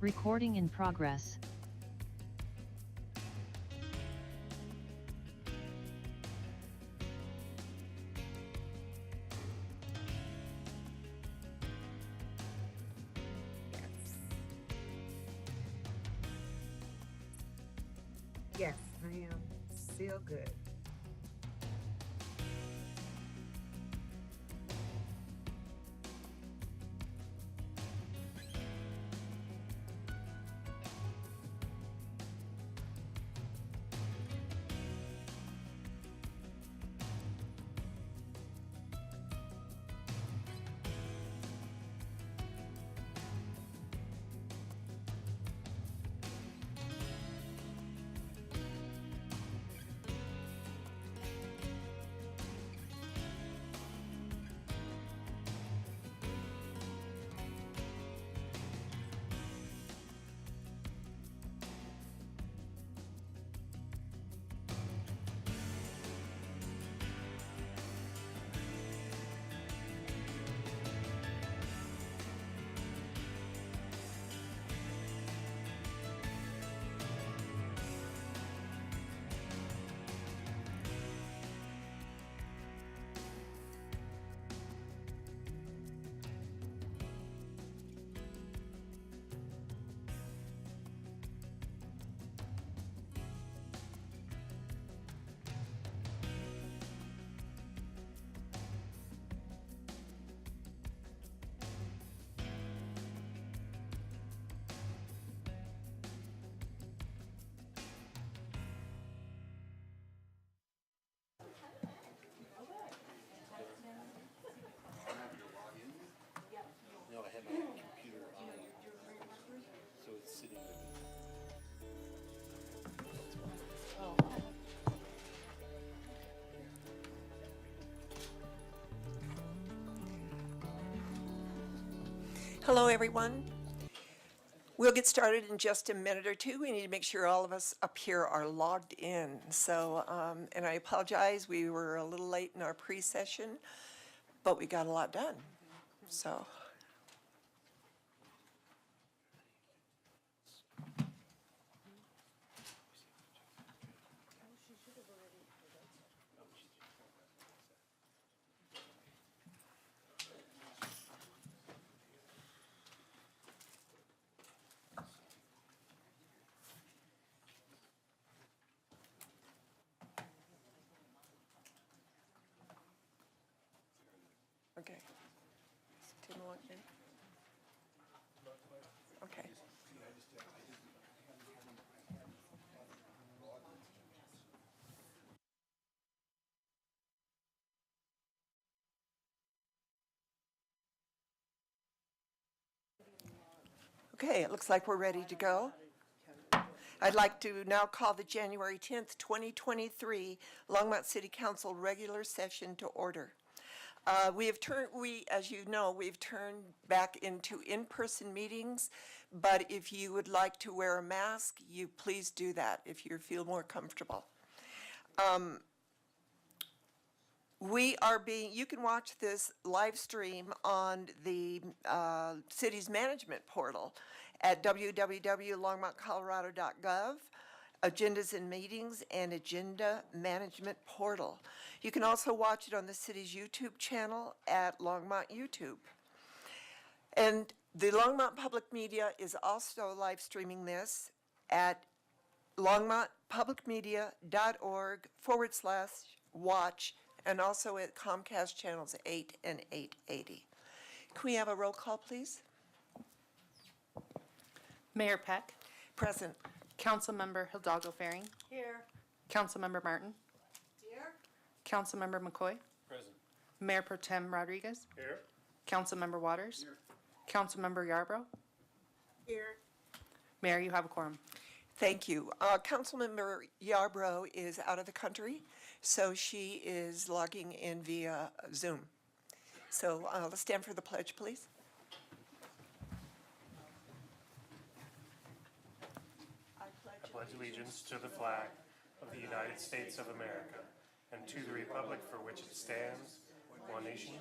Recording in progress. Yes, I am still good. No, I had my computer on, so it's sitting with me. Hello, everyone. We'll get started in just a minute or two. We need to make sure all of us up here are logged in. So, and I apologize, we were a little late in our pre-session, but we got a lot done. So. Okay. Tim logged in? Okay. Okay, it looks like we're ready to go. I'd like to now call the January 10th, 2023 Longmont City Council regular session to order. As you know, we've turned back into in-person meetings, but if you would like to wear a mask, you please do that if you feel more comfortable. You can watch this live stream on the city's management portal at www.longmontcolorado.gov, agendas and meetings, and agenda management portal. You can also watch it on the city's YouTube channel at Longmont YouTube. And the Longmont Public Media is also live streaming this at longmontpublicmedia.org/watch, and also at Comcast channels 8 and 880. Can we have a roll call, please? Mayor Peck, Present. Councilmember Hidalgo Faring, Here. Councilmember Martin, Here. Councilmember McCoy, Present. Mayor Pro Tem Rodriguez, Here. Councilmember Waters, Here. Councilmember Yarbrough. Here. Mayor, you have a quorum. Thank you. Councilmember Yarbrough is out of the country, so she is logging in via Zoom. So let's stand for the pledge, please. I pledge allegiance to the flag of the United States of America and to the republic for which it stands, one nation,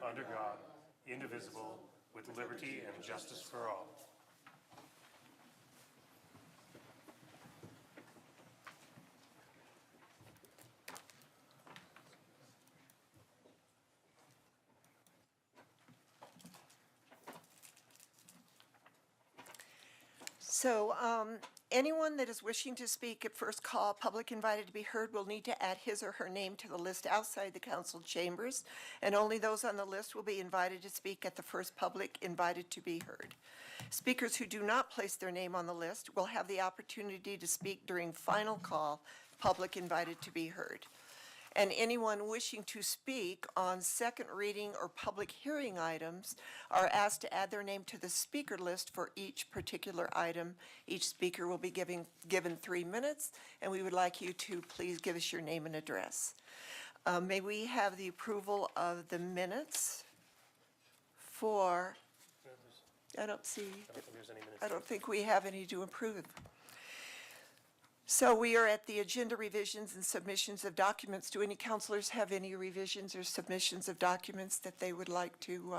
under God, indivisible, with liberty and justice for all. So anyone that is wishing to speak at first call, public invited to be heard, will need to add his or her name to the list outside the council chambers, and only those on the list will be invited to speak at the first public invited to be heard. Speakers who do not place their name on the list will have the opportunity to speak during final call, public invited to be heard. And anyone wishing to speak on second reading or public hearing items are asked to add their name to the speaker list for each particular item. Each speaker will be given 3 minutes, and we would like you to please give us your name and address. May we have the approval of the minutes for, I don't think there's any minutes. I don't think we have any to approve. So we are at the agenda revisions and submissions of documents. Do any counselors have any revisions or submissions of documents that they would like to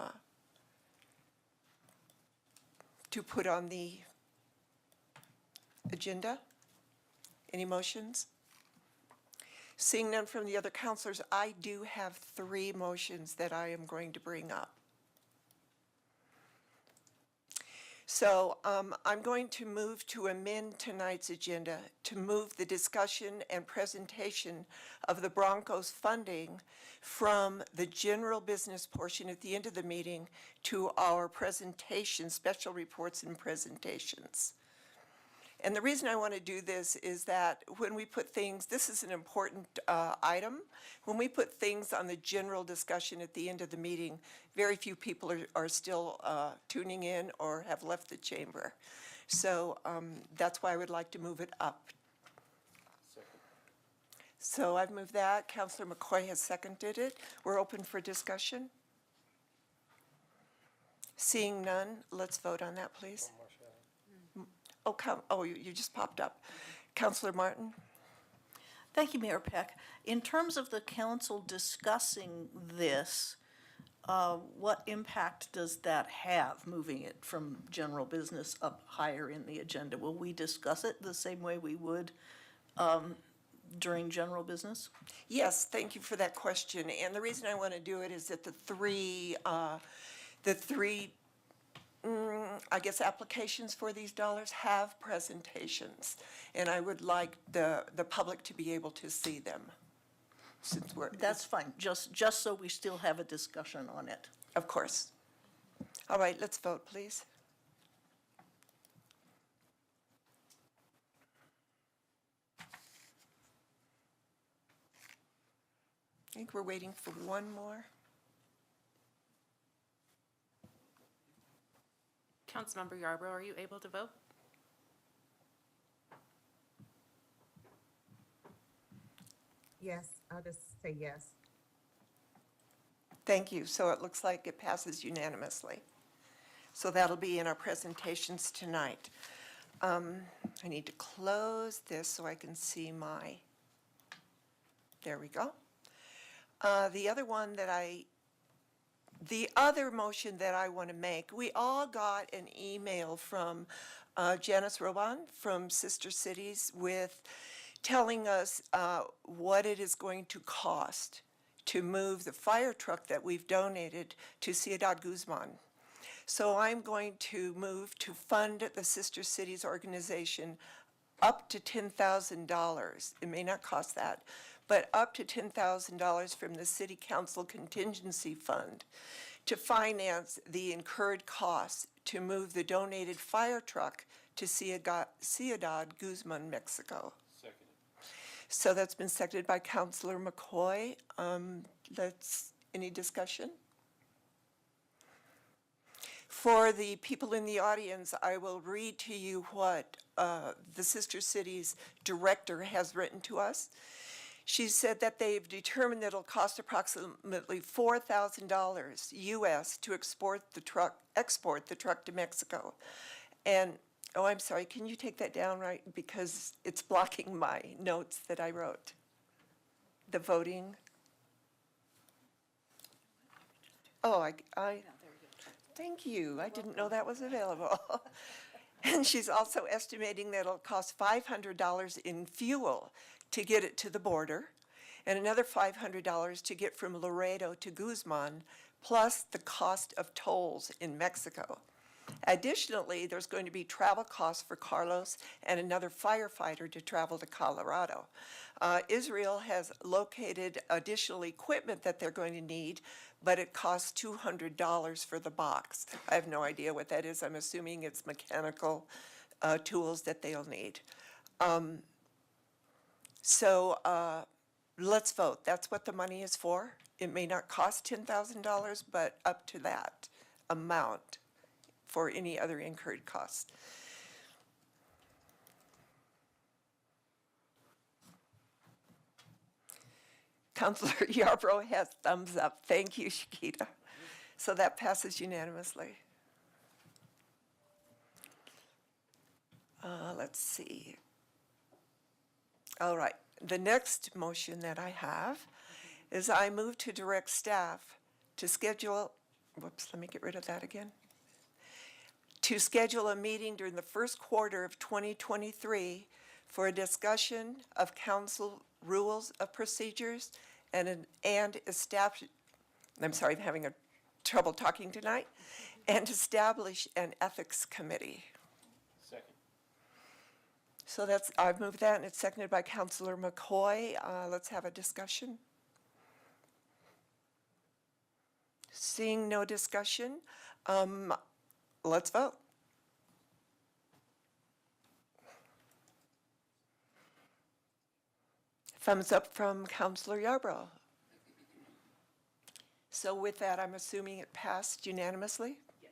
put on the agenda? Any motions? Seeing none from the other counselors, I do have 3 motions that I am going to bring up. So I'm going to move to amend tonight's agenda to move the discussion and presentation of the Bronco's funding from the general business portion at the end of the meeting to our presentation, special reports and presentations. And the reason I want to do this is that when we put things, this is an important item, when we put things on the general discussion at the end of the meeting, very few people are still tuning in or have left the chamber. So that's why I would like to move it up. Second. So I've moved that. Councillor McCoy has seconded it. We're open for discussion. Seeing none, let's vote on that, please. Oh, you just popped up. Councillor Martin? Thank you, Mayor Peck. In terms of the council discussing this, what impact does that have, moving it from general business up higher in the agenda? Will we discuss it the same way we would during general business? Yes, thank you for that question. And the reason I want to do it is that the three I guess applications for these dollars have presentations, and I would like the public to be able to see them. Since That's fine, just so we still have a discussion on it. Of course. All right, let's vote, please. I think we're waiting for one more. Councilmember Yarbrough, are you able to vote? Yes, I'll just say yes. Thank you. So it looks like it passes unanimously. So that'll be in our presentations tonight. I need to close this so I can see my, there we go. The other motion that I want to make, we all got an email from Janice Roban from Sister Cities with telling us what it is going to cost to move the fire truck that we've donated to Ciudad Guzman. So I'm going to move to fund the Sister Cities organization up to $10,000. It may not cost that, but up to $10,000 from the City Council Contingency Fund to finance the incurred costs to move the donated fire truck to Ciudad Guzman, Mexico. Seconded. So that's been seconded by Councillor McCoy. Any discussion? For the people in the audience, I will read to you what the Sister Cities director has written to us. She said that they've determined that it'll cost approximately $4,000 US to export the truck to Mexico. And, oh, I'm sorry, can you take that down, right? Because it's blocking my notes that I wrote. The voting. Oh, thank you. I didn't know that was available. And she's also estimating that it'll cost $500 in fuel to get it to the border, and another $500 to get from Laredo to Guzman, plus the cost of tolls in Mexico. Additionally, there's going to be travel costs for Carlos and another firefighter to travel to Colorado. Israel has located additional equipment that they're going to need, but it costs $200 for the box. I have no idea what that is. I'm assuming it's mechanical tools that they'll need. Let's vote. That's what the money is for. It may not cost $10,000, but up to that amount for any other incurred costs. Councilor Yarbrough has thumbs up. Thank you, Shakita. So that passes unanimously. Let's see. All right. The next motion that I have is I move to direct staff to schedule, whoops, let me get rid of that again. To schedule a meeting during the first quarter of 2023 for a discussion of council rules of procedures and establish, I'm sorry, I'm having trouble talking tonight, and establish an ethics committee. Second. So that's, I've moved that, and it's seconded by Councilor McCoy. Let's have a discussion. Seeing no discussion, let's vote. Thumbs up from Councilor Yarbrough. So with that, I'm assuming it passed unanimously? Yes.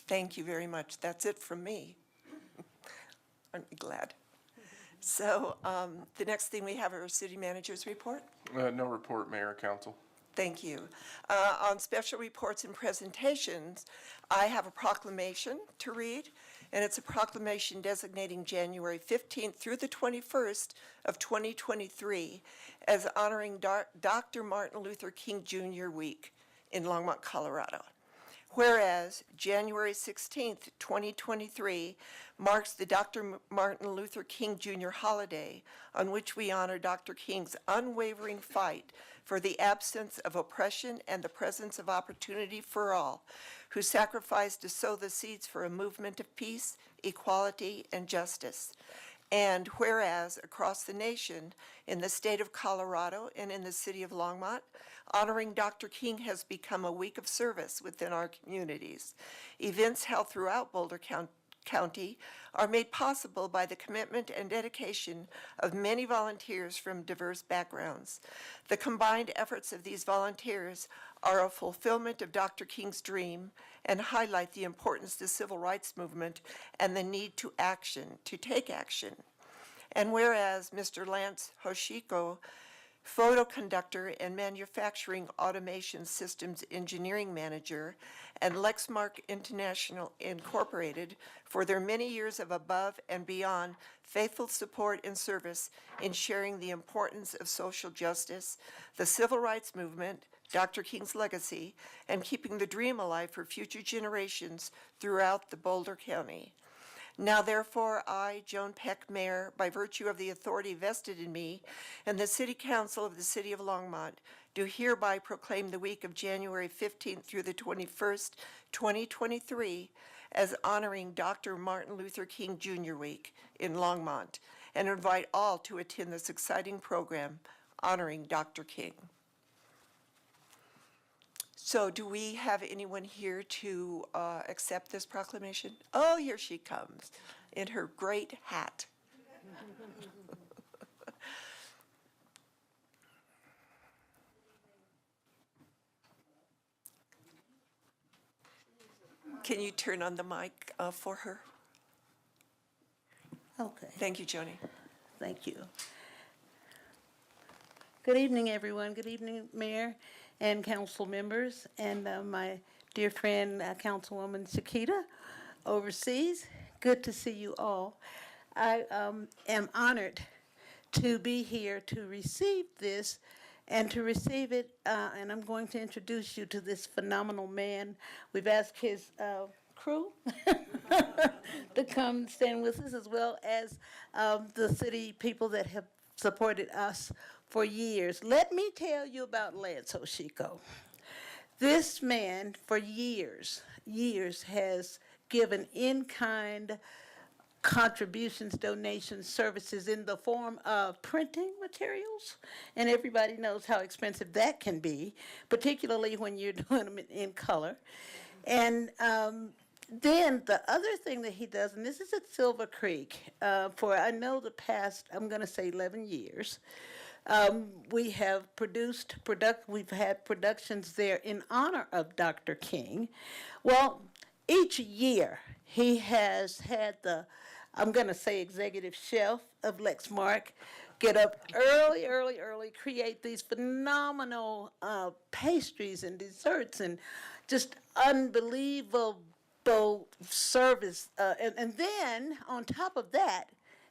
Thank you very much. That's it from me. Aren't you glad? So the next thing we have are our city manager's report. No report, Mayor, Council. Thank you. On special reports and presentations, I have a proclamation to read, and it's a proclamation designating January 15th through the 21st of 2023 as honoring Dr. Martin Luther King Jr. Week in Longmont, Colorado. Whereas January 16th, 2023 marks the Dr. Martin Luther King Jr. holiday on which we honor Dr. King's unwavering fight for the absence of oppression and the presence of opportunity for all, who sacrificed to sow the seeds for a movement of peace, equality, and justice. And whereas across the nation, in the state of Colorado and in the city of Longmont, honoring Dr. King has become a week of service within our communities. Events held throughout Boulder County are made possible by the commitment and dedication of many volunteers from diverse backgrounds. The combined efforts of these volunteers are a fulfillment of Dr. King's dream and highlight the importance of the civil rights movement and the need to take action. And whereas Mr. Lance Hoshiko, photo conductor and manufacturing automation systems engineering manager, and Lexmark International Incorporated for their many years of above and beyond faithful support and service in sharing the importance of social justice, the civil rights movement, Dr. King's legacy, and keeping the dream alive for future generations throughout the Boulder County. Now therefore, I, Joan Peck, Mayor, by virtue of the authority vested in me, and the City Council of the City of Longmont, do hereby proclaim the week of January 15th through the 21st, 2023, as honoring Dr. Martin Luther King Jr. Week in Longmont, and invite all to attend this exciting program honoring Dr. King. So do we have anyone here to accept this proclamation? Oh, here she comes in her great hat. Can you turn on the mic for her? Okay, Thank you, Joni. thank you. Good evening, everyone. Good evening, Mayor and council members, and my dear friend, Councilwoman Shakita, overseas. Good to see you all. I am honored to be here to receive this and to receive it, and I'm going to introduce you to this phenomenal man. We've asked his crew to come stand with us, as well as the city people that have supported us for years. Let me tell you about Lance Hoshiko. This man, for years, has given in-kind contributions, donations, services in the form of printing materials. And everybody knows how expensive that can be, particularly when you're doing them in color. And then the other thing that he does, and this is at Silver Creek, for I know the past, I'm going to say 11 years, we have we've had productions there in honor of Dr. King. Well, each year he has had I'm going to say executive chef of Lexmark get up early, create these phenomenal pastries and desserts and just unbelievable service. And then on top of that,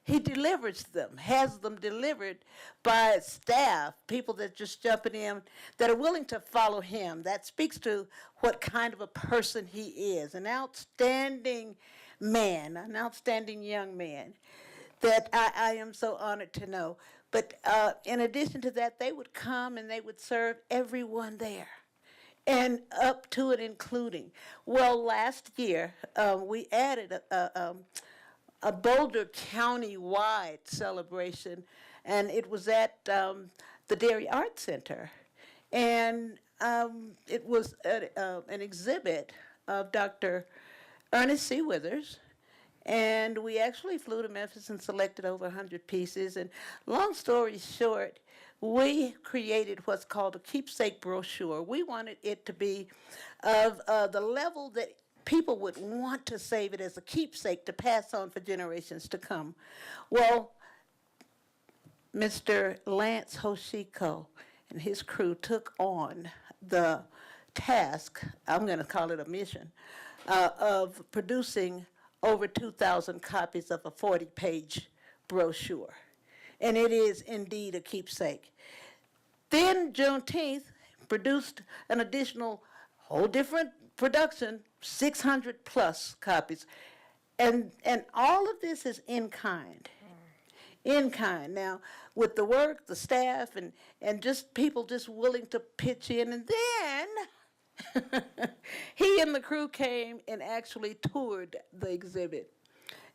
he delivers them, has them delivered by staff, people that just jumping in, that are willing to follow him. That speaks to what kind of a person he is, an outstanding man, an outstanding young man that I am so honored to know. But in addition to that, they would come and they would serve everyone there, and up to and including. Well, last year, we added a Boulder County-wide celebration, and it was at the Dairy Arts Center. And it was an exhibit of Dr. Ernest C. Withers, and we actually flew to Memphis and selected over 100 pieces. And long story short, we created what's called a keepsake brochure. We wanted it to be of the level that people would want to save it as a keepsake to pass on for generations to come. Well, Mr. Lance Hoshiko and his crew took on the task, I'm going to call it a mission, of producing over 2,000 copies of a 40-page brochure. And it is indeed a keepsake. Then Juneteenth produced an additional whole different production, 600 plus copies. And all of this is in kind. In kind. Now, with the work, the staff, and just people just willing to pitch in. And then he and the crew came and actually toured the exhibit.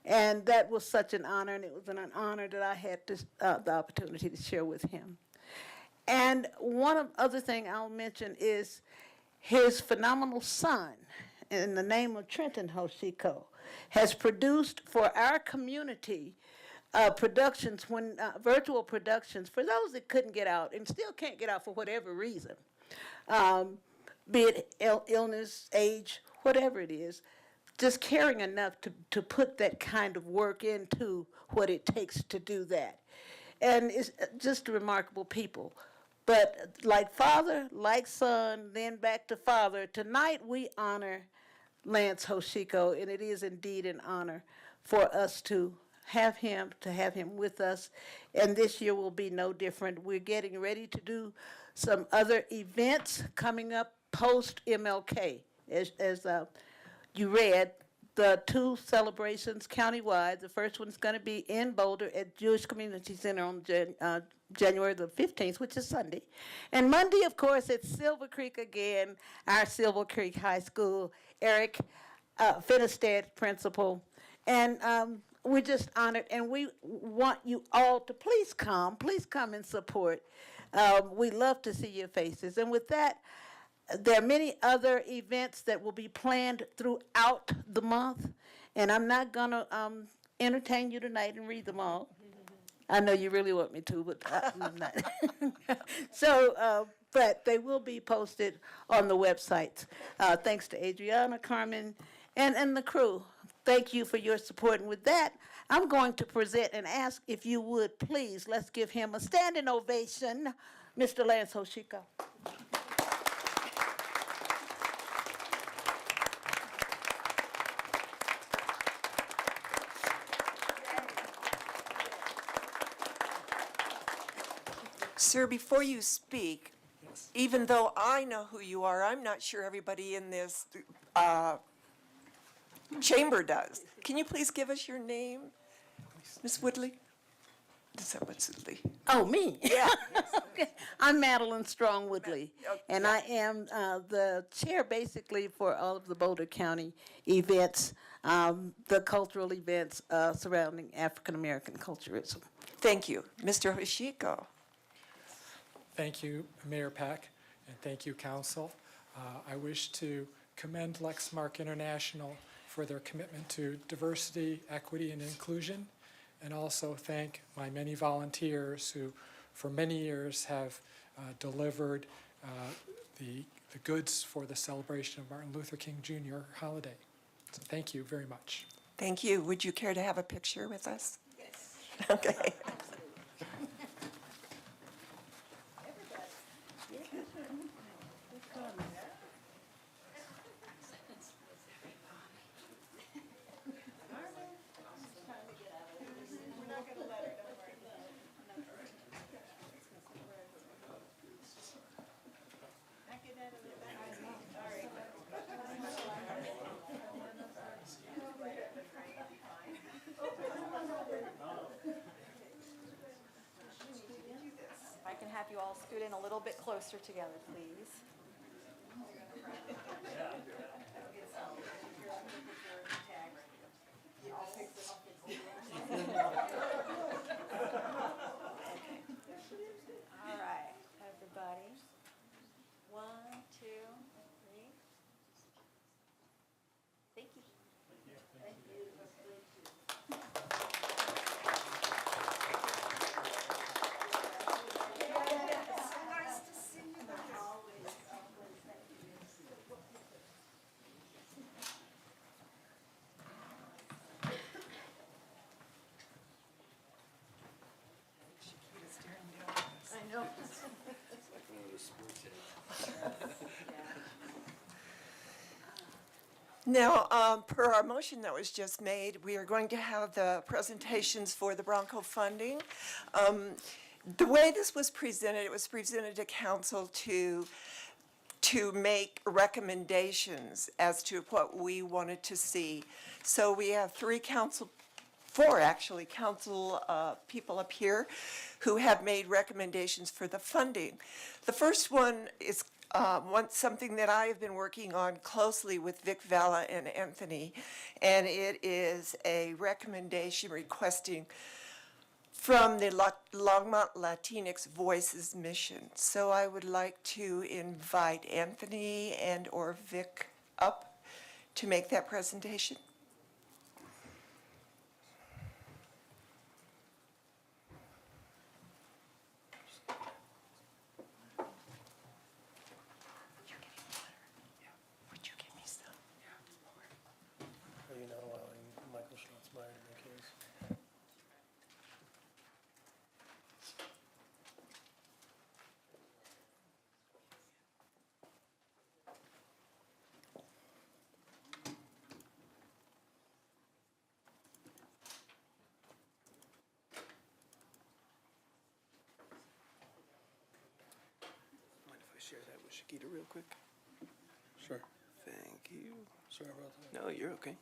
And that was such an honor, and it was an honor that I had the opportunity to share with him. And one other thing I'll mention is his phenomenal son, in the name of Trenton Hoshiko, has produced for our community productions, virtual productions, for those that couldn't get out and still can't get out for whatever reason, be it illness, age, whatever it is, just caring enough to put that kind of work into what it takes to do that. And it's just remarkable people. But like father, like son, then back to father, tonight we honor Lance Hoshiko, and it is indeed an honor for us to have him with us. And this year will be no different. We're getting ready to do some other events coming up post-MLK. As you read, the two celebrations countywide. The first one's going to be in Boulder at Jewish Community Center on January the 15th, which is Sunday. And Monday, of course, at Silver Creek again, our Silver Creek High School. Eric Finnestead, principal. And we're just honored, and we want you all to please come and support. We love to see your faces. And with that, there are many other events that will be planned throughout the month, and I'm not going to entertain you tonight and read them all. I know you really want me to, but I'm not. So, but they will be posted on the websites. Thanks to Adriana, Carmen, and the crew. Thank you for your support. And with that, I'm going to present and ask if you would please, let's give him a standing ovation, Mr. Lance Hoshiko. Sir, before you speak, even though I know who you are, I'm not sure everybody in this chamber does. Can you please give us your name, Ms. Woodley? Is that what's Woodley? Oh, me? Yeah. Okay. I'm Madeline Strong Woodley, and I am the chair basically for all of the Boulder County events. the cultural events surrounding African American culturism. Thank you. Mr. Hoshiko. Thank you, Mayor Peck, and thank you, Council. I wish to commend Lexmark International for their commitment to diversity, equity, and inclusion, and also thank my many volunteers who, for many years, have delivered the goods for the celebration of Martin Luther King Jr. holiday. So thank you very much. Thank you. Would you care to have a picture with us? Yes. Okay. If I can have you all scoot in a little bit closer together, please. All right, everybody. 1, 2, 3. Thank you. I know. Now, per our motion that was just made, we are going to have the presentations for the Bronco funding. The way this was presented, it was presented to council to make recommendations as to what we wanted to see. So we have four actually, council people up here who have made recommendations for the funding. The first one is something that I have been working on closely with Vic Valla and Anthony, and it is a recommendation requesting from the Longmont Latinx Voices mission. So I would like to invite Anthony and or Vic up to make that presentation. Are you not allowing Michael Schultzmeyer to make his? Mind if I share that with Shakita real quick? Sure. Thank you. Sorry about that. No, you're okay.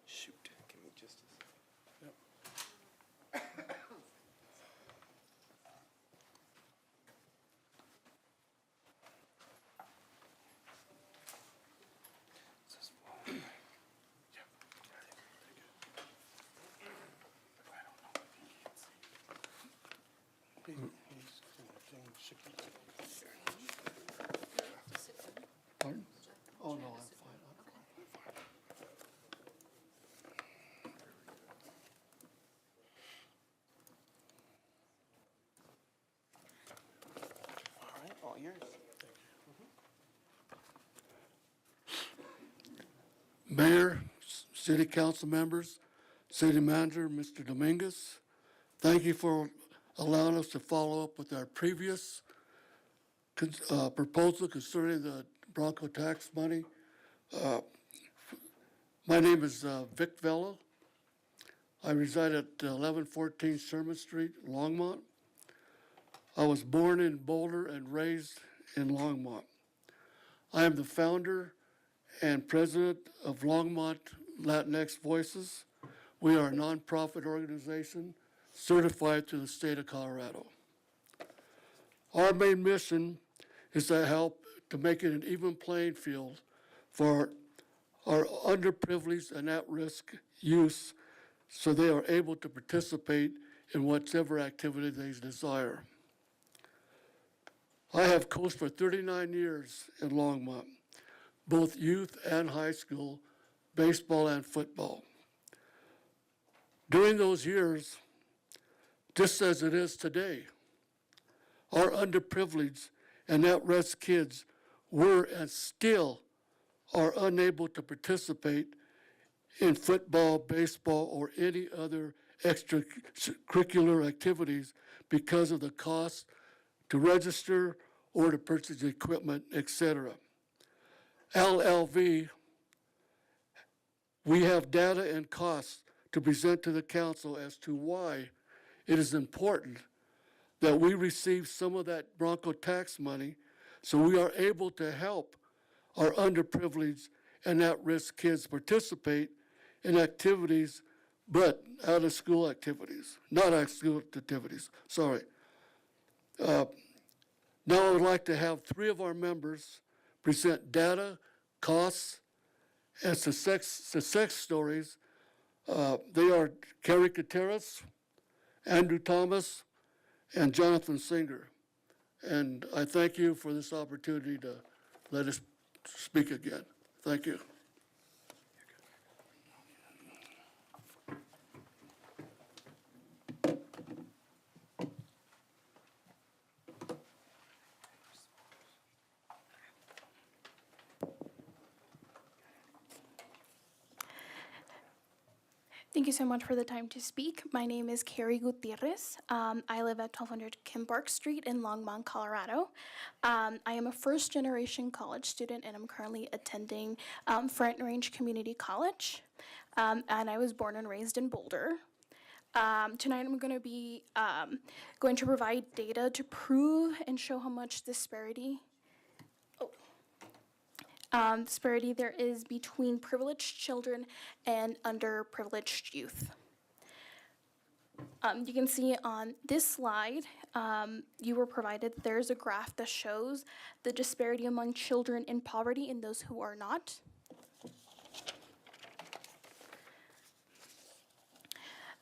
Shoot, give me just a second. Yep. He's connecting Shakita. Pardon? Oh, no, I'm fine. All right, all yours. Mayor, city council members, city manager, Mr. Dominguez, thank you for allowing us to follow up with our previous proposal concerning the Bronco tax money. My name is Vic Vella. I reside at 1114 Sherman Street, Longmont. I was born in Boulder and raised in Longmont. I am the founder and president of Longmont Latinx Voices. We are a nonprofit organization certified to the state of Colorado. Our main mission is to help to make it an even playing field for our underprivileged and at-risk youth so they are able to participate in whatever activity they desire. I have coached for 39 years in Longmont, both youth and high school, baseball and football. During those years, just as it is today, our underprivileged and at-risk kids were and still are unable to participate in football, baseball, or any other extracurricular activities because of the cost to register or to purchase equipment, etc. LLV, we have data and costs to present to the council as to why it is important that we receive some of that Bronco tax money so we are able to help our underprivileged and at-risk kids participate in activities, but out-of-school activities, not out-of-school activities, sorry. Now I would like to have 3 of our members present data, costs, and success stories. They are Kerry Kateras, Andrew Thomas, and Jonathan Singer. And I thank you for this opportunity to let us speak again. Thank you. Thank you so much for the time to speak. My name is Carrie Gutierrez. I live at 1200 Kim Park Street in Longmont, Colorado. I am a first-generation college student, and I'm currently attending Front Range Community College. And I was born and raised in Boulder. Tonight I'm going to be going to provide data to prove and show how much disparity there is between privileged children and underprivileged youth. You can see on this slide, you were provided, there's a graph that shows the disparity among children in poverty and those who are not.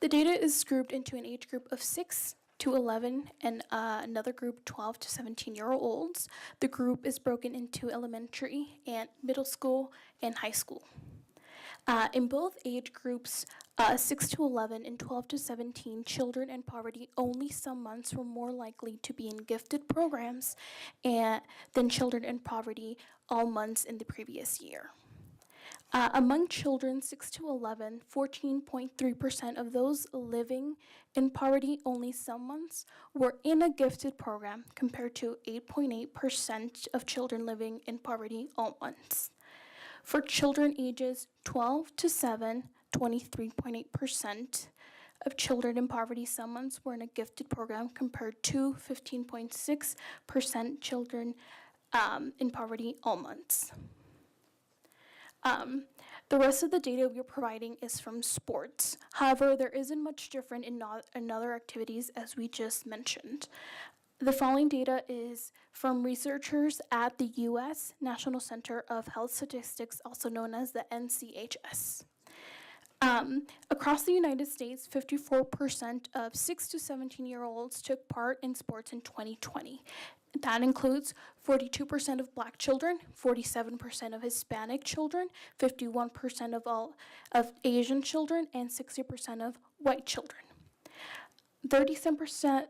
The data is grouped into an age group of 6 to 11 and another group 12 to 17-year-olds. The group is broken into elementary and middle school and high school. In both age groups, 6 to 11 and 12 to 17, children in poverty only some months were more likely to be in gifted programs than children in poverty all months in the previous year. Among children 6 to 11, 14.3% of those living in poverty only some months were in a gifted program compared to 8.8% of children living in poverty all months. For children ages 12 to 7, 23.8% of children in poverty some months were in a gifted program compared to 15.6% children in poverty all months. The rest of the data we're providing is from sports. However, there isn't much different in other activities as we just mentioned. The following data is from researchers at the U.S. National Center of Health Statistics, also known as the NCHS. Across the United States, 54% of 6 to 17-year-olds took part in sports in 2020. That includes 42% of Black children, 47% of Hispanic children, 51% of Asian children, and 60% of white children. 37%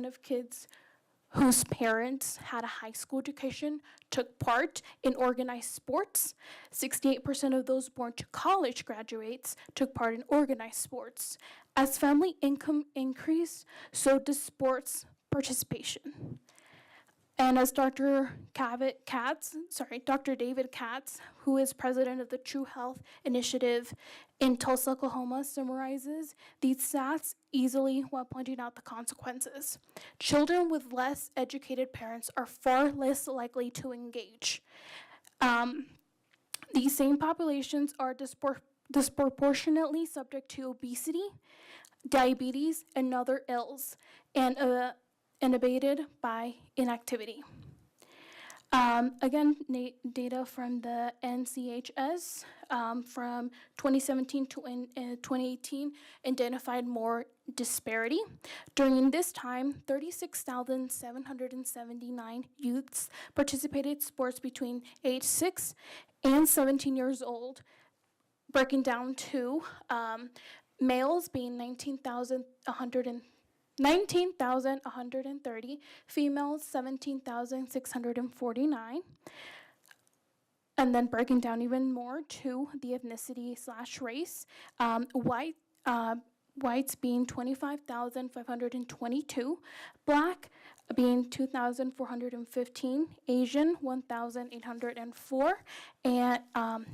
of kids whose parents had a high school education took part in organized sports. 68% of those born to college graduates took part in organized sports. As family income increased, so did sports participation. And as Dr. David Katz, who is president of the True Health Initiative in Tulsa, Oklahoma, summarizes these stats easily while pointing out the consequences. Children with less educated parents are far less likely to engage. These same populations are disproportionately subject to obesity, diabetes, and other ills, and unabated by inactivity. Again, data from the NCHS from 2017 to 2018 identified more disparity. During this time, 36,779 youths participated in sports between age 6 and 17 years old, breaking down to males being 19,130, females 17,649, and then breaking down even more to the ethnicity / race, whites being 25,522, black being 2,415, Asian 1,804, and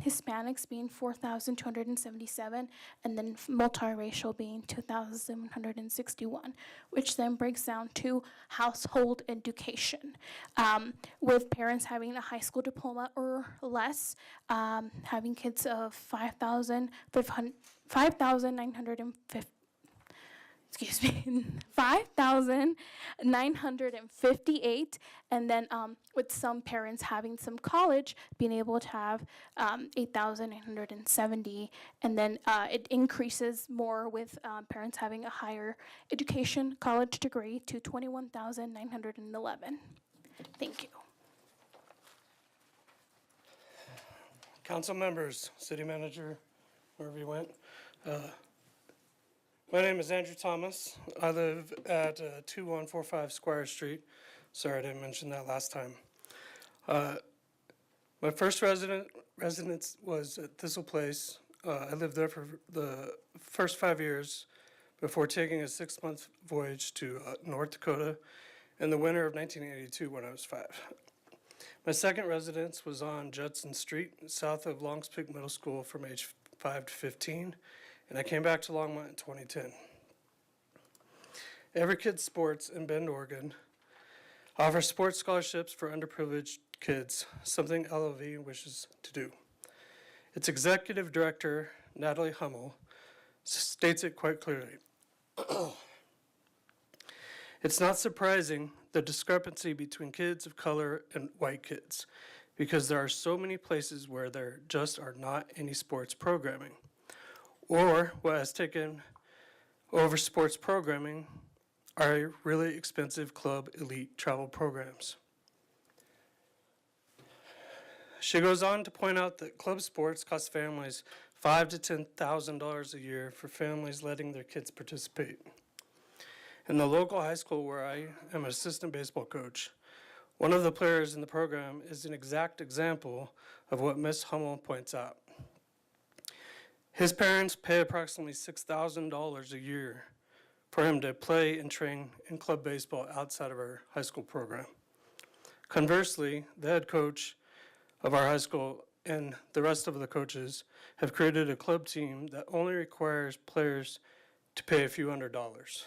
Hispanics being 4,277, and then multiracial being 2,761, which then breaks down to household education, with parents having a high school diploma or less, having kids of 5,958, and then with some parents having some college, being able to have 8,870, and then it increases more with parents having a higher education college degree to 21,911. Thank you. Council members, city manager, wherever you went. My name is Andrew Thomas. I live at 2145 Squire Street. Sorry, I didn't mention that last time. My first residence was at Thistle Place. I lived there for the first 5 years before taking a 6-month voyage to North Dakota in the winter of 1982 when I was 5. My second residence was on Judson Street, south of Longs Peak Middle School from age 5 to 15, and I came back to Longmont in 2010. Every Kid Sports in Bend, Oregon offers sports scholarships for underprivileged kids, something LOV wishes to do. Its executive director, Natalie Hummel, states it quite clearly. It's not surprising the discrepancy between kids of color and white kids, because there are so many places where there just are not any sports programming. Or what has taken over sports programming are really expensive club elite travel programs. She goes on to point out that club sports cost families $5,000 to $10,000 a year for families letting their kids participate. In the local high school where I am an assistant baseball coach, one of the players in the program is an exact example of what Ms. Hummel points out. His parents pay approximately $6,000 a year for him to play and train in club baseball outside of our high school program. Conversely, the head coach of our high school and the rest of the coaches have created a club team that only requires players to pay a few $100s.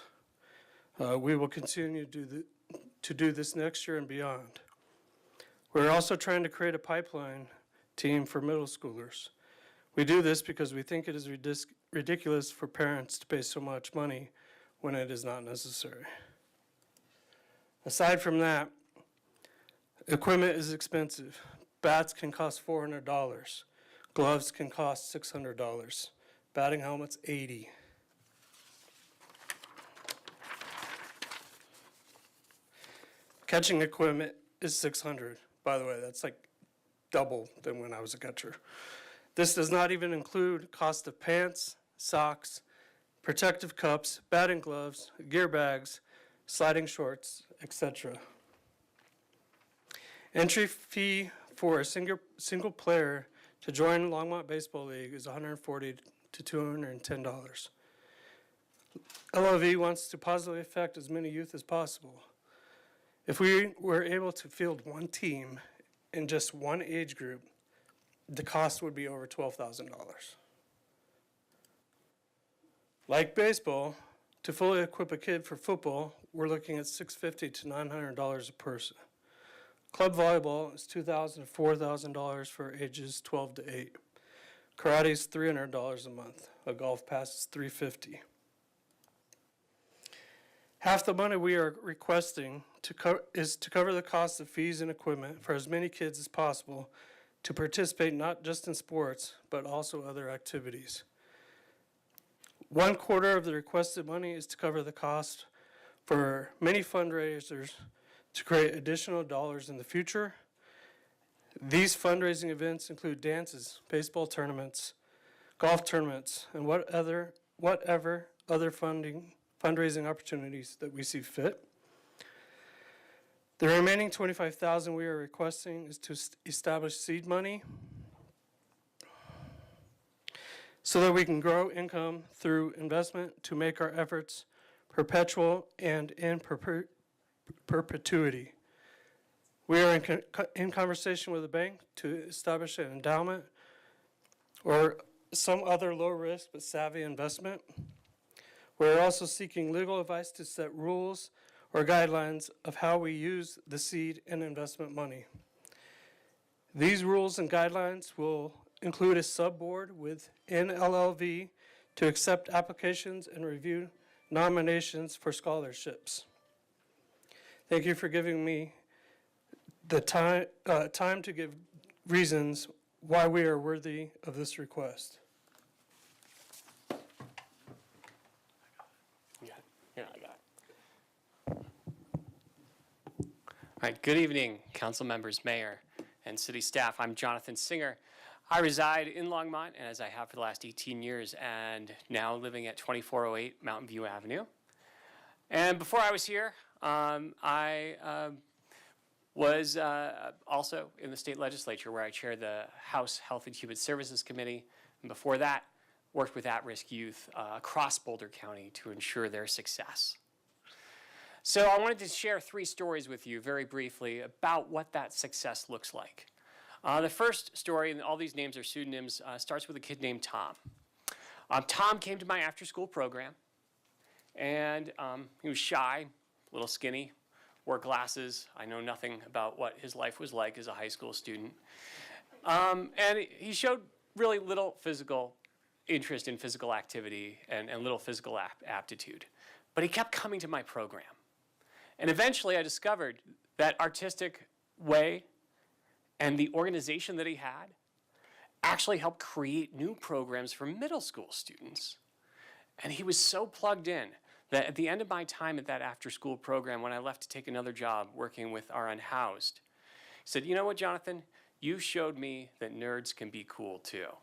We will continue to do this next year and beyond. We're also trying to create a pipeline team for middle schoolers. We do this because we think it is ridiculous for parents to pay so much money when it is not necessary. Aside from that, equipment is expensive. Bats can cost $400. Gloves can cost $600. Batting helmets, $80. Catching equipment is $600. By the way, that's like double than when I was a catcher. This does not even include cost of pants, socks, protective cups, batting gloves, gear bags, sliding shorts, etc. Entry fee for a single player to join Longmont Baseball League is $140 to $210. LOV wants to positively affect as many youth as possible. If we were able to field one team in just one age group, the cost would be over $12,000. Like baseball, to fully equip a kid for football, we're looking at $650 to $900 a person. Club volleyball is $2,000 to $4,000 for ages 12 to 8. Karate is $300 a month. A golf pass is $350. Half the money we are requesting is to cover the cost of fees and equipment for as many kids as possible to participate not just in sports, but also other activities. 1/4 of the requested money is to cover the cost for many fundraisers to create additional dollars in the future. These fundraising events include dances, baseball tournaments, golf tournaments, and whatever other fundraising opportunities that we see fit. The remaining $25,000 we are requesting is to establish seed money so that we can grow income through investment to make our efforts perpetual and in perpetuity. We are in conversation with the bank to establish an endowment or some other low-risk but savvy investment. We're also seeking legal advice to set rules or guidelines of how we use the seed and investment money. These rules and guidelines will include a subboard with NLLV to accept applications and review nominations for scholarships. Thank you for giving me the time to give reasons why we are worthy of this request. All right, good evening, council members, mayor, and city staff. I'm Jonathan Singer. I reside in Longmont, and as I have for the last 18 years, and now living at 2408 Mountain View Avenue. And before I was here, I was also in the state legislature where I chaired the House Health and Human Services Committee. And before that, worked with at-risk youth across Boulder County to ensure their success. So I wanted to share 3 stories with you very briefly about what that success looks like. The first story, and all these names are pseudonyms, starts with a kid named Tom. Tom came to my after-school program, and he was shy, a little skinny, wore glasses. I know nothing about what his life was like as a high school student. And he showed really little physical interest in physical activity and little physical aptitude. But he kept coming to my program. And eventually I discovered that artistic way and the organization that he had actually helped create new programs for middle school students. And he was so plugged in that at the end of my time at that after-school program, when I left to take another job working with our unhoused, he said, "You know what, Jonathan? You showed me that nerds can be cool too."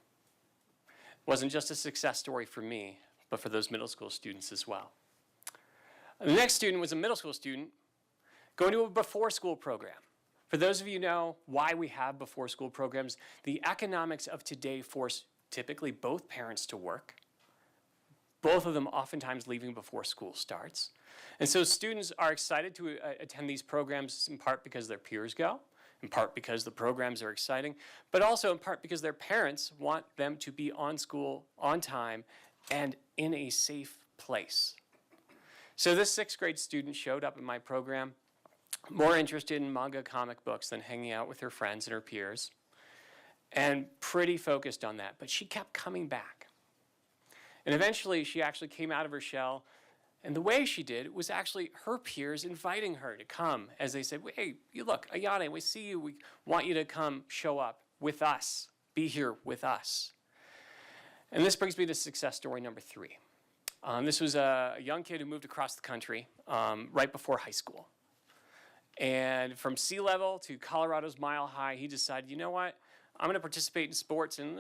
It wasn't just a success story for me, but for those middle school students as well. The next student was a middle school student going to a before-school program. For those of you who know why we have before-school programs, the economics of today force typically both parents to work, both of them oftentimes leaving before school starts. And so students are excited to attend these programs in part because their peers go, in part because the programs are exciting, but also in part because their parents want them to be on school, on time, and in a safe place. So this 6th grade student showed up in my program, more interested in manga comic books than hanging out with her friends and her peers, and pretty focused on that. But she kept coming back. And eventually she actually came out of her shell, and the way she did was actually her peers inviting her to come as they said, "Hey, you look, Ayane, we see you. We want you to come show up with us, be here with us." And this brings me to success story number 3. This was a young kid who moved across the country right before high school. And from sea level to Colorado's Mile High, he decided, you know what? I'm going to participate in sports, and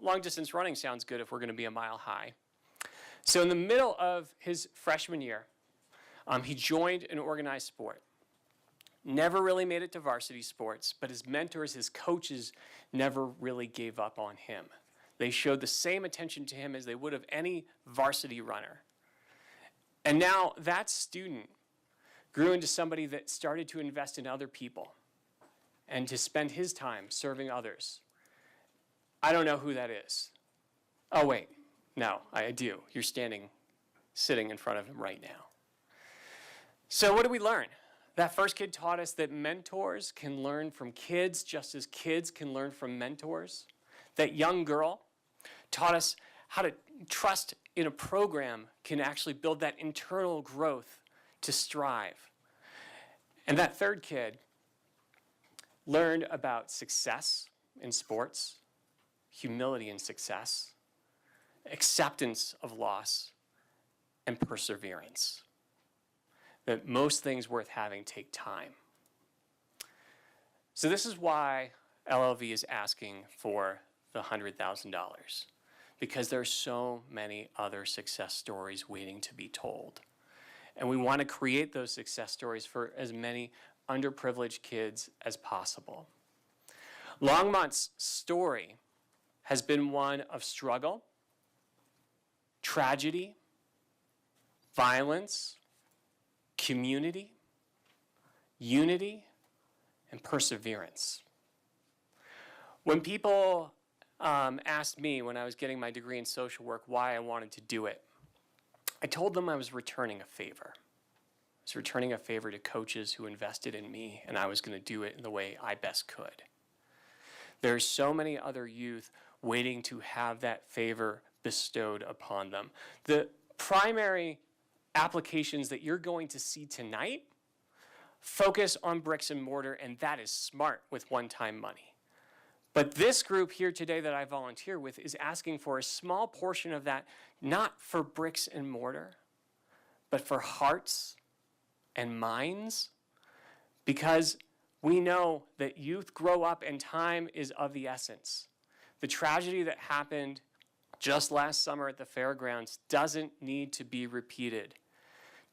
long distance running sounds good if we're going to be a mile high. So in the middle of his freshman year, he joined an organized sport. Never really made it to varsity sports, but his mentors, his coaches, never really gave up on him. They showed the same attention to him as they would of any varsity runner. And now that student grew into somebody that started to invest in other people and to spend his time serving others. I don't know who that is. Oh, wait. No, I do. You're sitting in front of him right now. So what did we learn? That first kid taught us that mentors can learn from kids just as kids can learn from mentors. That young girl taught us how to trust in a program can actually build that internal growth to strive. And that third kid learned about success in sports, humility in success, acceptance of loss, and perseverance. That most things worth having take time. So this is why LLV is asking for the $100,000, because there are so many other success stories waiting to be told. And we want to create those success stories for as many underprivileged kids as possible. Longmont's story has been one of struggle, tragedy, violence, community, unity, and perseverance. When people asked me when I was getting my degree in social work why I wanted to do it, I told them I was returning a favor. I was returning a favor to coaches who invested in me, and I was going to do it in the way I best could. There are so many other youth waiting to have that favor bestowed upon them. The primary applications that you're going to see tonight focus on bricks and mortar, and that is smart with one-time money. But this group here today that I volunteer with is asking for a small portion of that, not for bricks and mortar, but for hearts and minds, because we know that youth grow up and time is of the essence. The tragedy that happened just last summer at the fairgrounds doesn't need to be repeated.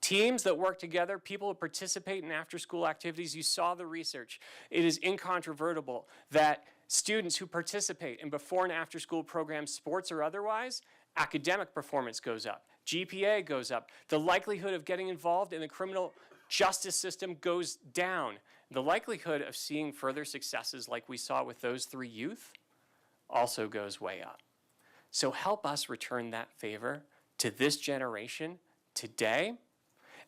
Teams that work together, people who participate in after-school activities, you saw the research. It is incontrovertible that students who participate in before and after-school programs, sports or otherwise, academic performance goes up, GPA goes up, the likelihood of getting involved in the criminal justice system goes down. The likelihood of seeing further successes like we saw with those three youth also goes way up. So help us return that favor to this generation today.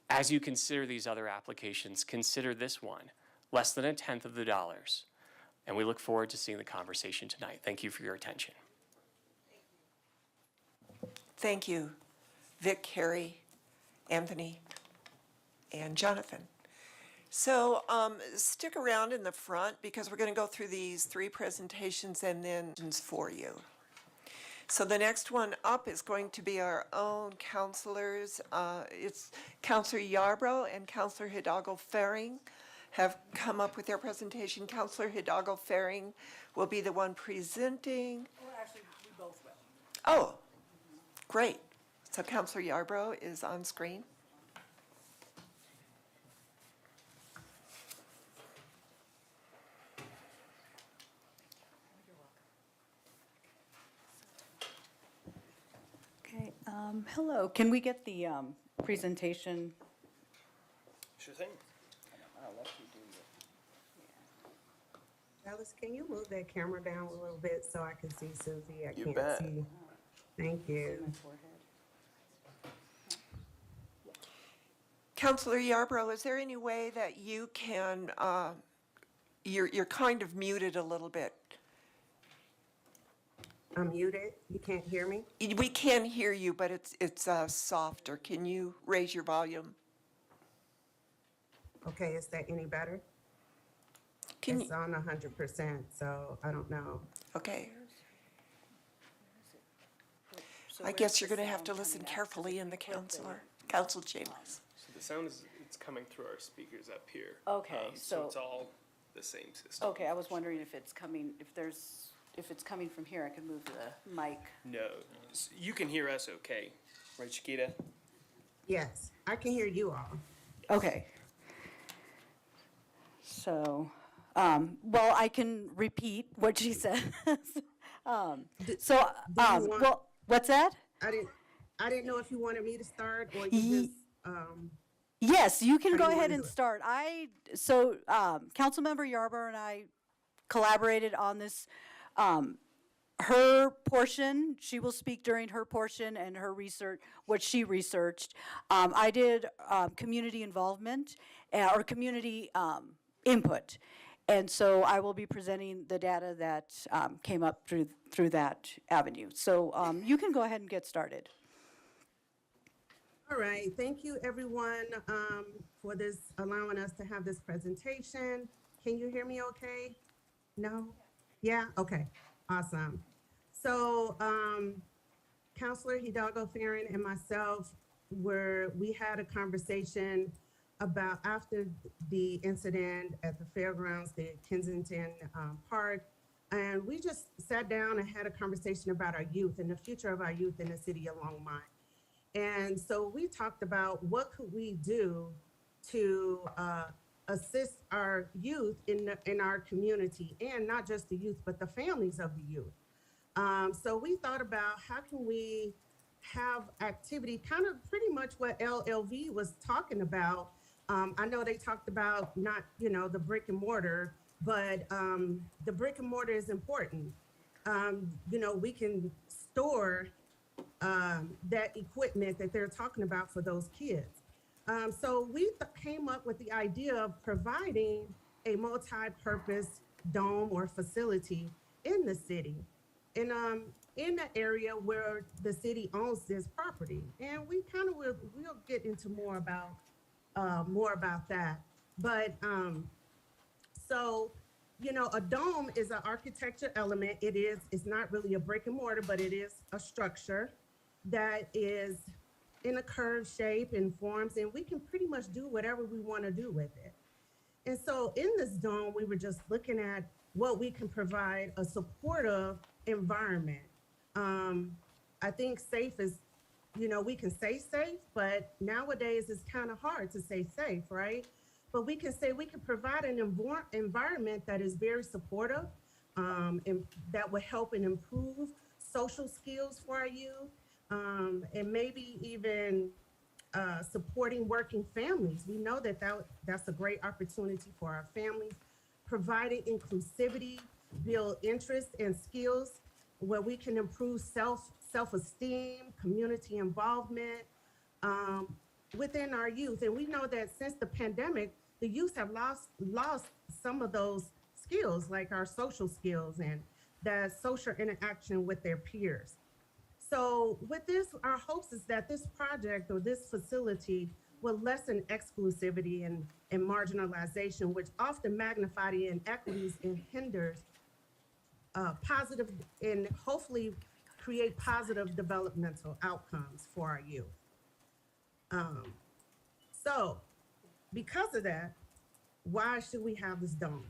As you consider these other applications, consider this one, less than 1/10 of the dollars. And we look forward to seeing the conversation tonight. Thank you for your attention. Thank you, Vic, Harry, Anthony, and Jonathan. So stick around in the front because we're going to go through these three presentations and then for you. So the next one up is going to be our own counselors. It's Counselor Yarbrough and Counselor Hidalgo-Faring have come up with their presentation. Counselor Hidalgo-Faring will be the one presenting. Well, actually, we both will. Oh, great. So Counselor Yarbrough is on screen. Okay, hello. Can we get the presentation? Sure thing. I'll let you do it. Alice, can you move that camera down a little bit so I can see Susie? I You can't bet. see. Thank you. My forehead. Counselor Yarbrough, is there any way that you can, you're kind of muted a little bit. I'm muted. You can't hear me? We can hear you, but it's softer. Can you raise your volume? Okay, is that any better? Can It's you, on 100%, so I don't know. okay. So I where's guess the you're going to have sound to listen coming out? carefully in the counselor, Counsel James. So the sound it's coming through our speakers up here. Okay, So so- it's all the same system. Okay, I was wondering if it's coming, if it's coming from here, I could move the mic. No, you can hear us okay, right, Chiquita? Yes, I can hear you all. Okay. So, well, I can repeat what she said. So, want- well, what's that? I didn't know if you wanted me to start or you just, Yes, you can How do go you ahead wanna and do it? start. Councilmember Yarborough and I collaborated on this. Her portion, she will speak during her portion and her research, what she researched. I did community involvement or community input. And so I will be presenting the data that came up through that avenue. So you can go ahead and get started. All right, thank you everyone for this, allowing us to have this presentation. Can you hear me okay? No? Yeah, okay, awesome. So Counselor Hidalgo Farron and myself we had a conversation about after the incident at the fairgrounds, the Kensington Park, and we just sat down and had a conversation about our youth and the future of our youth in the city of Longmont. And so we talked about what could we do to assist our youth in our community, and not just the youth, but the families of the youth. So we thought about how can we have activity, kind of pretty much what LLV was talking about. I know they talked about not, the brick and mortar, but the brick and mortar is important. We can store that equipment that they're talking about for those kids. So we came up with the idea of providing a multi-purpose dome or facility in the city, in the area where the city owns this property. And we kind of we'll get into more about that. But so, a dome is an architecture element. It's not really a brick and mortar, but it is a structure that is in a curved shape and forms, and we can pretty much do whatever we want to do with it. And so in this dome, we were just looking at what we can provide a supportive environment. I think safe is, we can say safe, but nowadays it's kind of hard to say safe, right? But we can say we can provide an environment that is very supportive, and that will help and improve social skills for our youth, and maybe even supporting working families. We know that's a great opportunity for our families, providing inclusivity, build interest and skills where we can improve self-esteem, community involvement within our youth. And we know that since the pandemic, the youth have lost some of those skills, like our social skills and that social interaction with their peers. So with this, our hopes is that this project or this facility will lessen exclusivity and marginalization, which often magnify the inequities and hinders positive and hopefully create positive developmental outcomes for our youth. So because of that, why should we have this dome?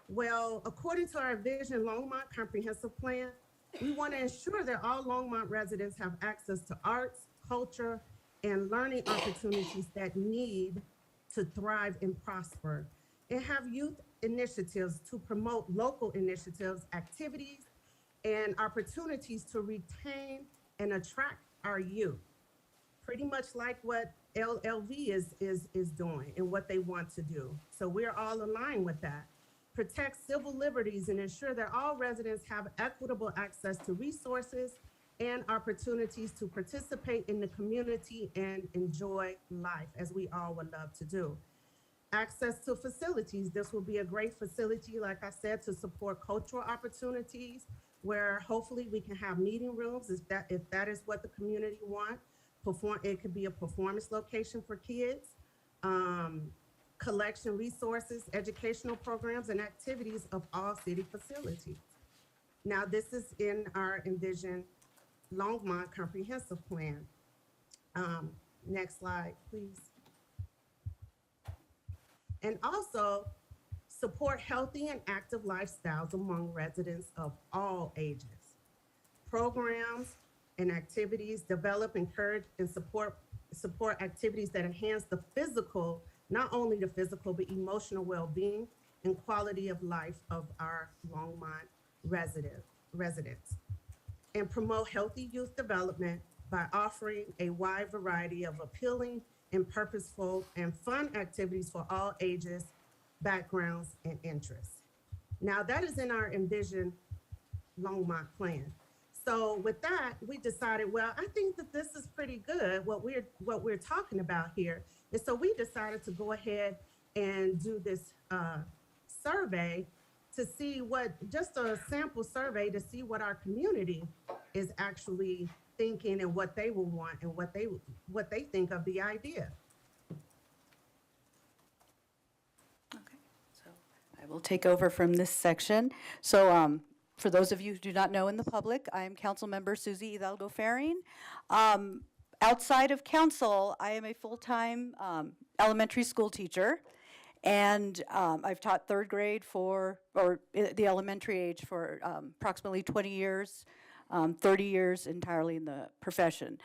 Well, according to our Vision Longmont Comprehensive Plan, we want to ensure that all Longmont residents have access to arts, culture, and learning opportunities that need to thrive and prosper, and have youth initiatives to promote local initiatives, activities, and opportunities to retain and attract our youth. Pretty much like what LLV is doing and what they want to do. So we're all aligned with that. Protect civil liberties and ensure that all residents have equitable access to resources and opportunities to participate in the community and enjoy life, as we all would love to do. Access to facilities. This will be a great facility, like I said, to support cultural opportunities, where hopefully we can have meeting rooms if that is what the community wants. It could be a performance location for kids. Collection resources, educational programs, and activities of all city facilities. Now, this is in our Envision Longmont Comprehensive Plan. Next slide, please. And also, support healthy and active lifestyles among residents of all ages. Programs and activities develop, encourage, and support activities that enhance the physical, not only the physical, but emotional well-being and quality of life of our Longmont residents. And promote healthy youth development by offering a wide variety of appealing and purposeful and fun activities for all ages, backgrounds, and interests. Now that is in our Envision Longmont plan. So with that, we decided, well, I think that this is pretty good, what we're talking about here. And so we decided to go ahead and do this survey to see just a sample survey to see what our community is actually thinking and what they will want and what they think of the idea. Okay, so I will take over from this section. So for those of you who do not know in the public, I am Councilmember Susie Hidalgo Faring. Outside of council, I am a full-time elementary school teacher, and I've taught third grade the elementary age for approximately 20 years, 30 years entirely in the profession.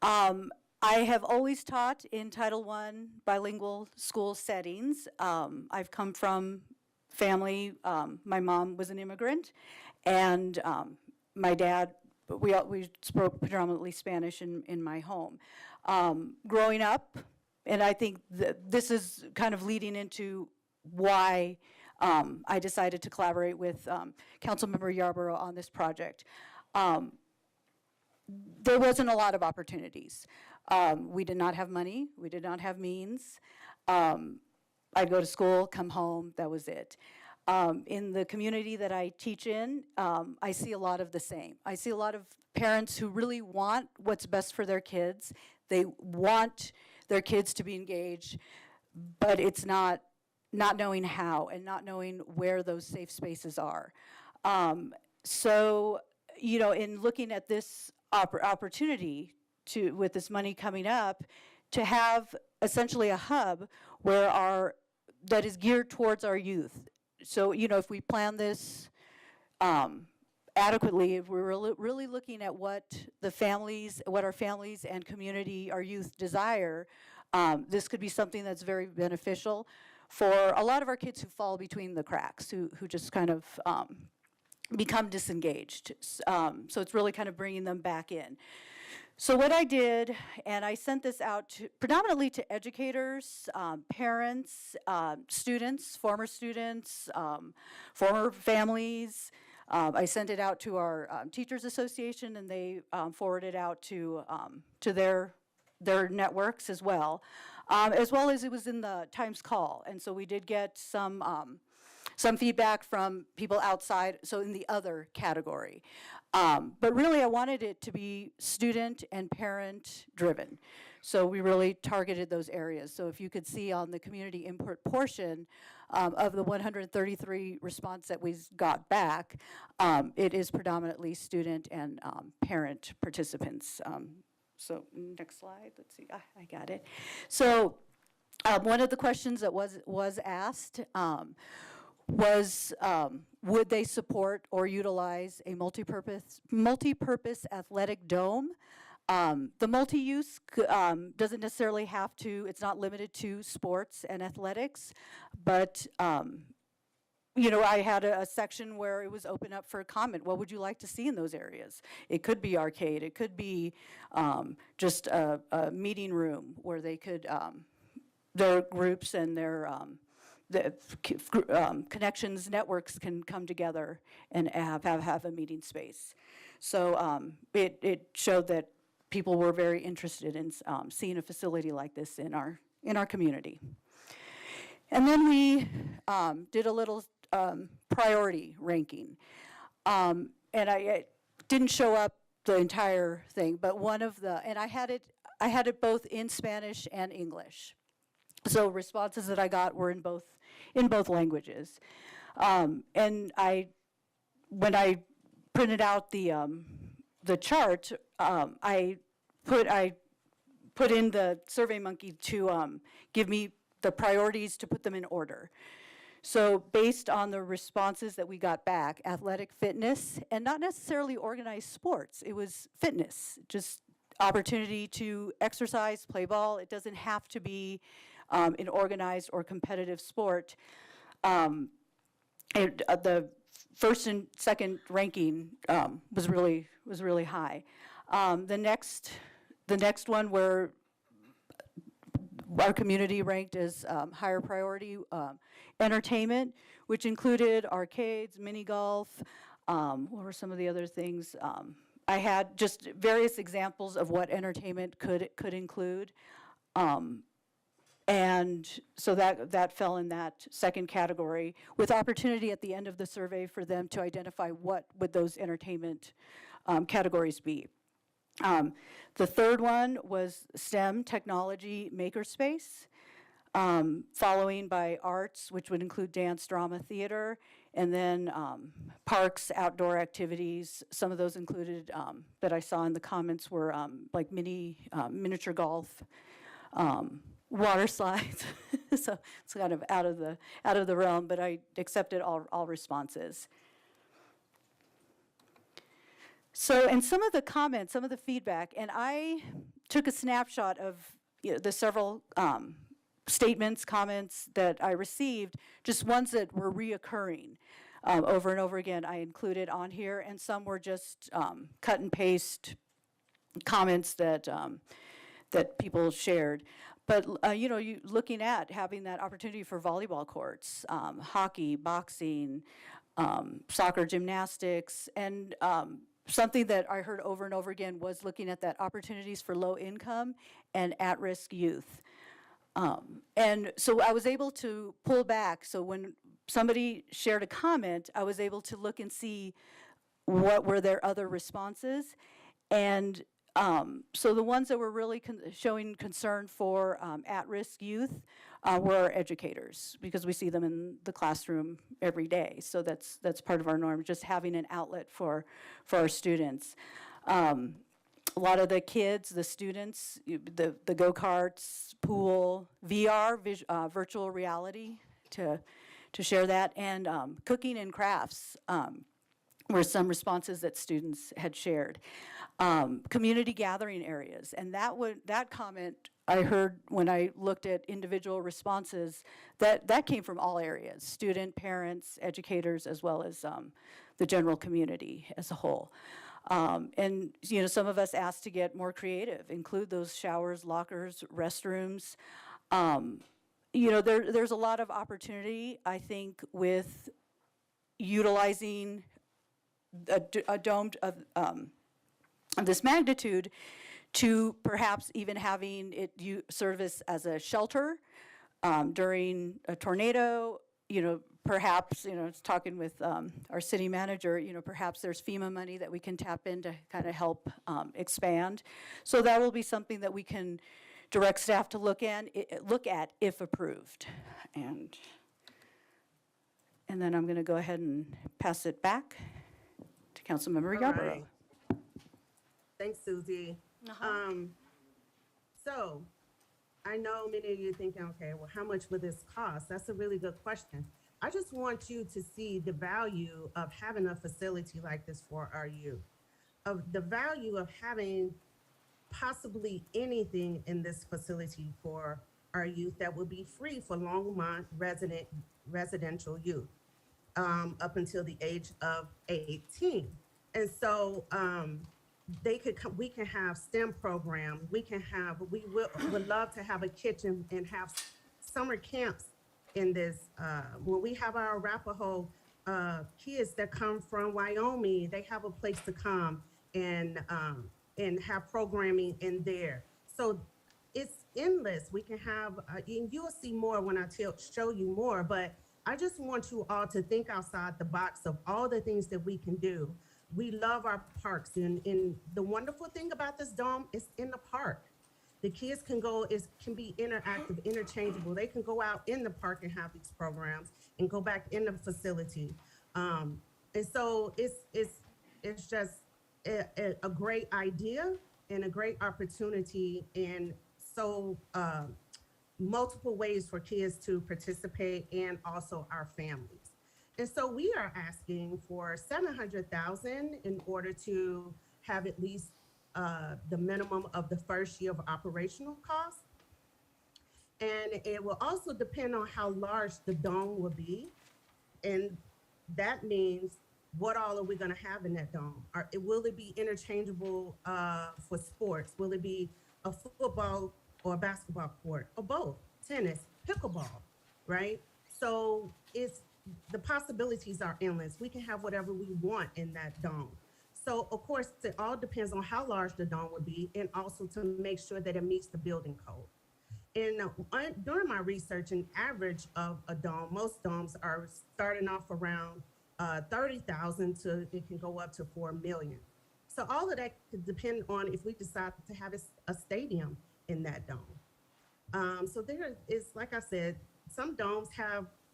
I have always taught in Title I bilingual school settings. I've come from family, my mom was an immigrant, and my dad, we spoke predominantly Spanish in my home. Growing up, and I think this is kind of leading into why I decided to collaborate with Councilmember Yarborough on this project. There wasn't a lot of opportunities. We did not have money, we did not have means. I'd go to school, come home, that was it. In the community that I teach in, I see a lot of the same. I see a lot of parents who really want what's best for their kids. They want their kids to be engaged, but it's not knowing how and not knowing where those safe spaces are. So, you know, in looking at this opportunity with this money coming up, to have essentially a hub that is geared towards our youth. So, you know, if we plan this adequately, if we're really looking at what our families and community, our youth desire, this could be something that's very beneficial for a lot of our kids who fall between the cracks, who just kind of become disengaged. So it's really kind of bringing them back in. So what I did, and I sent this out predominantly to educators, parents, students, former families. I sent it out to our Teachers Association, and they forwarded it out to their networks as well as it was in the Times Call. And so we did get some feedback from people outside, so in the other category. But really, I wanted it to be student and parent driven. So we really targeted those areas. So if you could see on the community input portion of the 133 response that we got back, it is predominantly student and parent participants. So next slide, let's see, I got it. So one of the questions that was asked was would they support or utilize a multi-purpose athletic dome? The multi-use doesn't necessarily have to, it's not limited to sports and athletics, but you know, I had a section where it was open up for a comment. What would you like to see in those areas? It could be arcade, it could be just a meeting room where they could, their groups and their connections, networks can come together and have a meeting space. So it showed that people were very interested in seeing a facility like this in our community. And then we did a little priority ranking. And it didn't show up the entire thing, but and I had it both in Spanish and English. So responses that I got were in both languages. And when I printed out the chart, I put in the SurveyMonkey to give me the priorities to put them in order. So based on the responses that we got back, athletic fitness, and not necessarily organized sports, it was fitness, just opportunity to exercise, play ball. It doesn't have to be an organized or competitive sport. The first and second ranking was really high. The next one where our community ranked as higher priority, entertainment, which included arcades, mini golf. What were some of the other things? I had just various examples of what entertainment could include. And so that fell in that second category, with opportunity at the end of the survey for them to identify what would those entertainment categories be. The third one was STEM, technology, makerspace, following by arts, which would include dance, drama, theater, and then parks, outdoor activities. Some of those included that I saw in the comments were like miniature golf, water slides. So it's kind of out of the realm, but I accepted all responses. So, and some of the comments, some of the feedback, and I took a snapshot of the several statements, comments that I received, just ones that were reoccurring over and over again. I included on here, and some were just cut and paste comments that that people shared. But you looking at having that opportunity for volleyball courts, hockey, boxing, soccer, gymnastics, and something that I heard over and over again was looking at that opportunities for low income and at-risk youth. And so I was able to pull back. So when somebody shared a comment, I was able to look and see what were their other responses. And so the ones that were really showing concern for at-risk youth were educators, because we see them in the classroom every day. So that's part of our norm, just having an outlet for our students. A lot of the kids, the students, the go-karts, pool, VR, virtual reality, to share that, and cooking and crafts were some responses that students had shared. Community gathering areas, and that comment I heard when I looked at individual responses, that came from all areas: student, parents, educators, as well as the general community as a whole. And some of us asked to get more creative, include those showers, lockers, restrooms. There's a lot of opportunity, I think, with utilizing a dome of this magnitude to perhaps even having it service as a shelter during a tornado. Perhaps, it's talking with our city manager, perhaps there's FEMA money that we can tap in to kind of help expand. So that will be something that we can direct staff to look at if approved. And then I'm going to go ahead and pass it back to Councilmember Yarborough. Right. Thanks, Susie. So I know many of you thinking, okay, well, how much would this cost? That's a really good question. I just want you to see the value of having a facility like this for our youth, of the value of having possibly anything in this facility for our youth that would be free for Longmont residential youth up until the age of 18. And so we can have STEM programs. We would love to have a kitchen and have summer camps in this. When we have our Arapaho kids that come from Wyoming, they have a place to come and have programming in there. So it's endless. We can have, and you'll see more when I show you more, but I just want you all to think outside the box of all the things that we can do. We love our parks, and the wonderful thing about this dome is in the park. The kids can can be interactive, interchangeable. They can go out in the park and have these programs and go back in the facility. And so it's just a great idea and a great opportunity, and so multiple ways for kids to participate and also our families. And so we are asking for $700,000 in order to have at least the minimum of the first year of operational costs. And it will also depend on how large the dome will be. And that means, what all are we gonna have in that dome? Will it be interchangeable for sports? Will it be a football or a basketball court, or both, tennis, pickleball, right? So the possibilities are endless. We can have whatever we want in that dome. So of course, it all depends on how large the dome would be, and also to make sure that it meets the building code. During my research, an average of a dome, most domes are starting off around 30,000 to it can go up to 4 million. So all of that could depend on if we decide to have a stadium in that dome. So there is, like I said, some domes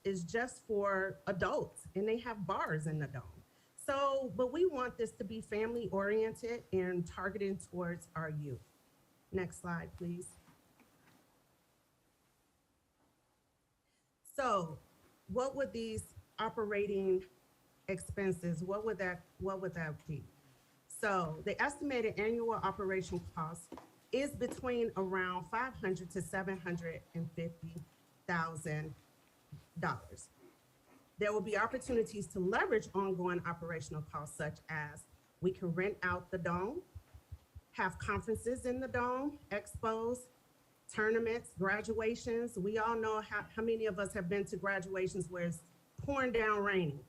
is just for adults and they have bars in the dome. So, but we want this to be family oriented and targeted towards our youth. Next slide, please. So what would these operating expenses, what would that be? So the estimated annual operation cost is between around $500,000 to $750,000. There will be opportunities to leverage ongoing operational costs, such as we can rent out the dome, have conferences in the dome, expos, tournaments, graduations. We all know how many of us have been to graduations where it's pouring down raining,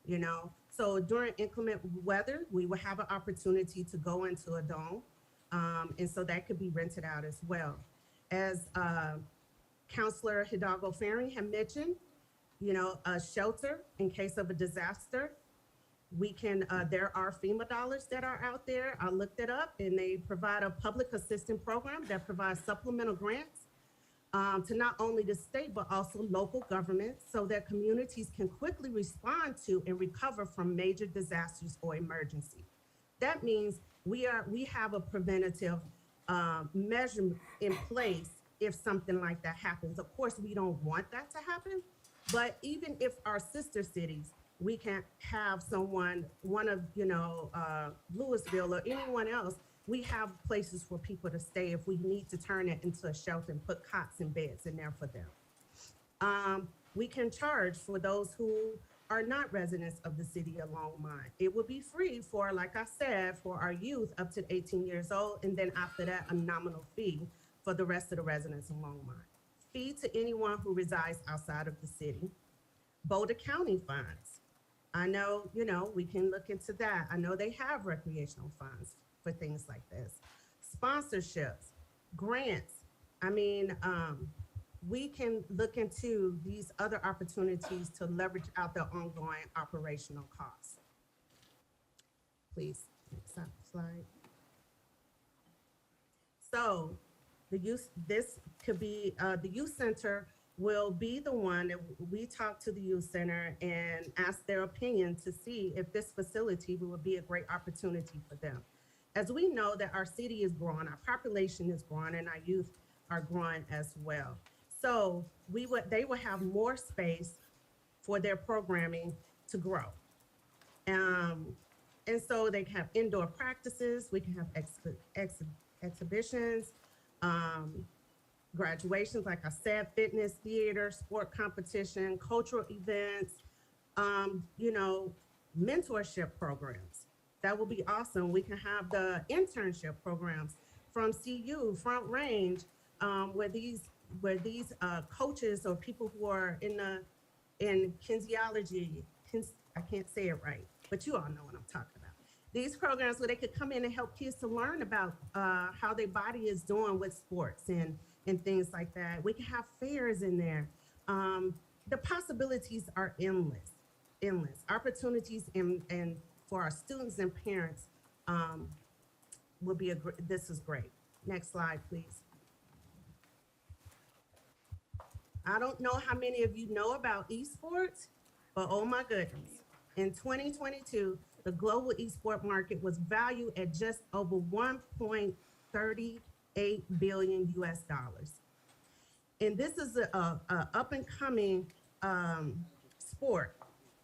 you know? So during inclement weather, we will have an opportunity to go into a dome. And so that could be rented out as well. As Counselor Hidalgo Ferring had mentioned, you know, a shelter in case of a disaster. We can, there are FEMA dollars that are out there. I looked it up and they provide a public assistance program that provides supplemental grants to not only the state, but also local governments so that communities can quickly respond to and recover from major disasters or emergency. That means we have a preventative measure in place if something like that happens. Of course, we don't want that to happen, but even if our sister cities, we can have someone, one of, you know, Louisville or anyone else, we have places for people to stay if we need to turn it into a shelter and put cots and beds in there for them. We can charge for those who are not residents of the city of Longmont. It would be free for, like I said, for our youth up to 18 years old, and then after that, a nominal fee for the rest of the residents in Longmont. Fee to anyone who resides outside of the city. Boulder County funds. I know, you know, we can look into that. I know they have recreational funds for things like this. Sponsorships, grants. I mean, we can look into these other opportunities to leverage out the ongoing operational costs. Please, next slide. So the youth, this could be, the youth center will be the one that we talk to the youth center and ask their opinion to see if this facility will be a great opportunity for them. As we know that our city is growing, our population is growing, and our youth are growing as well. So they will have more space for their programming to grow. And so they can have indoor practices, we can have exhibitions, graduations, like I said, fitness, theater, sport competition, cultural events, you know, mentorship programs. That will be awesome. We can have the internship programs from CU, Front Range, where these coaches or people who are in kinesiology, I can't say it right, but you all know what I'm talking about. These programs where they could come in and help kids to learn about how their body is doing with sports and things like that. We can have fairs in there. The possibilities are endless. Opportunities and for our students and parents will be this is great. Next slide, please. I don't know how many of you know about esports, but oh my goodness. In 2022, the global esport market was valued at just over $1.38 billion US. And this is a up and coming sport.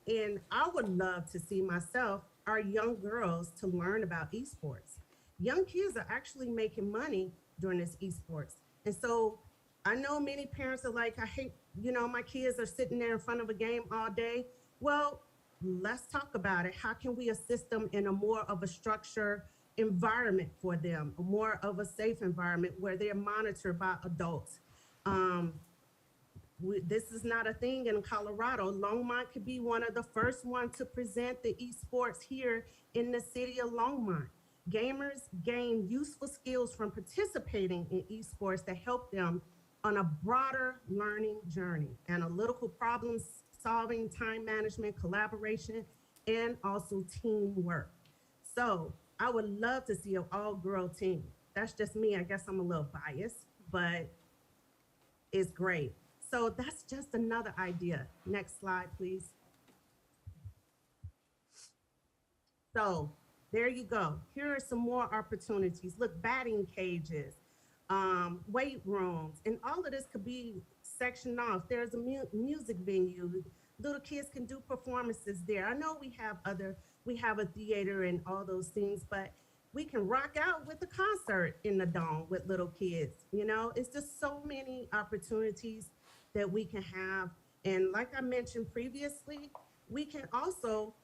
And I would love to see myself, our young girls, to learn about esports. Young kids are actually making money during this esports. And so I know many parents are like, I hate, you know, my kids are sitting there in front of a game all day. Well, let's talk about it. How can we assist them in a more of a structured environment for them, more of a safe environment where they're monitored by adults? This is not a thing in Colorado. Longmont could be one of the first ones to present the esports here in the city of Longmont. Gamers gain useful skills from participating in esports that help them on a broader learning journey, analytical problem solving, time management, collaboration, and also teamwork. So I would love to see an all-girl team. That's just me. I guess I'm a little biased, but it's great. So that's just another idea. Next slide, please. So there you go. Here are some more opportunities. Look, batting cages, weight rooms, and all of this could be sectioned off. There's a music venue. Little kids can do performances there. I know we have a theater and all those things, but we can rock out with a concert in the dome with little kids. You know, it's just so many opportunities that we can have. And like I mentioned previously, we can also,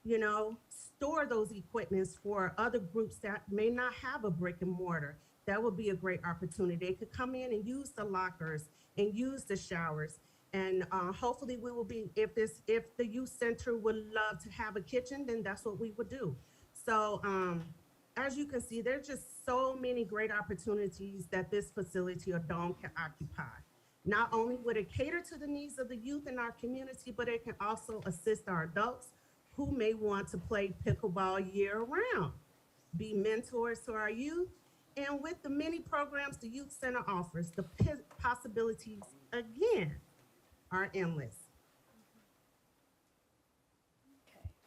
you know, store those equipments for other groups that may not have a brick and mortar. That would be a great opportunity. They could come in and use the lockers and use the showers. And hopefully we will be, if the youth center would love to have a kitchen, then that's what we would do. So as you can see, there's just so many great opportunities that this facility or dome can occupy. Not only would it cater to the needs of the youth in our community, but it can also assist our adults who may want to play pickleball year round, be mentors to our youth, and with the many programs the Youth Center offers, the possibilities, again, are endless.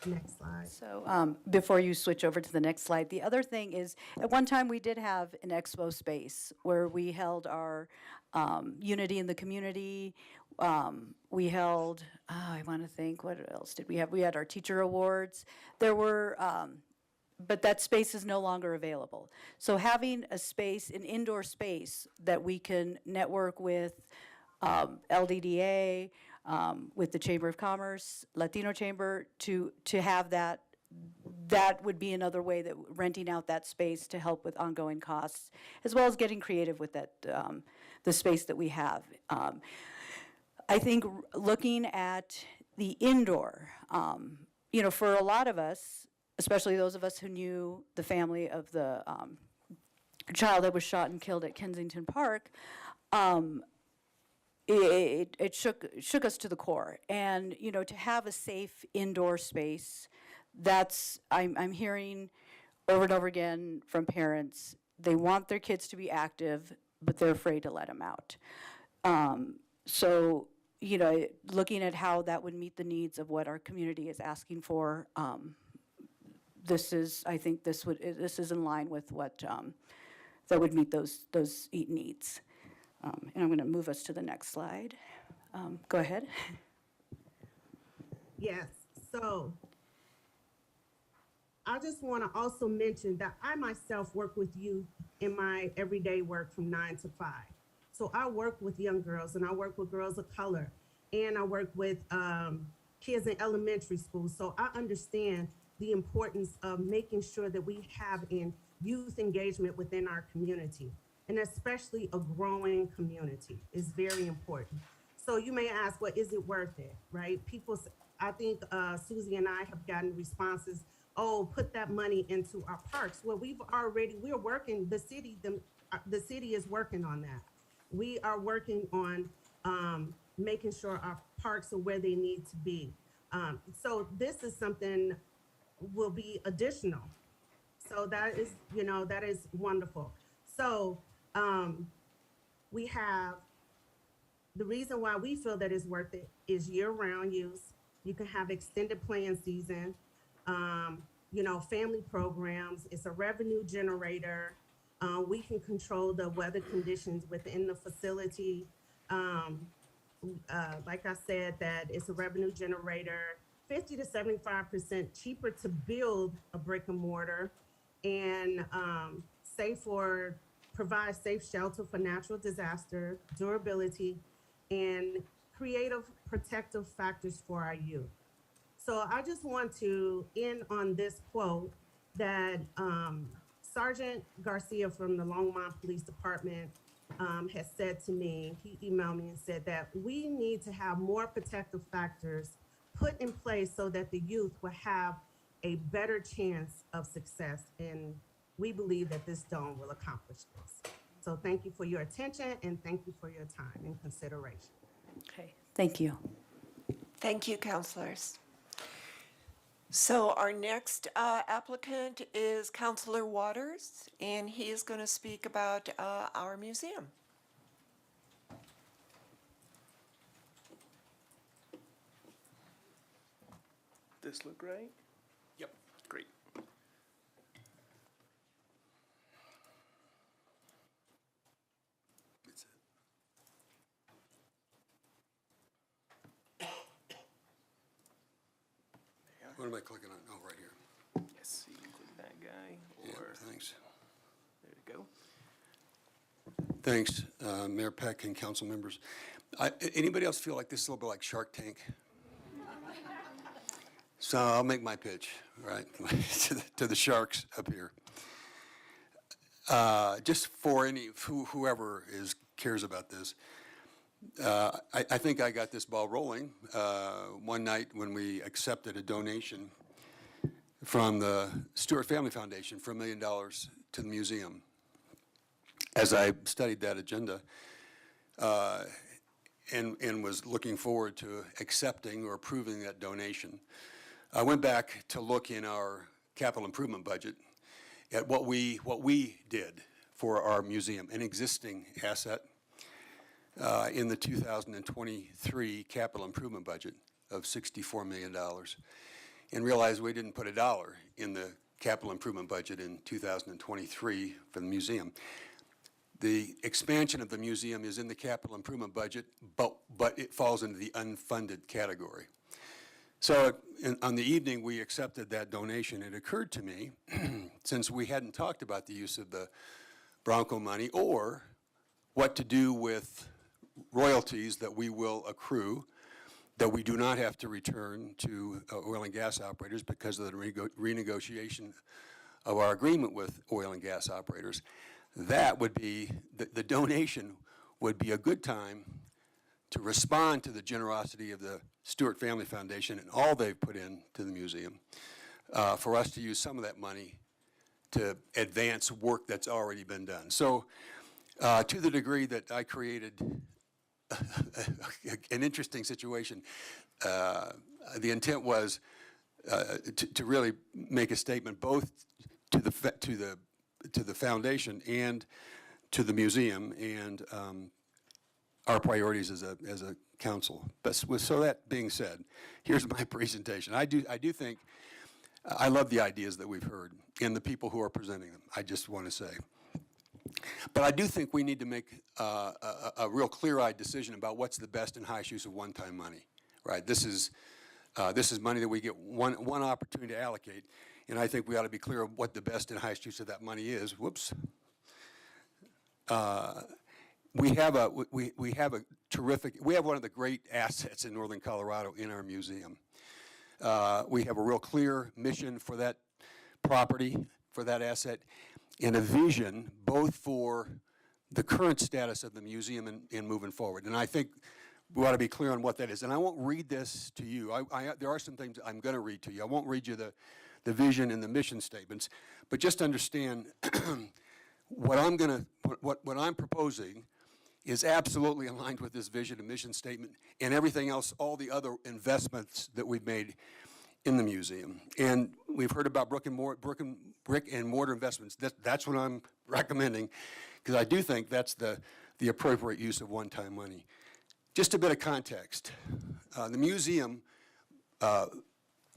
Next slide. So before you switch over to the next slide, the other thing is, at one time we did have an expo space where we held our unity in the community. We held, I want to think, what else did we have? We had our teacher awards. There were, but that space is no longer available. So having a space, an indoor space that we can network with LDDA, with the Chamber of Commerce, Latino Chamber, to have that would be another way that renting out that space to help with ongoing costs, as well as getting creative with that, the space that we have. I think looking at the indoor, you know, for a lot of us, especially those of us who knew the family of the child that was shot and killed at Kensington Park, it shook us to the core. And, you know, to have a safe indoor space, I'm hearing over and over again from parents, they want their kids to be active, but they're afraid to let them out. So, you know, looking at how that would meet the needs of what our community is asking for, I think this is in line with what, that would meet those needs. And I'm going to move us to the next slide. Go ahead. Yes, so I just want to also mention that I myself work with youth in my everyday work from 9 to 5. So I work with young girls, and I work with girls of color, and I work with kids in elementary school. So I understand the importance of making sure that we have in youth engagement within our community, and especially a growing community is very important. So you may ask, well, is it worth it, right? I think Susie and I have gotten responses, oh, put that money into our parks. Well, we're working, the city is working on that. We are working on making sure our parks are where they need to be. So this is something will be additional. So that is, you know, that is wonderful. So we have, the reason why we feel that it's worth it is year-round use. You can have extended playing season, you know, family programs. It's a revenue generator. We can control the weather conditions within the facility. Like I said, that it's a revenue generator, 50 to 75% cheaper to build a brick and mortar, and provide safe shelter for natural disaster, durability, and creative protective factors for our youth. So I just want to end on this quote that Sergeant Garcia from the Longmont Police Department has said to me. He emailed me and said that we need to have more protective factors put in place so that the youth will have a better chance of success. And we believe that this dome will accomplish this. So thank you for your attention and thank you for your time and consideration. Okay, thank you. Thank you, counselors. So our next applicant is Counselor Waters, and he is going to speak about our museum. This look right? Yep, great. What am I clicking on? Oh, right here. Yes, you can click that guy, Yeah, or thanks. there you go. Thanks, Mayor Peck and council members. Anybody else feel like this is a little bit like Shark Tank? So I'll make my pitch, right, to the sharks up here. Just for whoever cares about this, I think I got this ball rolling one night when we accepted a donation from the Stewart Family Foundation for $1 million to the museum. As I studied that agenda and was looking forward to accepting or approving that donation, I went back to look in our capital improvement budget at what we did for our museum, an existing asset in the 2023 capital improvement budget of $64 million, and realized we didn't put $1 in the capital improvement budget in 2023 for the museum. The expansion of the museum is in the capital improvement budget, but it falls into the unfunded category. So on the evening we accepted that donation, it occurred to me, since we hadn't talked about the use of the Bronco money or what to do with royalties that we will accrue that we do not have to return to oil and gas operators because of the renegotiation of our agreement with oil and gas operators, that would be, the donation would be a good time to respond to the generosity of the Stewart Family Foundation and all they've put into the museum, for us to use some of that money to advance work that's already been done. So to the degree that I created an interesting situation, the intent was to really make a statement both to the foundation and to the museum and our priorities as a council. But so that being said, here's my presentation. I do think I love the ideas that we've heard and the people who are presenting them. I just want to say, but I do think we need to make a real clear-eyed decision about what's the best and highest use of one-time money. Right? This is money that we get one opportunity to allocate, and I think we ought to be clear of what the best and highest use of that money is. Whoops. We have one of the great assets in northern Colorado in our museum. We have a real clear mission for that property, for that asset, and a vision both for the current status of the museum and moving forward. And I think we ought to be clear on what that is. And I won't read this to you. There are some things I'm going to read to you. I won't read you the vision and the mission statements, but just understand what I'm proposing is absolutely aligned with this vision and mission statement and everything else, all the other investments that we've made in the museum. And we've heard about brick and mortar investments. That's what I'm recommending, because I do think that's the appropriate use of one-time money. Just a bit of context. The museum,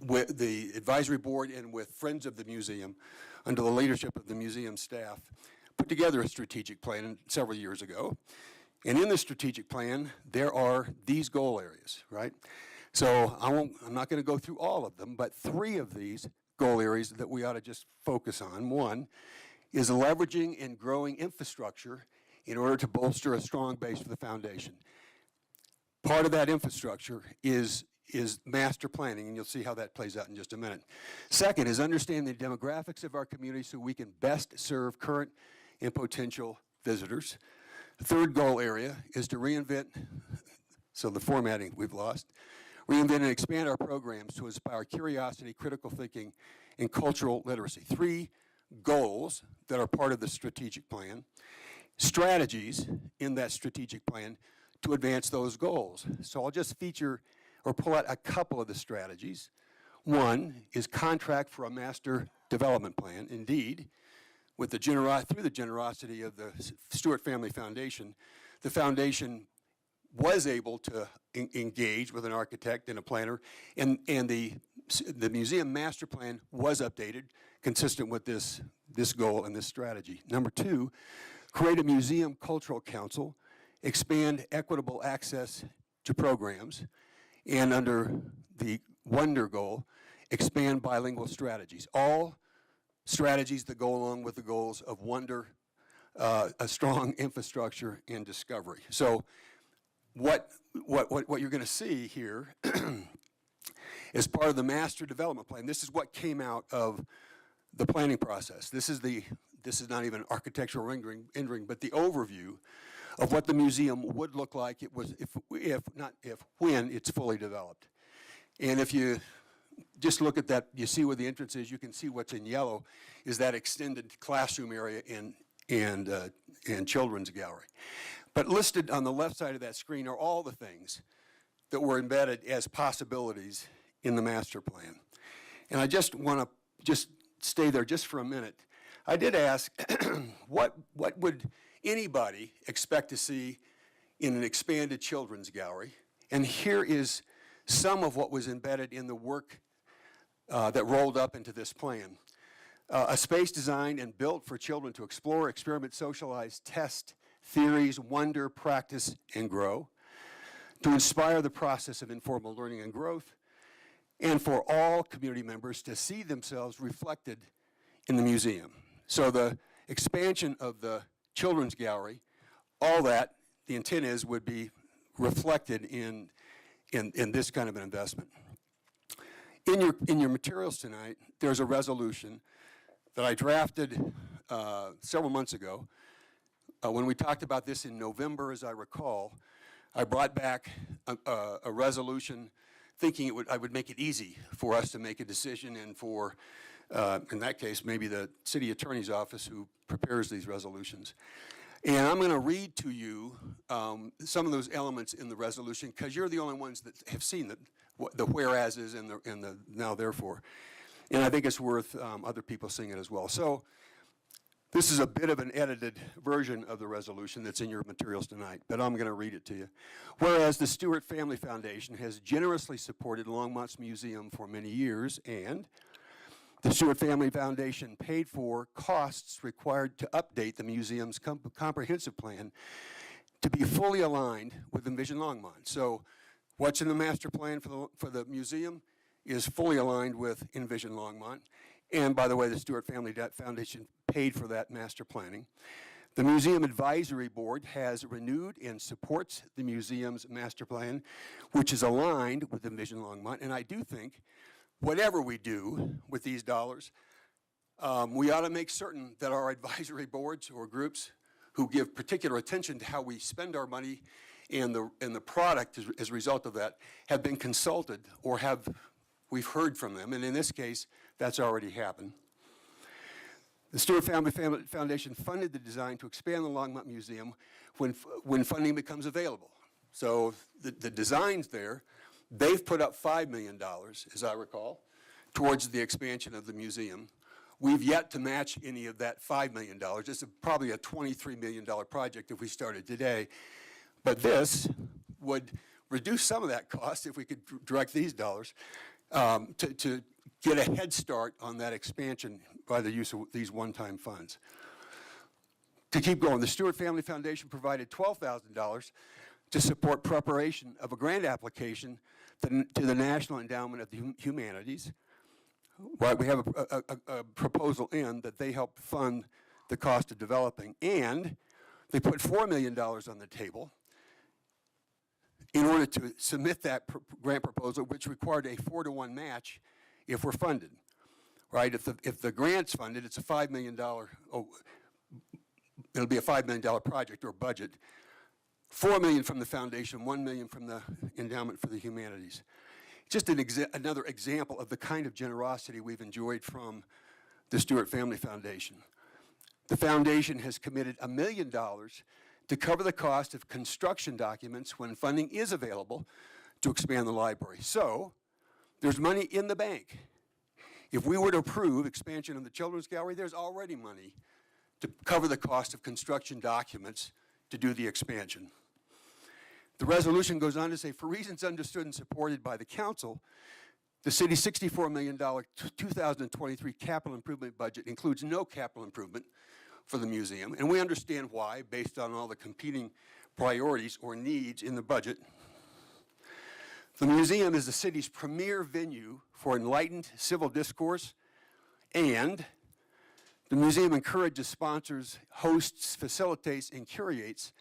with the advisory board and with Friends of the Museum, under the leadership of the museum staff, put together a strategic plan several years ago. And in the strategic plan, there are these goal areas, right? So I'm not going to go through all of them, but 3 of these goal areas that we ought to just focus on. One is leveraging and growing infrastructure in order to bolster a strong base for the foundation. Part of that infrastructure is master planning, and you'll see how that plays out in just a minute. Second is understanding the demographics of our community so we can best serve current and potential visitors. The third goal area is to reinvent, so the formatting we've lost, reinvent and expand our programs to inspire curiosity, critical thinking, and cultural literacy. 3 goals that are part of the strategic plan. strategies in that strategic plan to advance those goals. So I'll just feature or pull out a couple of the strategies. One is contract for a master development plan. Indeed, with the through the generosity of the Stewart Family Foundation, the foundation was able to engage with an architect and a planner, and the museum master plan was updated consistent with this goal and this strategy. Number two, create a museum cultural council, expand equitable access to programs, and under the Wonder goal, expand bilingual strategies. All strategies that go along with the goals of Wonder, a strong infrastructure, and discovery. So what you're going to see here is part of the master development plan. This is what came out of the planning process. This is not even architectural rendering, but the overview of what the museum would look like when it's fully developed. And if you just look at that, you see where the entrance is, you can see what's in yellow is that extended classroom area and children's gallery. But listed on the left side of that screen are all the things that were embedded as possibilities in the master plan. And I just want to just stay there just for a minute. I did ask, what would anybody expect to see in an expanded children's gallery? And here is some of what was embedded in the work that rolled up into this plan. A space designed and built for children to explore, experiment, socialize, test theories, wonder, practice, and grow. To inspire the process of informal learning and growth, and for all community members to see themselves reflected in the museum. So the expansion of the children's gallery, all that, the intent is, would be reflected in this kind of an investment. In your materials tonight, there's a resolution that I drafted several months ago. When we talked about this in November, as I recall, I brought back a resolution thinking I would make it easy for us to make a decision, and for, in that case, maybe the city attorney's office who prepares these resolutions. And I'm going to read to you some of those elements in the resolution, because you're the only ones that have seen the whereases and the now therefore. And I think it's worth other people seeing it as well. So this is a bit of an edited version of the resolution that's in your materials tonight, but I'm going to read it to you. Whereas the Stewart Family Foundation has generously supported Longmont's museum for many years, and the Stewart Family Foundation paid for costs required to update the museum's comprehensive plan to be fully aligned with Envision Longmont. So what's in the master plan for the museum is fully aligned with Envision Longmont. And by the way, the Stewart Family Foundation paid for that master planning. The Museum Advisory Board has renewed and supports the museum's master plan, which is aligned with Envision Longmont. And I do think whatever we do with these dollars, we ought to make certain that our advisory boards or groups who give particular attention to how we spend our money and the product as a result of that have been consulted or we've heard from them. And in this case, that's already happened. The Stewart Family Foundation funded the design to expand the Longmont Museum when funding becomes available. So the design's there. They've put up $5 million, as I recall, towards the expansion of the museum. We've yet to match any of that $5 million. This is probably a $23 million project if we started today. But this would reduce some of that cost if we could direct these dollars to get a head start on that expansion by the use of these one-time funds. To keep going, the Stewart Family Foundation provided $12,000 to support preparation of a grant application to the National Endowment of the Humanities. Right, we have a proposal in that they help fund the cost of developing, and they put $4 million on the table in order to submit that grant proposal, which required a 4-to-1 match if we're funded. Right, if the grant's funded, it's a $5 million, it'll be a $5 million project or budget. $4 million from the foundation, $1 million from the Endowment for the Humanities. Just another example of the kind of generosity we've enjoyed from the Stewart Family Foundation. the foundation has committed $1 million to cover the cost of construction documents when funding is available to expand the library. So there's money in the bank. If we were to approve expansion of the Children's Gallery, there's already money to cover the cost of construction documents to do the expansion. The resolution goes on to say, for reasons understood and supported by the council, the city's $64 million 2023 capital improvement budget includes no capital improvement for the museum, and we understand why, based on all the competing priorities or needs in the budget. The museum is the city's premier venue for enlightened civil discourse, and the museum encourages, sponsors, hosts, facilitates, and curates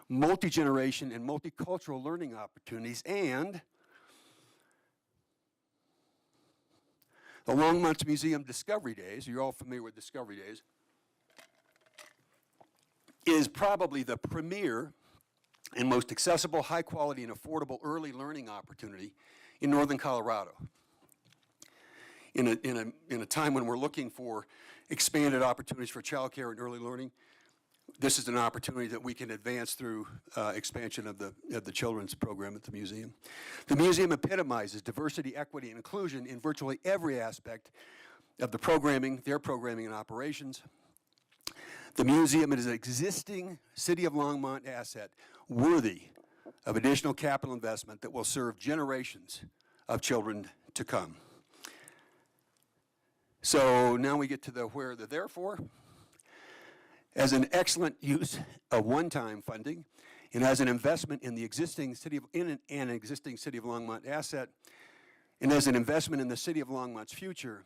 multi-generation and multicultural learning opportunities, and the Longmont Museum Discovery Days, you're all familiar with Discovery Days, is probably the premier and most accessible, high-quality, and affordable early learning opportunity in northern Colorado. In a time when we're looking for expanded opportunities for childcare and early learning, this is an opportunity that we can advance through expansion of the children's program at the museum. The museum epitomizes diversity, equity, and inclusion in virtually every aspect of the programming, their programming and operations. The museum is an existing City of Longmont asset worthy of additional capital investment that will serve generations of children to come. So now we get to the where, the therefore. As an excellent use of one-time funding and as an investment in the existing City of, in an existing City of Longmont asset, and as an investment in the City of Longmont's future,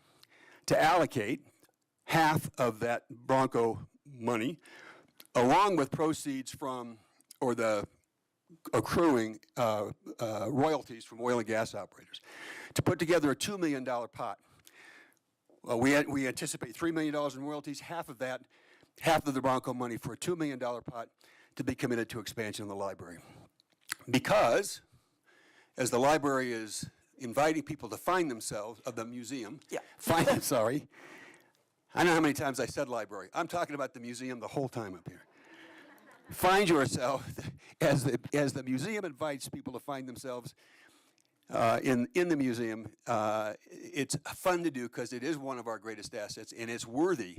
to allocate half of that Bronco money, along with proceeds from, or the accruing royalties from oil and gas operators, to put together a $2 million pot. We anticipate $3 million in royalties, half of the Bronco money for a $2 million pot to be committed to expansion of the library. Because, as the library is inviting people to find themselves, of the museum, sorry, I don't know how many times I said library. I'm talking about the museum the whole time up here. Find yourself, as the museum invites people to find themselves in the museum, it's fun to do because it is one of our greatest assets and it's worthy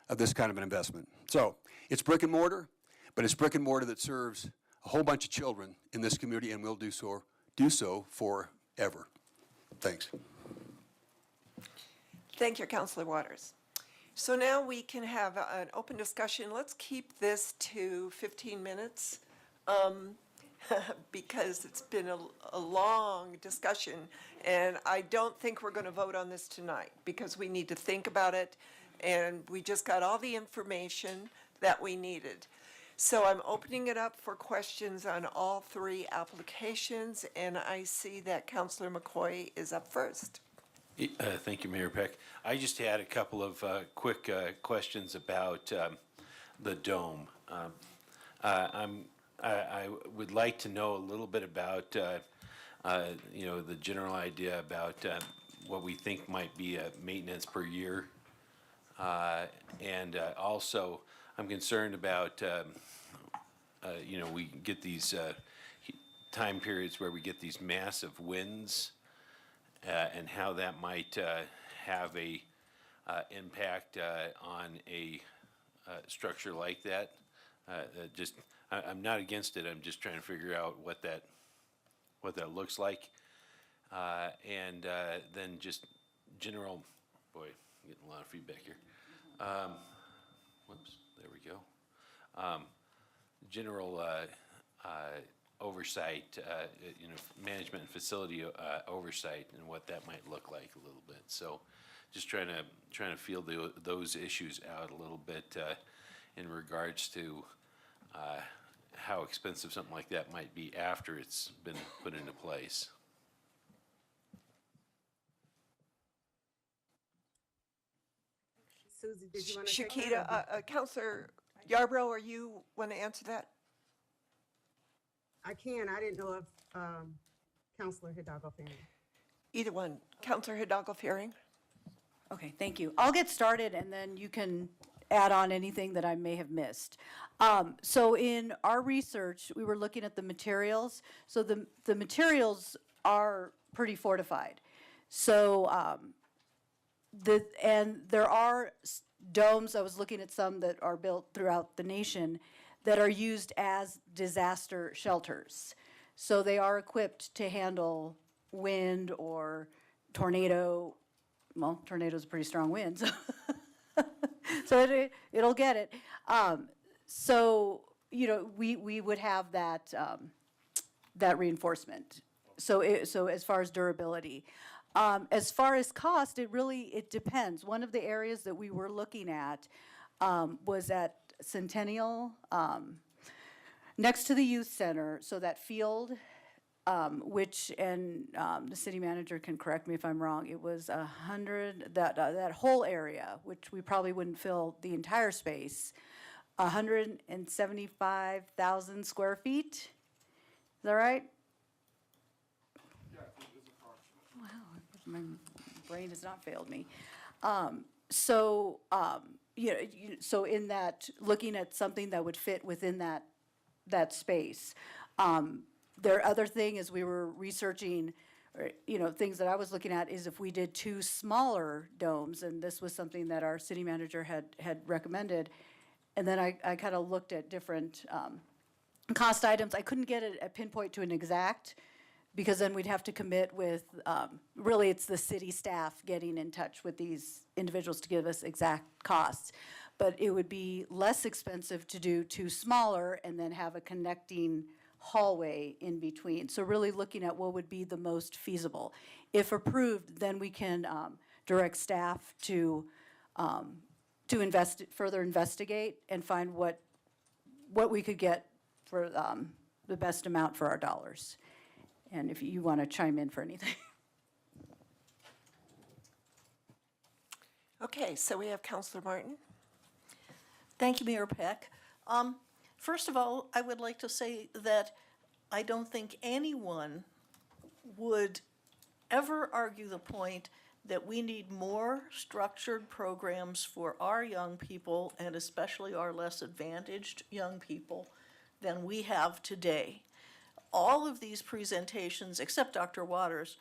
of this kind of an investment. So it's brick and mortar, but it's brick and mortar that serves a whole bunch of children in this community and will do so forever. Thanks. Thank you, Councilor Waters. So now we can have an open discussion. Let's keep this to 15 minutes because it's been a long discussion, and I don't think we're going to vote on this tonight because we need to think about it, and we just got all the information that we needed. So I'm opening it up for questions on all three applications, and I see that Councilor McCoy is up first. Thank you, Mayor Peck. I just had a couple of quick questions about the dome. I would like to know a little bit about, the general idea about what we think might be maintenance per year. And also, I'm concerned about, we get these time periods where we get these massive winds. And how that might have a impact on a structure like that. I'm not against it. I'm just trying to figure out what that looks like, and then just general. Boy, I'm getting a lot of feedback here. Whoops, there we go. General. Oversight, management and facility oversight, and what that might look like a little bit. So, just trying to feel those issues out a little bit in regards to how expensive something like that might be after it's been put into place. Susie, did you want to take that? Shakita, Councilor Yarbrough, are you want to answer that? I can. I didn't know if Councilor Hidalgo-Fearing. Either one. Councilor Hidalgo-Fearing? Okay, thank you. I'll get started and then you can add on anything that I may have missed. So in our research, we were looking at the materials. So the materials are pretty fortified. So and there are domes, I was looking at some that are built throughout the nation that are used as disaster shelters. So they are equipped to handle wind or tornado. Well, tornado's a pretty strong wind, so, so it'll get it. So, you know, we would have that, that reinforcement. So as far as durability. As far as cost, it depends. One of the areas that we were looking at was at Centennial, next to the youth center, so that field, which, and the city manager can correct me if I'm wrong, it was 100, that whole area, which we probably wouldn't fill the entire space, 175,000 square feet. Is that right? My brain has not failed me. So in that, looking at something that would fit within that space. Their other thing is we were researching, things that I was looking at is if we did 2 smaller domes, and this was something that our city manager had recommended, and then I kind of looked at different cost items. I couldn't get a pinpoint to an exact, because then we'd have to commit with, really it's the city staff getting in touch with these individuals to give us exact costs. But it would be less expensive to do 2 smaller and then have a connecting hallway in between. So really looking at what would be the most feasible. If approved, then we can direct staff to further investigate and find what we could get for the best amount for our dollars. And if you want to chime in for anything. Okay, so we have Councilor Martin. Thank you, Mayor Peck. First of all, I would like to say that I don't think anyone would ever argue the point that we need more structured programs for our young people, and especially our less advantaged young people, than we have today. All of these presentations, except Dr. Waters,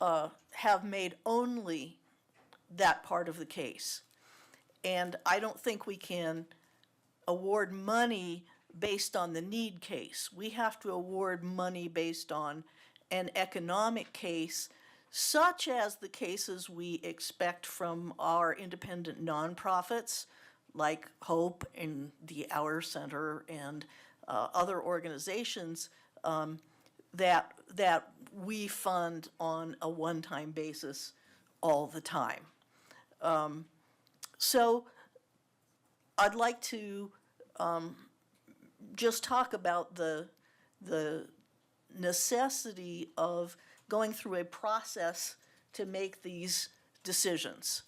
have made only that part of the case. And I don't think we can award money based on the need case. We have to award money based on an economic case, such as the cases we expect from our independent nonprofits, like Hope and the Hour Center and other organizations that we fund on a one-time basis all the time. So I'd like to just talk about the necessity of going through a process to make these decisions.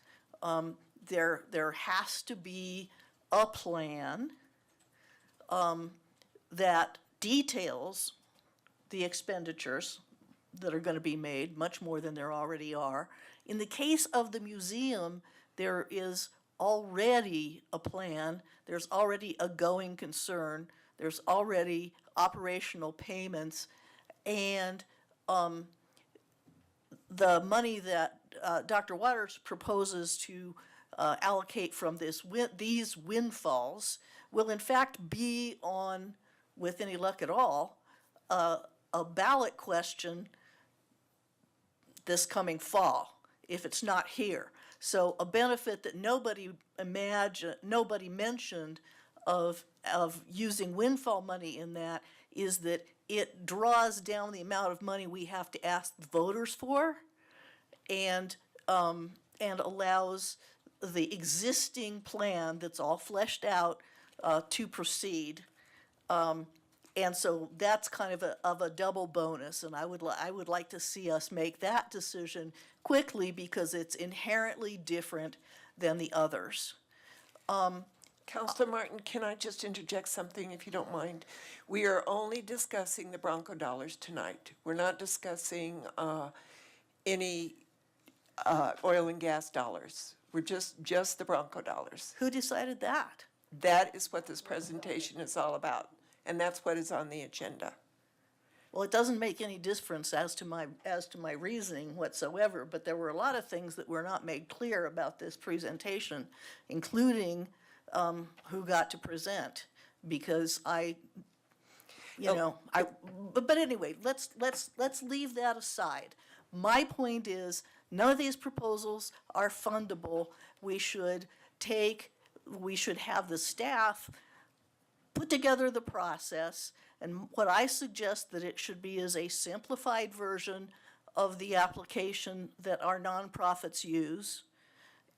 There has to be a plan that details the expenditures that are going to be made, much more than there already are. In the case of the museum, there is already a plan, there's already a going concern, there's already operational payments, and the money that Dr. Waters proposes to allocate from these windfalls will in fact be on, with any luck at all, a ballot question this coming fall, if it's not here. So a benefit that nobody mentioned of using windfall money in that is that it draws down the amount of money we have to ask the voters for, and allows the existing plan that's all fleshed out to proceed. And so that's kind of a double bonus, and I would like to see us make that decision quickly because it's inherently different than the others. Councilor Martin, can I just interject something, if you don't mind? We are only discussing the Bronco dollars tonight. We're not discussing any oil and gas dollars We're just the Bronco dollars. Who decided that? That is what this presentation is all about, and that's what is on the agenda. Well, it doesn't make any difference as to my reasoning whatsoever, but there were a lot of things that were not made clear about this presentation, including who got to present, because but anyway, let's leave that aside. My point is, none of these proposals are fundable. We should have the staff put together the process, and what I suggest that it should be is a simplified version of the application that our nonprofits use,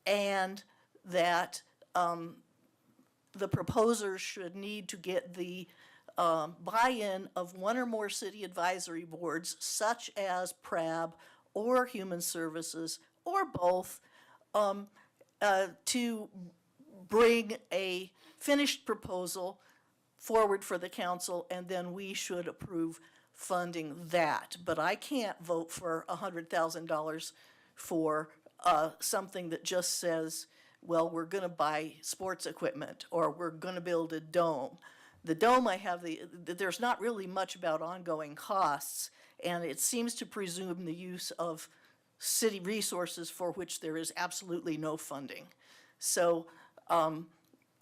and that the proposers should need to get the buy-in of one or more city advisory boards, such as PRAB or Human Services, or both, to bring a finished proposal forward for the council, and then we should approve funding that. But I can't vote for $100,000 for something that just says, well, we're going to buy sports equipment, or we're going to build a dome. The dome, there's not really much about ongoing costs, and it seems to presume the use of city resources for which there is absolutely no funding. So,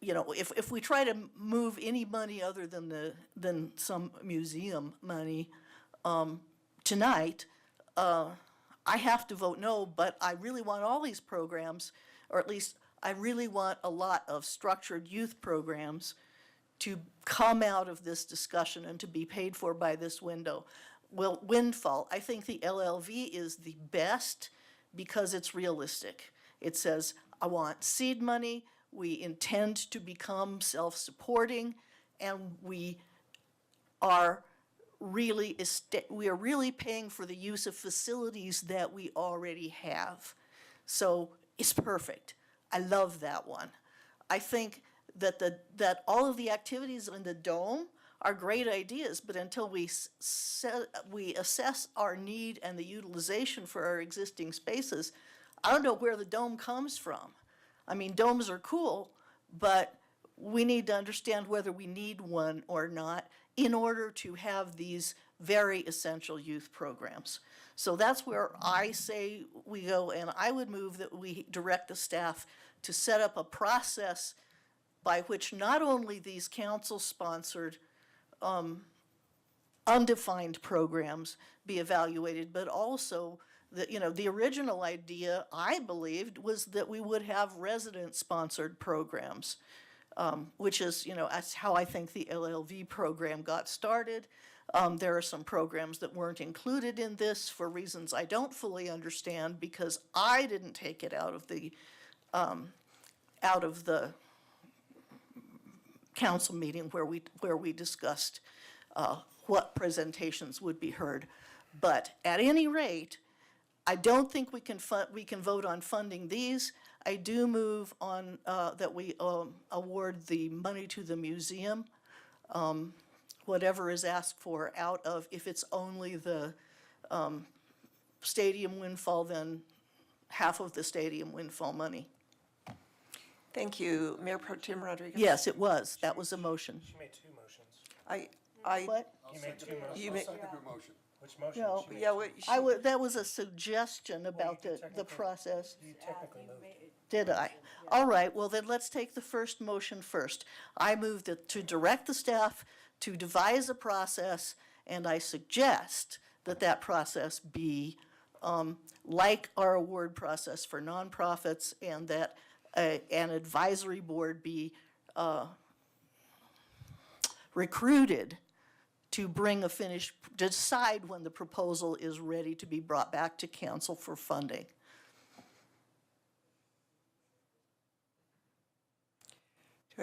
if we try to move any money other than some museum money tonight, I have to vote no, but I really want all these programs, or at least I really want a lot of structured youth programs to come out of this discussion and to be paid for by this windfall. I think the LLV is the best because it's realistic. It says, I want seed money, we intend to become self-supporting, and we are really paying for the use of facilities that we already have. So it's perfect. I love that one. I think that all of the activities in the dome are great ideas, but until we assess our need and the utilization for our existing spaces, I don't know where the dome comes from. I mean, domes are cool, but we need to understand whether we need one or not in order to have these very essential youth programs. So that's where I say we go, and I would move that we direct the staff to set up a process by which not only these council-sponsored undefined programs be evaluated, but also the original idea, I believed, was that we would have resident-sponsored programs, which is, that's how I think the LLV program got started. There are some programs that weren't included in this for reasons I don't fully understand, because I didn't take it out of the council meeting where we discussed what presentations would be heard. But at any rate, I don't think we can vote on funding these. I do move on that we award the money to the museum, whatever is asked for out of, if it's only the stadium windfall, then half of the stadium windfall money. Thank you. Mayor Pro Tem Rodriguez? Yes, it was. That was a motion. She made two motions. What? You made two motions. You made, motion. Which motion? No. She made yeah, two. That was a suggestion about the process. You technically moved. Did I? All right, well then let's take the first motion first. I move to direct the staff to devise a process, and I suggest that process be like our award process for nonprofits, and that an advisory board be recruited to decide when the proposal is ready to be brought back to council for funding.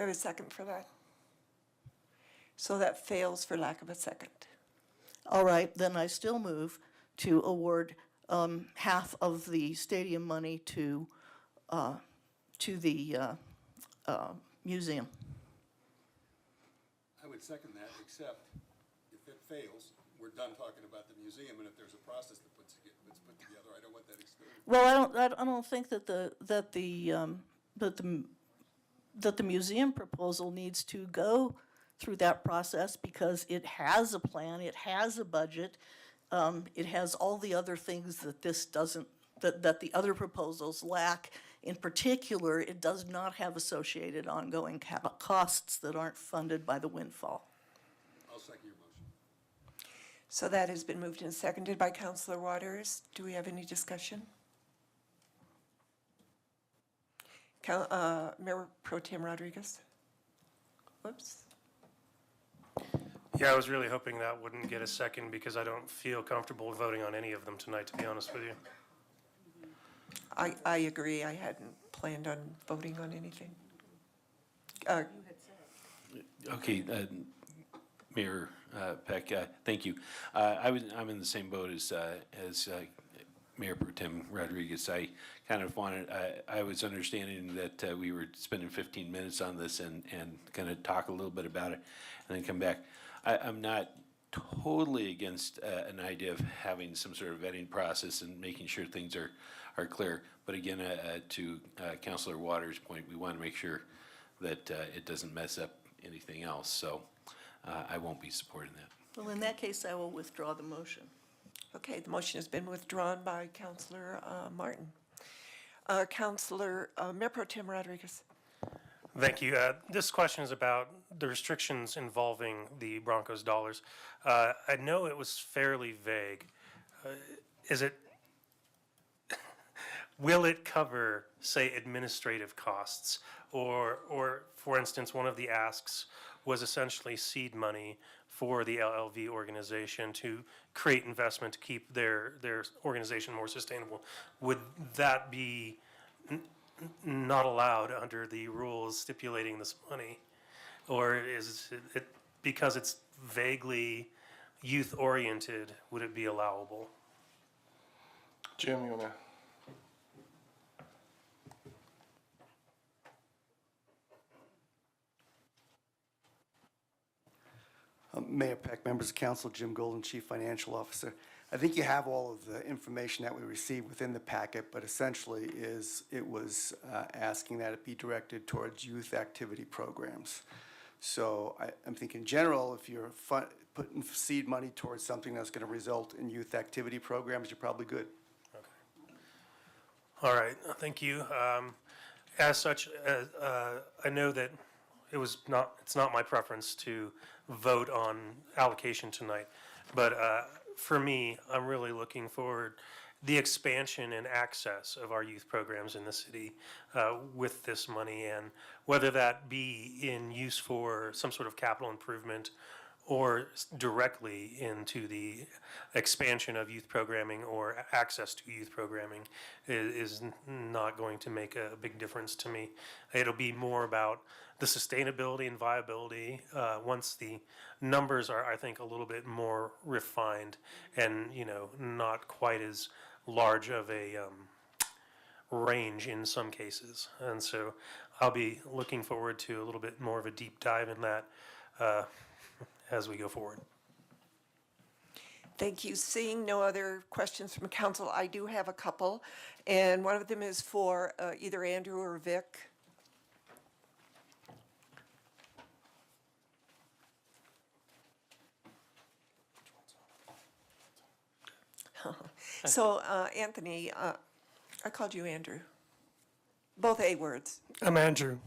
do we have a second for that? So that fails for lack of a second. All right, then I still move to award half of the stadium money to the museum. I would second that, except if it fails, we're done talking about the museum, and if there's a process that's put Well, I don't think that the museum proposal needs to go through that process because it has a plan, it has a budget, it has all the other things that this doesn't, that the other proposals lack. In particular, it does not have associated ongoing costs that aren't funded by the windfall. I'll second your motion. So that has been moved and seconded by Councilor Waters. Do we have any discussion? Mayor Pro Tem Rodriguez? Whoops. Yeah, I was really hoping that wouldn't get a second because I don't feel comfortable voting on any of them tonight, to be honest with you. I agree. I hadn't planned on voting on anything. Okay, Mayor Peck, thank you. I'm in the same boat as Mayor Pro Tem Rodriguez. I kind of wanted, I was understanding that we were spending 15 minutes on this and kind of talk a little bit about it and then come back. I'm not totally against an idea of having some sort of vetting process and making sure things are clear. But again, to Councilor Waters' point, we want to make sure that it doesn't mess up anything else. So I won't be supporting that. Well, in that case, I will withdraw the motion. Okay, the motion has been withdrawn by Councilor Martin. Councilor Mayor Pro Tem Rodriguez. Thank you. This question is about the restrictions involving the Broncos dollars. I know it was fairly vague. Is it, will it cover, say, administrative costs? Or, for instance, one of the asks was essentially seed money for the LLV organization to create investment to keep their organization more sustainable. Would that be not allowed under the rules stipulating this money? Or is it, because it's vaguely youth-oriented, would it be allowable? Jim, you wanna? Mayor Peck, members of council, Jim Golden, Chief Financial Officer. I think you have all of the information that we received within the packet, but essentially it was asking that it be directed towards youth activity programs. So I'm thinking in general, if you're putting seed money towards something that's going to result in youth activity programs, you're probably good. Okay. All right, thank you. As such, I know that it's not my preference to vote on allocation tonight, but for me, I'm really looking forward the expansion and access of our youth programs in the city with this money, and whether that be in use for some sort of capital improvement or directly into the expansion of youth programming or access to youth programming is not going to make a big difference to me. It'll be more about the sustainability and viability once the numbers are, I think, a little bit more refined and, not quite as large of a range in some cases. And so I'll be looking forward to a little bit more of a deep dive in that as we go forward. Thank you. Seeing no other questions from council, I do have a couple, and one of them is for either Andrew or Vic. So, Anthony, I called you Andrew. Both A words. I'm Andrew.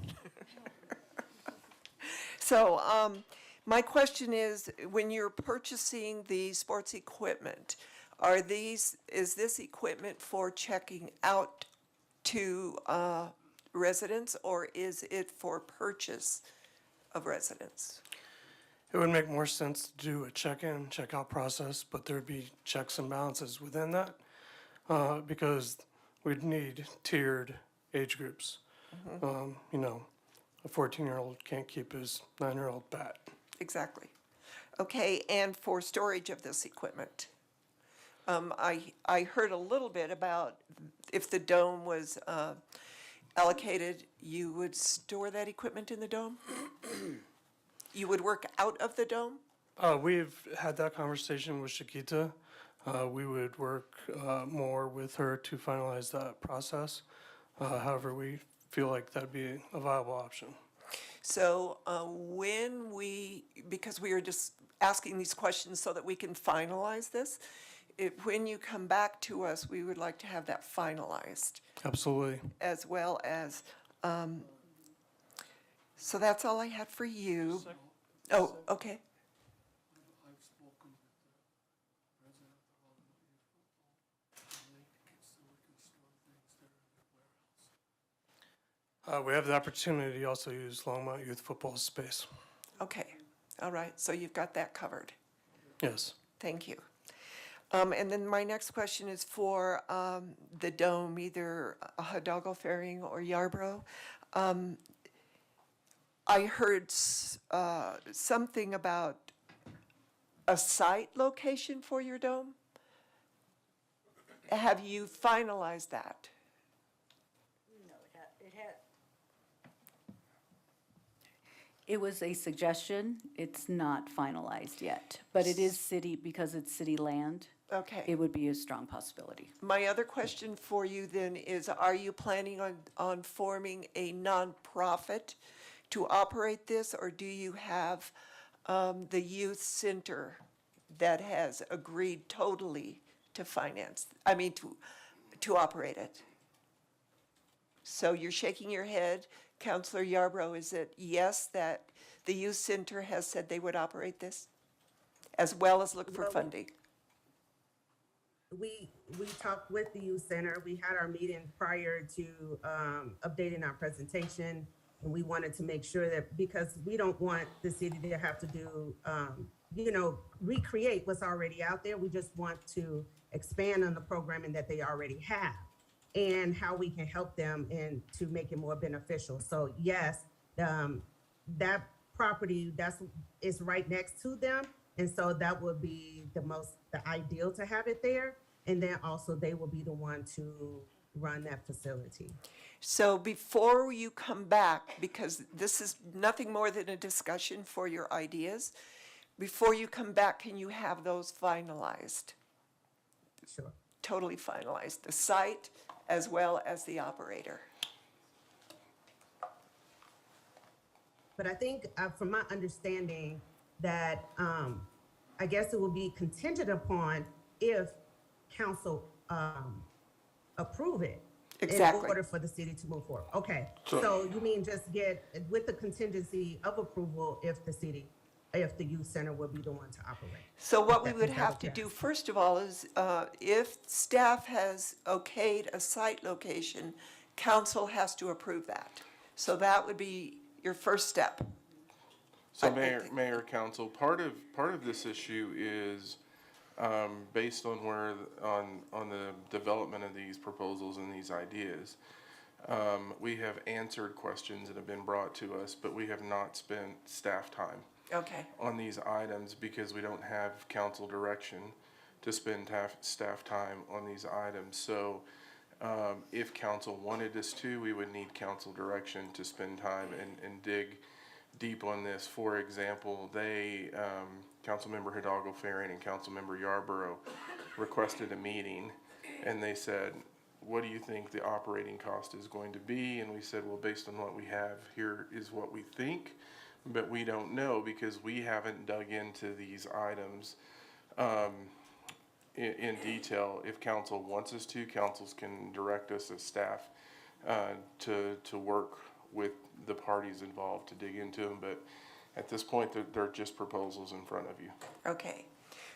So, my question is, when you're purchasing the sports equipment, is this equipment for checking out to residents, or is it for purchase of residents? It would make more sense to do a check-in, check-out process, but there'd be checks and balances within that because we'd need tiered age groups. Mm-hmm. A 14-year-old can't keep his 9-year-old bat. Exactly. Okay, and for storage of this equipment, I heard a little bit about if the dome was allocated, you would store that equipment in the dome? You would work out of the dome? We've had that conversation with Chiquita. we would work more with her to finalize that process. However, we feel like that'd be a viable option. So because we are just asking these questions so that we can finalize this, when you come back to us, we would like to have that finalized. Absolutely. As well as, so that's all I had for you. Oh, okay. We have the opportunity to also use Longmont Youth Football space. Okay, all right, so you've got that covered. Yes. Thank you. And then my next question is for the dome, either Hidalgo Ferrying or Yarborough. I heard something about a site location for your dome. Have you finalized that? No, it was a suggestion. It's not finalized yet, but it is city, because it's city land. Okay. It would be a strong possibility. My other question for you then is, are you planning on forming a nonprofit to operate this, or do you have the youth center that has agreed totally to to operate it? So you're shaking your head. Councilor Yarborough, is it yes that the youth center has said they would operate this, as well as look for funding? We talked with the youth center. We had our meeting prior to updating our presentation, and we wanted to make sure that, because we don't want the city to have to do, recreate what's already out there. We just want to expand on the programming that they already have and how we can help them and to make it more beneficial. So yes, that property is right next to them. And so that would be the ideal to have it there. And then also they will be the one to run that facility. So before you come back, because this is nothing more than a discussion for your ideas, before you come back, can you have those finalized? Sure. Totally finalized, the site as well as the operator. But I think from my understanding that I guess it will be contingent upon if council approve it. Exactly. In order for the city to move forward. Okay, so you mean just get with the contingency of approval if the youth center will be the one to operate? So what we would have to do, first of all, is if staff has okayed a site location, council has to approve that. So that would be your first step. So Mayor, Council, part of this issue is based on on the development of these proposals and these ideas. We have answered questions that have been brought to us, but we have not spent staff time on these items because we don't have council direction to spend staff time on these items. So if council wanted us to, we would need council direction to spend time and dig deep on this. For example, Councilmember Hidalgo Ferrin and Councilmember Yarborough requested a meeting, and they said, what do you think the operating cost is going to be? And we said, well, based on what we have, here is what we think, but we don't know because we haven't dug into these items in detail. If council wants us to, councils can direct us as staff to work with the parties involved to dig into them, but at this point, they're just proposals in front of you. Okay,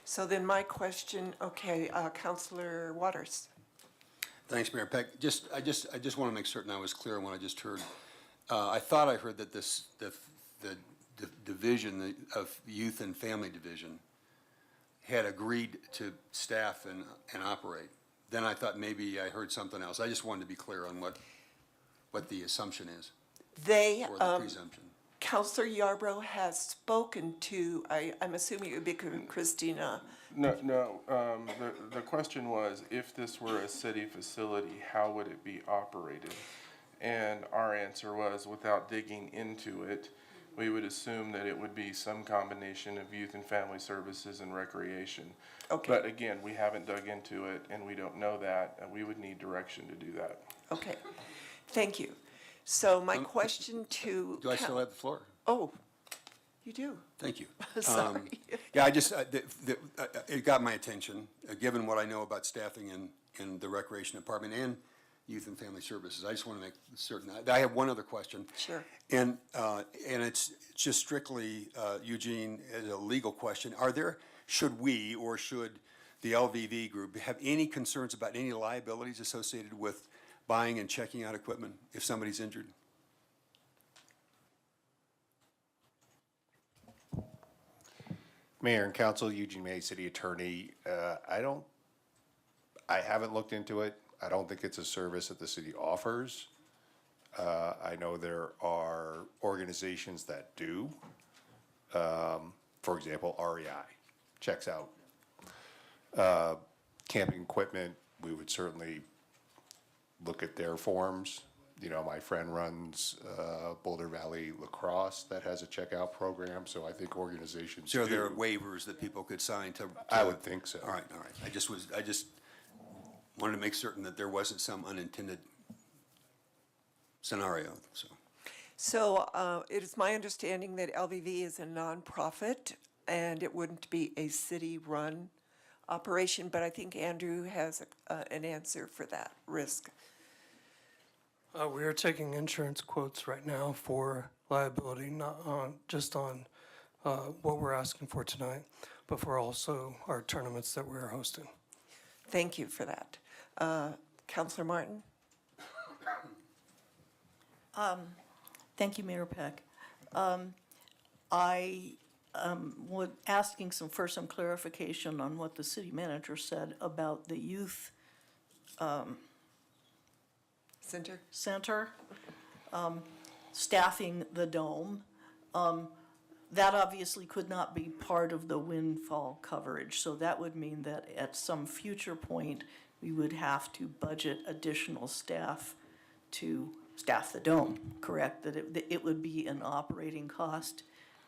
so then my question, Councilor Waters. Thanks, Mayor Peck. I just want to make certain I was clear on what I just heard. I thought I heard that the division of Youth and Family Division had agreed to staff and operate. Then I thought maybe I heard something else. I just wanted to be clear on what the assumption is. Or the presumption. Councilor Yarborough has spoken to, I'm assuming it would be Christina. No. The question was, if this were a city facility, how would it be operated? And our answer was, without digging into it, we would assume that it would be some combination of youth and family services and recreation. Okay. But again, we haven't dug into it, and we don't know that, and we would need direction to do that. Okay, thank you. So my question to. Do I still have the floor? Oh, you do? Thank you. Sorry. Yeah, I just, it got my attention, given what I know about staffing in the Recreation Department and Youth and Family Services. I just want to make certain. I have one other question. Sure. And it's just strictly, Eugene, as a legal question. Should we or should the LVV group have any concerns about any liabilities associated with buying and checking out equipment if somebody's injured? Mayor and Council, Eugene May, City Attorney. I haven't looked into it. I don't think it's a service that the city offers. I know there are organizations that do. For example, REI checks out camping equipment. We would certainly look at their forms. You know, my friend runs Boulder Valley Lacrosse that has a checkout program, so I think organizations So do. there are waivers that people could sign to? I would think so. All right. I just wanted to make certain that there wasn't some unintended scenario, so. So it is my understanding that LVV is a nonprofit and it wouldn't be a city-run operation, but I think Andrew has an answer for that risk. We are taking insurance quotes right now for liability, not just on what we're asking for tonight, but for also our tournaments that we're hosting. Thank you for that. Councilor Martin? Thank you, Mayor Peck. I was asking for some clarification on what the city manager said about the youth center staffing the dome. That obviously could not be part of the windfall coverage, so that would mean that at some future point, we would have to budget additional staff to staff the dome, correct? That it would be an operating cost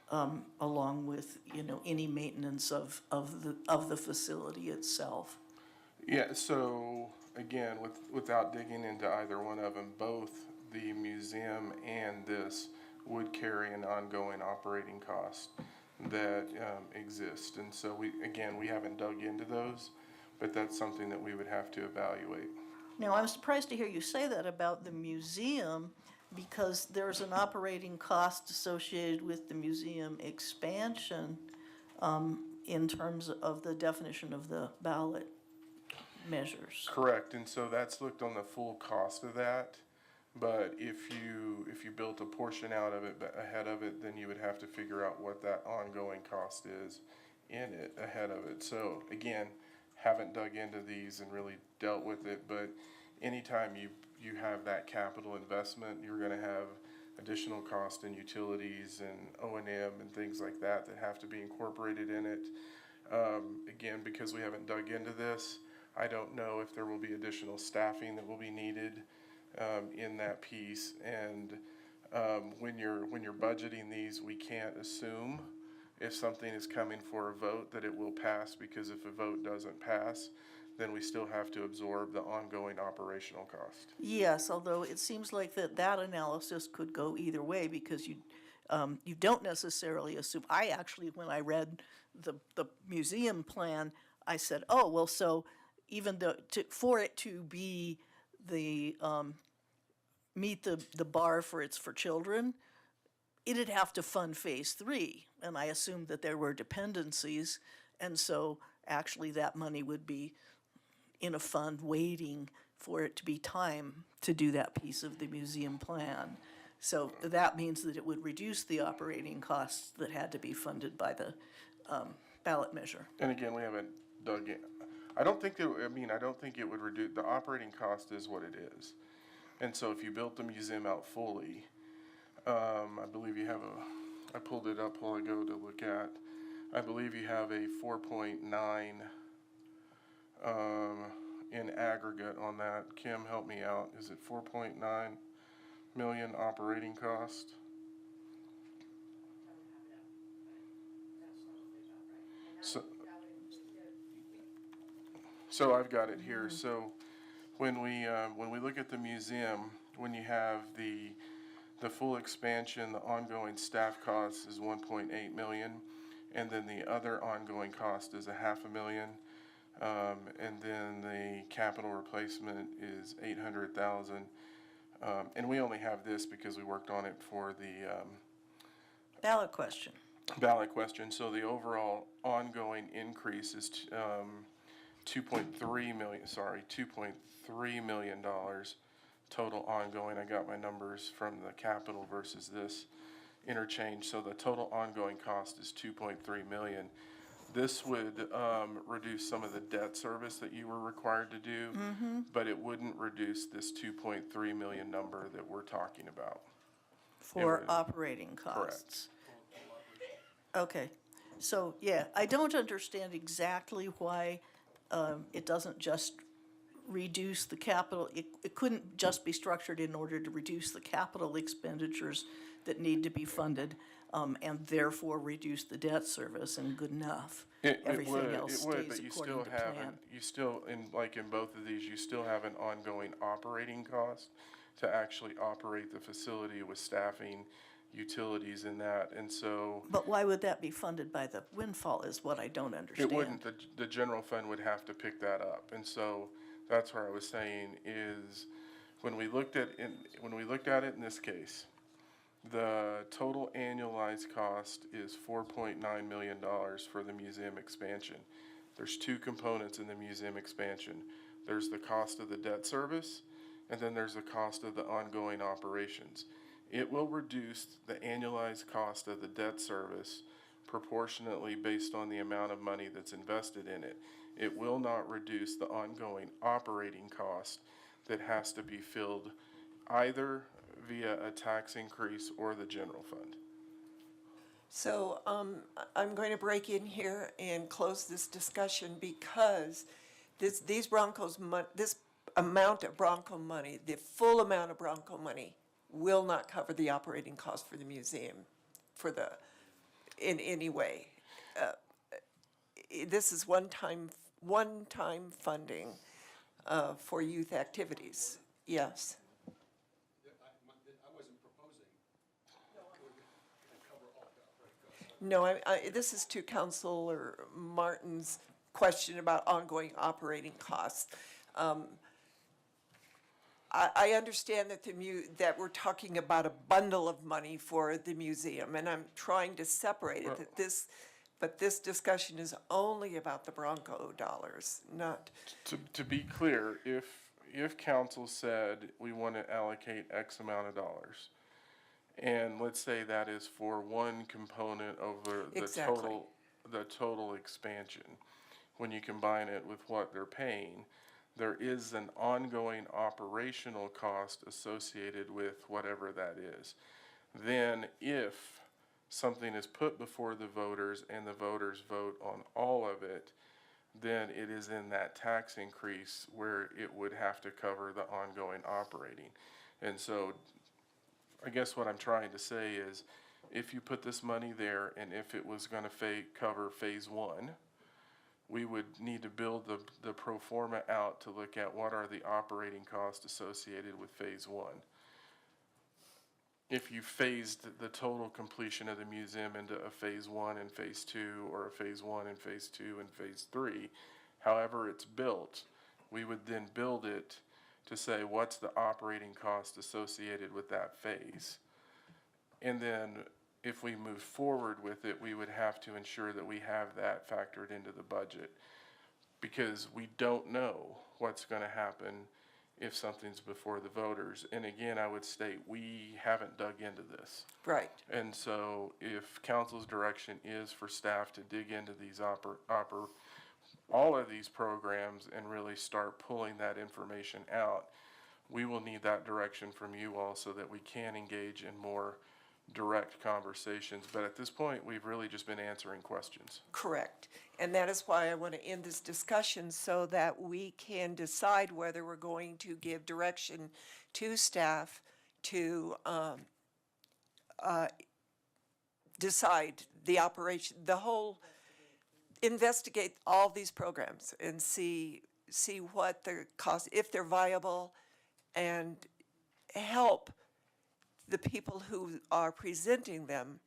along with, any maintenance of the facility itself. Yeah, so again, without digging into either one of them, both the museum and this would carry an ongoing operating cost that exists. And so we haven't dug into those, but that's something that we would have to evaluate. Now, I'm surprised to hear you say that about the museum, because there's an operating cost associated with the museum expansion in terms of the definition of the ballot measures. Correct, and so that's looked on the full cost of that. But if you built a portion out of it ahead of it, then you would have to figure out what that ongoing cost is in it ahead of it. So again, haven't dug into these and really dealt with it, but anytime you have that capital investment, you're gonna have additional cost in utilities and O&M and things like that have to be incorporated in it. Again, because we haven't dug into this, I don't know if there will be additional staffing that will be needed in that piece. And when you're budgeting these, we can't assume if something is coming for a vote that it will pass, because if a vote doesn't pass, then we still have to absorb the ongoing operational cost. Yes, although it seems like that analysis could go either way, because you don't necessarily assume. I actually, when I read the museum plan, I said, oh, well, so even for it to be meet the bar for children, it'd have to fund phase 3. And I assumed that there were dependencies. And so actually that money would be in a fund waiting for it to be time to do that piece of the museum plan. So that means that it would reduce the operating costs that had to be funded by the ballot measure. And again, we haven't dug in. I don't think it would reduce, the operating cost is what it is. And so if you built the museum out fully, I believe you have I pulled it up while I go to look at, I believe you have a 4.9 in aggregate on that. Kim, help me out. Is it 4.9 million operating cost? So I've got it here. So when we look at the museum, when you have the full expansion, the ongoing staff cost is 1.8 million, and then the other ongoing cost is $500,000, and then the capital replacement is 800,000. And we only have this because we worked on it for the Ballot question. ballot question. So the overall ongoing increase is $2.3 million total ongoing. I got my numbers from the capital versus this interchange. So the total ongoing cost is 2.3 million. This would reduce some of the debt service that you were required to do, but it wouldn't reduce this 2.3 million number that we're talking about. For operating costs. Okay, so, yeah, I don't understand exactly why it doesn't just reduce the capital. It couldn't just be structured in order to reduce the capital expenditures that need to be funded, and therefore reduce the debt service, and good enough. Everything else It would, stays but you according still to have, plan. you still, in both of these, you still have an ongoing operating cost to actually operate the facility with staffing, utilities and that, and so. But why would that be funded by the windfall is what I don't understand. It wouldn't, the general fund would have to pick that up, and so that's where I was saying is, when we looked at it in this case, the total annualized cost is $4.9 million for the museum expansion. There's two components in the museum expansion. There's the cost of the debt service, and then there's the cost of the ongoing operations. It will reduce the annualized cost of the debt service proportionately based on the amount of money that's invested in it. It will not reduce the ongoing operating cost that has to be filled either via a tax increase or the general fund. So I'm going to break in here and close this discussion because this amount of Bronco money, the full amount of Bronco money, will not cover the operating cost for the museum in any way. This is one-time funding for youth activities. Yes. No, this is to Councilor Martin's question about ongoing operating costs. I understand that that we're talking about a bundle of money for the museum, and I'm trying to separate it. But this discussion is only about the Bronco dollars, not. To be clear, if council said we want to allocate X amount of dollars, and let's say that is for one component over the total expansion, when you combine it with what they're paying, there is an ongoing operational cost associated with whatever that is. Then if something is put before the voters and the voters vote on all of it, then it is in that tax increase where it would have to cover the ongoing operating. And so I guess what I'm trying to say is, if you put this money there and if it was going to cover phase one, we would need to build the pro forma out to look at what are the operating costs associated with phase one. If you phased the total completion of the museum into a phase one and phase two, or a phase one and phase two and phase three, however it's built, we would then build it to say what's the operating cost associated with that phase. And then if we move forward with it, we would have to ensure that we have that factored into the budget, because we don't know what's going to happen if something's before the voters. And again, I would state, we haven't dug into this. Right. And so if council's direction is for staff to dig into these all of these programs and really start pulling that information out, we will need that direction from you all so that we can engage in more direct conversations. But at this point, we've really just been answering questions. Correct. And that is why I want to end this discussion so that we can decide whether we're going to give direction to staff to decide the operation, investigate all these programs and see what their cost, if they're viable, and help the people who are presenting them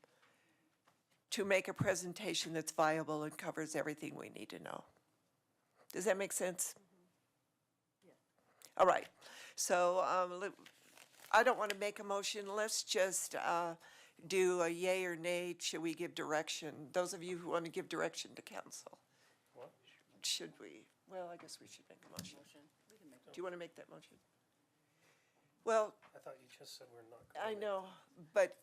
to make a presentation that's viable and covers everything we need to know. Does that make sense? All right, so I don't want to make a motion. Let's just do a yay or nay. Should we give direction? Those of you who want to give direction to council. Should we? Well, I guess we should make a motion. Do you want to make that motion? Well, I thought you just said we're not. I know, but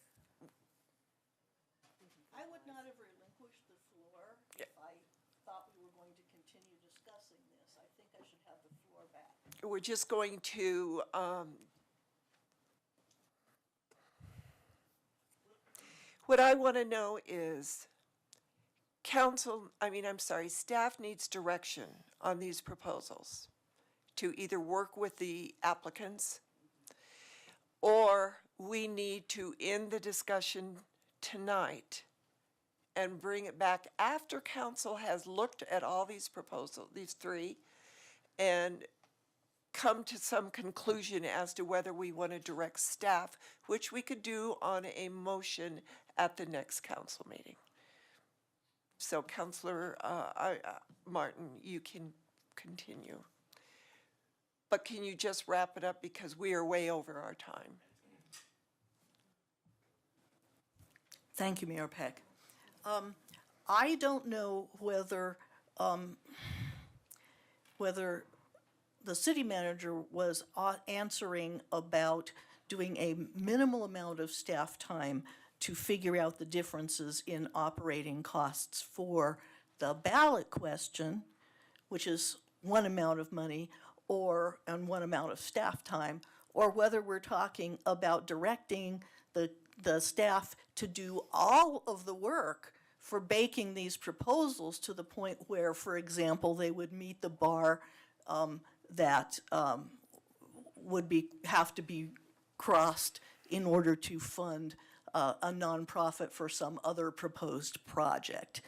I would not have relinquished the floor if I thought we were going to continue discussing this. I think I should have the floor back. we're just going to, what I want to know is staff needs direction on these proposals to either work with the applicants, or we need to end the discussion tonight and bring it back after council has looked at all these proposals, these three, and come to some conclusion as to whether we want to direct staff, which we could do on a motion at the next council meeting. So Councilor Martin, you can continue. But can you just wrap it up because we are way over our time? Thank you, Mayor Peck. I don't know whether the city manager was answering about doing a minimal amount of staff time to figure out the differences in operating costs for the ballot question, which is one amount of money and one amount of staff time, or whether we're talking about directing the staff to do all of the work for baking these proposals to the point where, for example, they would meet the bar that would have to be crossed in order to fund a nonprofit for some other proposed project.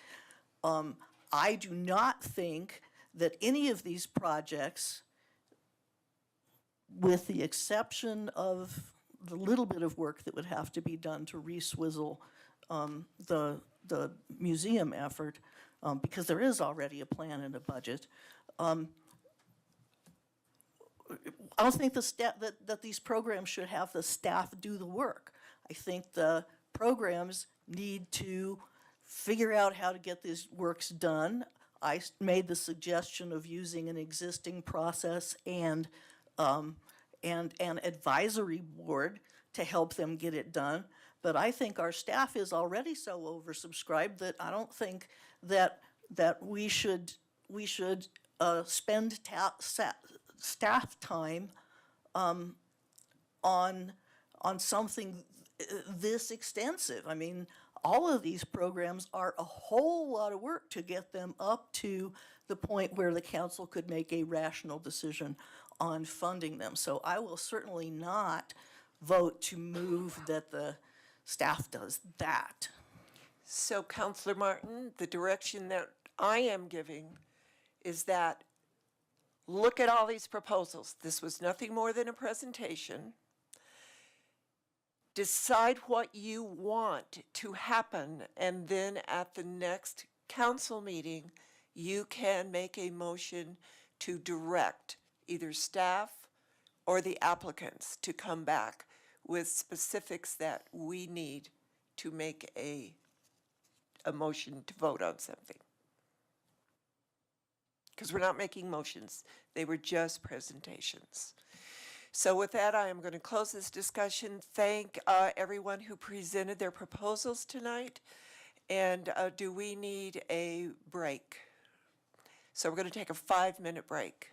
I do not think that any of these projects, with the exception of the little bit of work that would have to be done to re-swizzle the museum effort, because there is already a plan and a budget, I don't think that these programs should have the staff do the work. I think the programs need to figure out how to get these works done. I made the suggestion of using an existing process and an advisory board to help them get it done. But I think our staff is already so oversubscribed that I don't think that we should spend staff time on something this extensive. I mean, all of these programs are a whole lot of work to get them up to the point where the council could make a rational decision on funding them. So I will certainly not vote to move that the staff does that. So Councilor Martin, the direction that I am giving is that look at all these proposals. This was nothing more than a presentation. Decide what you want to happen, and then at the next council meeting, you can make a motion to direct either staff or the applicants to come back with specifics that we need to make a motion to vote on something. Because we're not making motions, they were just presentations. So with that, I am going to close this discussion. Thank everyone who presented their proposals tonight. And do we need a break? So we're going to take a 5-minute break.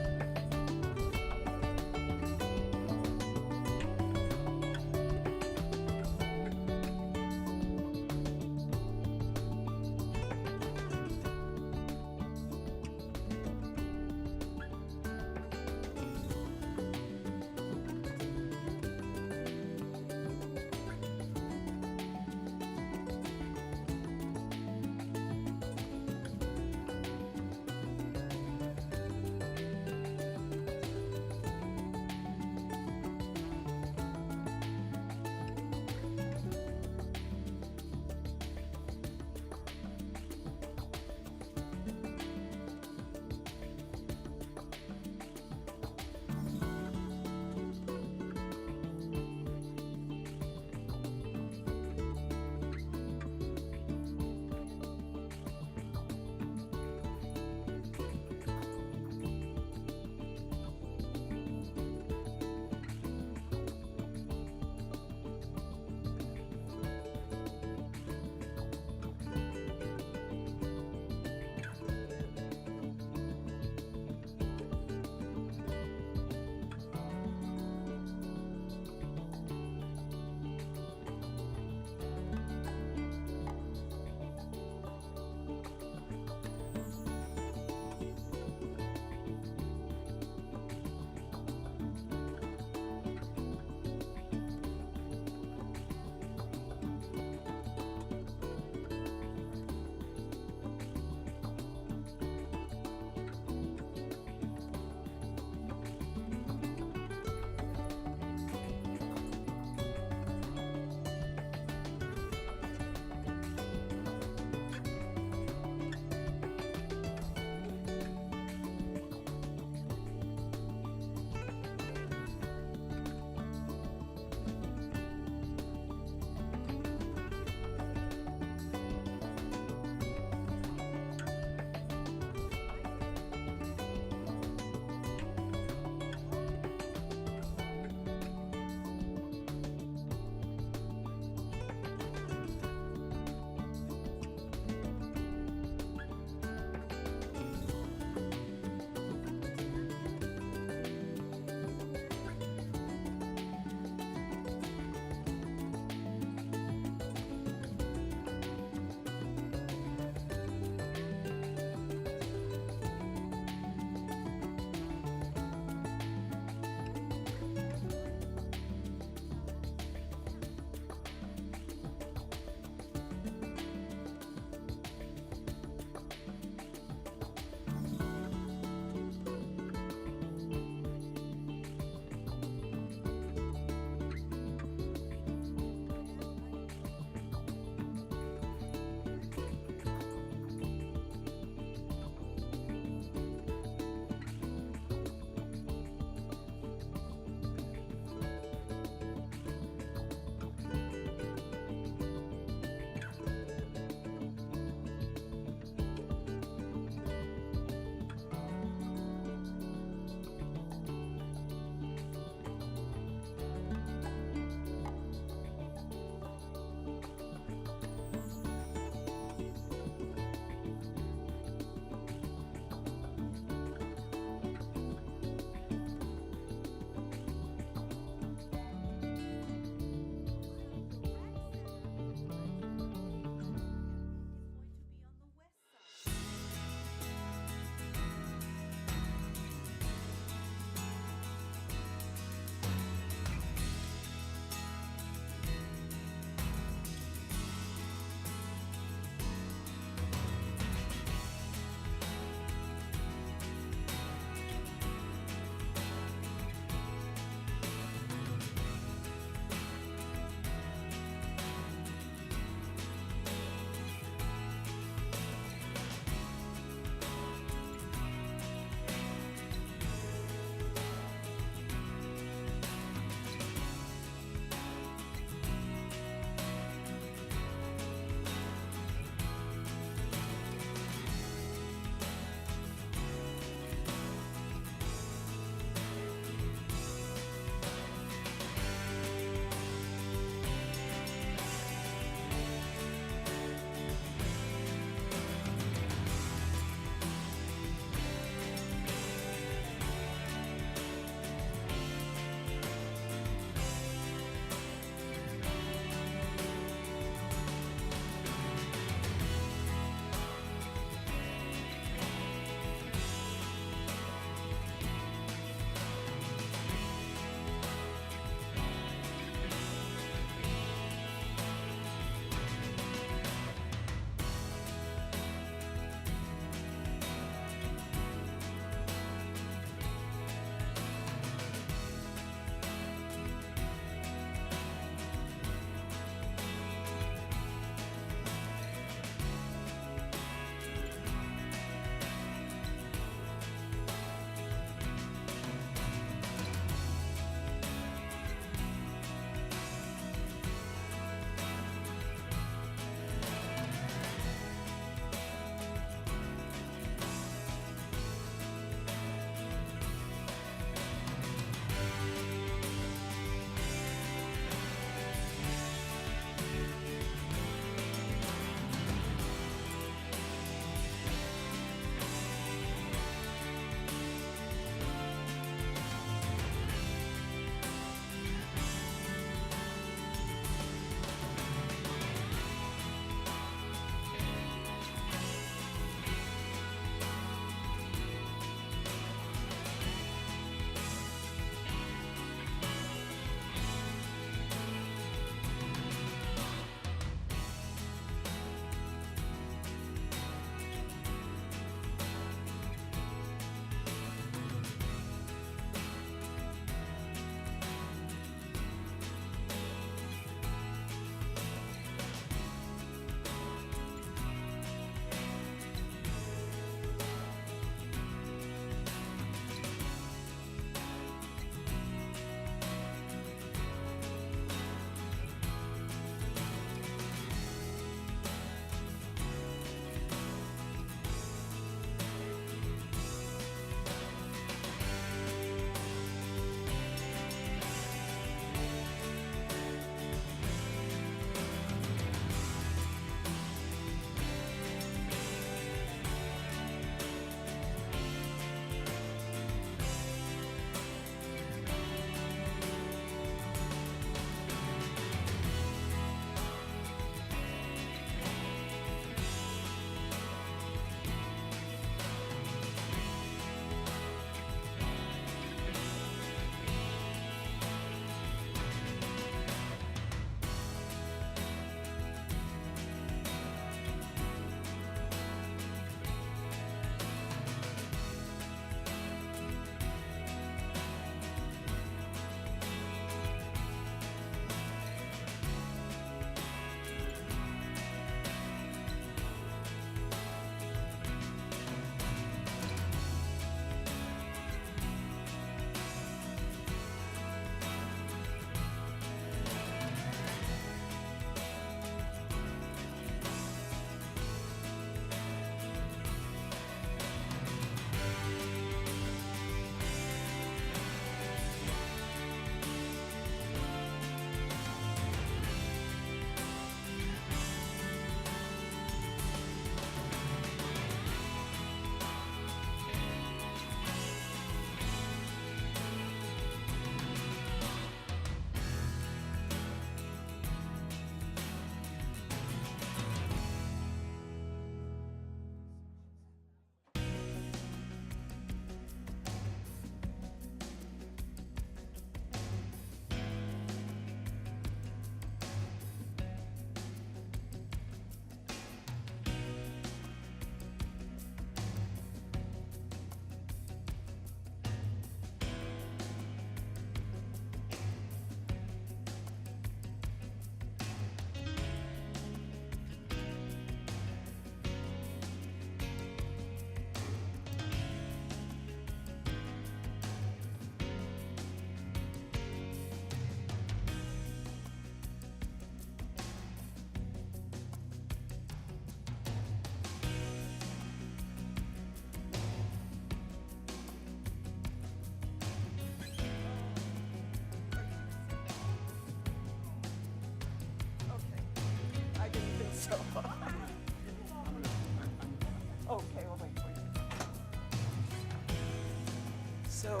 So.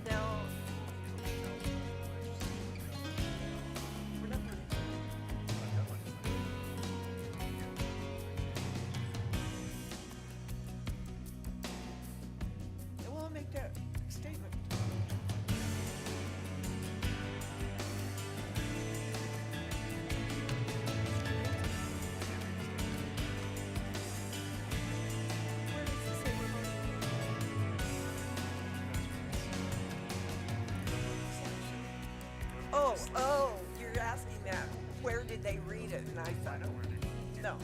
Now. And we'll make that statement. Where does it say we're voting? Oh, you're asking that. Where did they read it? And I thought, no,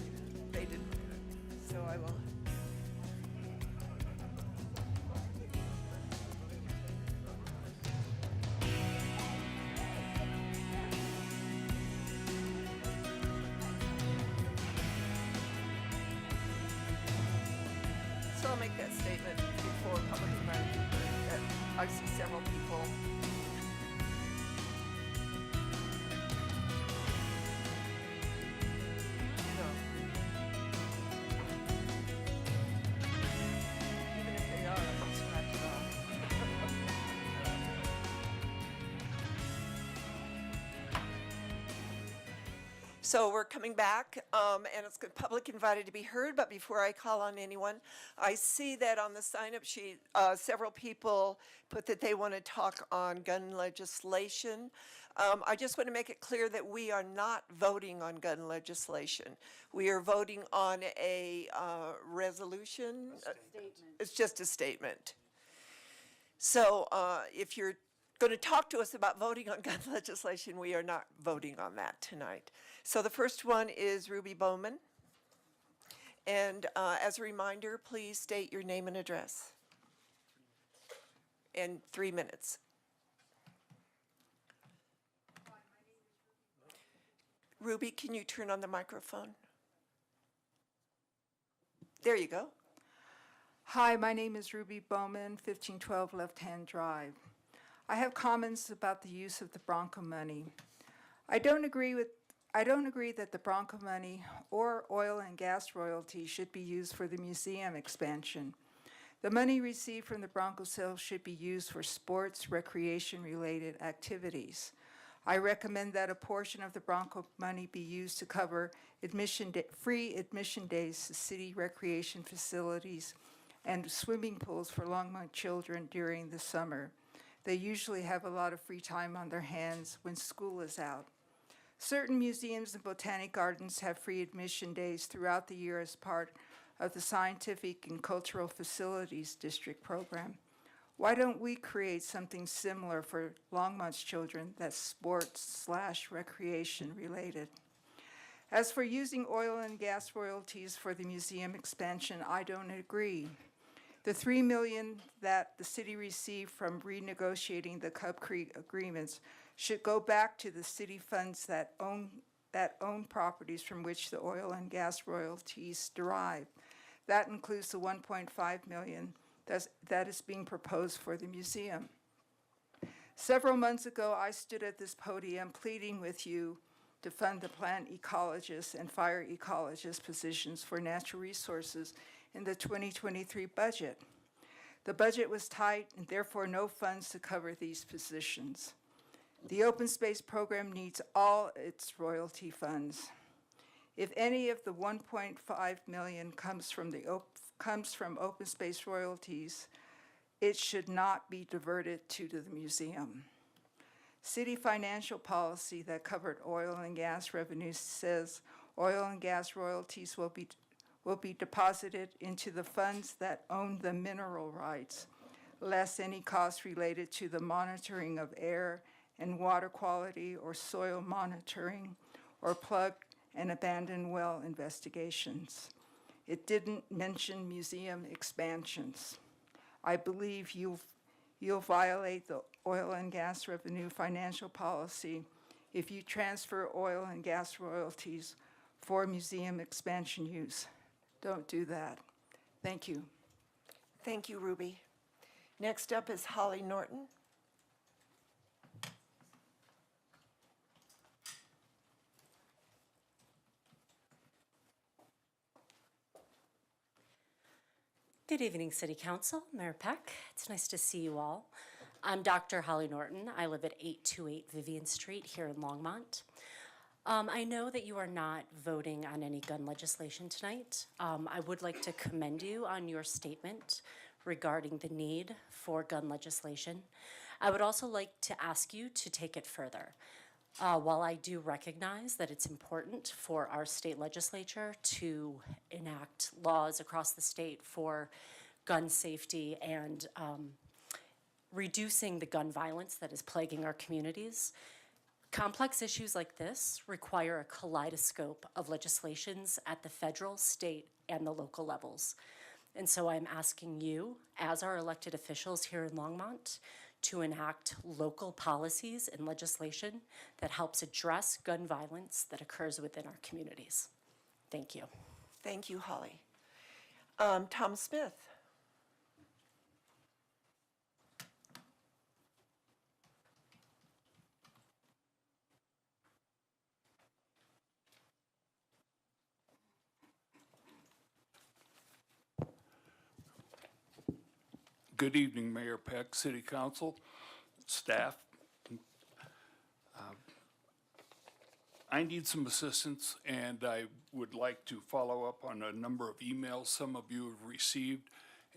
they didn't read it. So I will. So I'll make that statement before public environment. That I see several people. No. Even if they are, I'll scratch it off. So we're coming back, and it's good, public invited to be heard, but before I call on anyone, I see that on the sign-up sheet, several people put that they want to talk on gun legislation. I just want to make it clear that we are not voting on gun legislation. We are voting on a resolution. It's just a statement. So if you're going to talk to us about voting on gun legislation, we are not voting on that tonight. So the first one is Ruby Bowman. And as a reminder, please state your name and address. And 3 minutes. Ruby, can you turn on the microphone? There you go. Hi, my name is Ruby Bowman, 1512 Left Hand Drive. I have comments about the use of the Bronco money. I don't agree that the Bronco money or oil and gas royalties should be used for the museum expansion. The money received from the Bronco sale should be used for sports, recreation-related activities. I recommend that a portion of the Bronco money be used to cover free admission days to city recreation facilities and swimming pools for Longmont children during the summer. They usually have a lot of free time on their hands when school is out. Certain museums and botanic gardens have free admission days throughout the year as part of the Scientific and Cultural Facilities District program. Why don't we create something similar for Longmont's children that's sports/recreation related? As for using oil and gas royalties for the museum expansion, I don't agree. The $3 million that the city received from renegotiating the Cub Creek agreements should go back to the city funds that own properties from which the oil and gas royalties derive. That includes the $1.5 million that is being proposed for the museum. Several months ago, I stood at this podium pleading with you to fund the plant ecologist and fire ecologist positions for natural resources in the 2023 budget. The budget was tight and therefore no funds to cover these positions. The open space program needs all its royalty funds. If any of the $1.5 million comes from open space royalties, it should not be diverted to the museum. City financial policy that covered oil and gas revenues says oil and gas royalties will be deposited into the funds that own the mineral rights, less any costs related to the monitoring of air and water quality or soil monitoring or plug and abandoned well investigations. It didn't mention museum expansions. I believe you'll violate the oil and gas revenue financial policy if you transfer oil and gas royalties for museum expansion use. Don't do that. Thank you. Thank you, Ruby. Next up is Holly Norton. Good evening, City Council, Mayor Peck. It's nice to see you all. I'm Dr. Holly Norton. I live at 828 Vivian Street here in Longmont. I know that you are not voting on any gun legislation tonight. I would like to commend you on your statement regarding the need for gun legislation. I would also like to ask you to take it further. While I do recognize that it's important for our state legislature to enact laws across the state for gun safety and reducing the gun violence that is plaguing our communities, complex issues like this require a kaleidoscope of legislations at the federal, state, and the local levels. And so I'm asking you, as our elected officials here in Longmont, to enact local policies and legislation that helps address gun violence that occurs within our communities. Thank you. Thank you, Holly. Tom Smith. Good evening, Mayor Peck, City Council, staff. I need some assistance, and I would like to follow up on a number of emails some of you have received.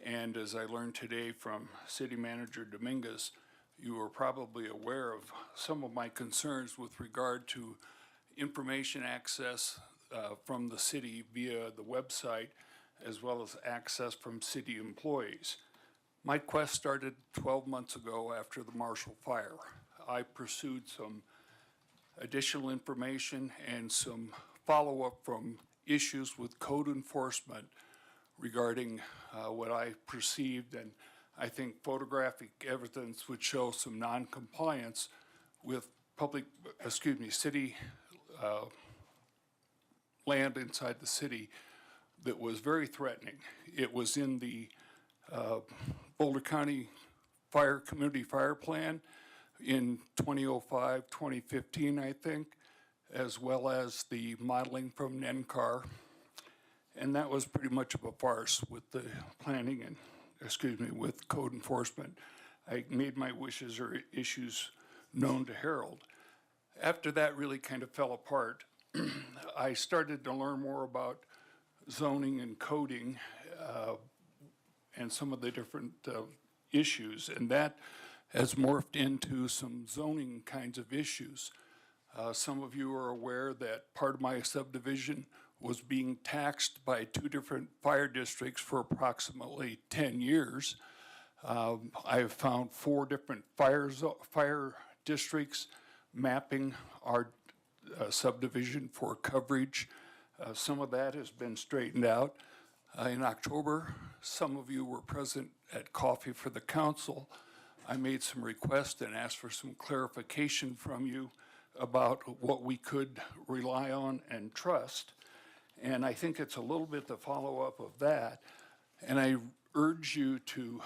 And as I learned today from City Manager Dominguez, you are probably aware of some of my concerns with regard to information access from the city via the website, as well as access from city employees. My quest started 12 months ago after the Marshall Fire. I pursued some additional information and some follow-up from issues with code enforcement regarding what I perceived, and I think photographic evidence would show some non-compliance with city land inside the city that was very threatening. It was in the Boulder County Community Fire Plan in 2005, 2015, I think, as well as the modeling from NENCAR. And that was pretty much of a farce with the planning and, with code enforcement. I made my wishes or issues known to Harold. After that really kind of fell apart, I started to learn more about zoning and coding and some of the different issues, and that has morphed into some zoning kinds of issues. Some of you are aware that part of my subdivision was being taxed by 2 different fire districts for approximately 10 years. I have found 4 different fire districts mapping our subdivision for coverage. Some of that has been straightened out. In October, some of you were present at Coffee for the Council. I made some requests and asked for some clarification from you about what we could rely on and trust. And I think it's a little bit the follow-up of that. And I urge you to,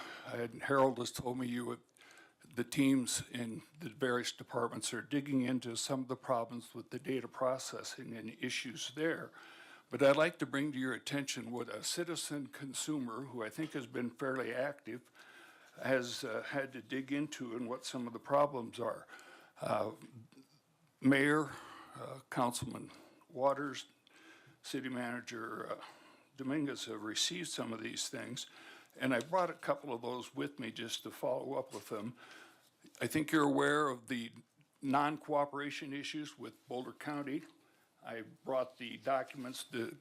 Harold has told me the teams in the various departments are digging into some of the problems with the data processing and issues there. But I'd like to bring to your attention what a citizen consumer, who I think has been fairly active, has had to dig into and what some of the problems are. Mayor, Councilman Waters, City Manager Dominguez have received some of these things, and I brought a couple of those with me just to follow up with them. I think you're aware of the non-cooperation issues with Boulder County. I brought the documents that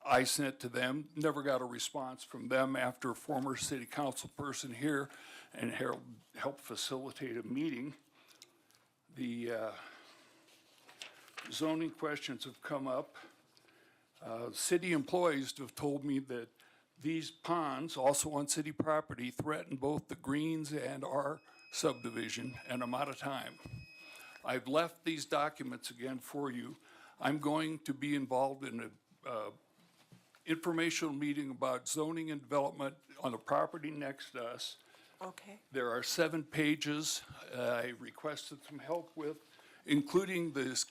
I sent to them, never got a response from them after a former city council person here and Harold helped facilitate a meeting. The zoning questions have come up. City employees have told me that these ponds, also on city property, threaten both the Greens and our subdivision, and I'm out of time. I've left these documents again for you. I'm going to be involved in an informational meeting about zoning and development on the property next to us. Okay. There are 7 pages I requested some help with, including this.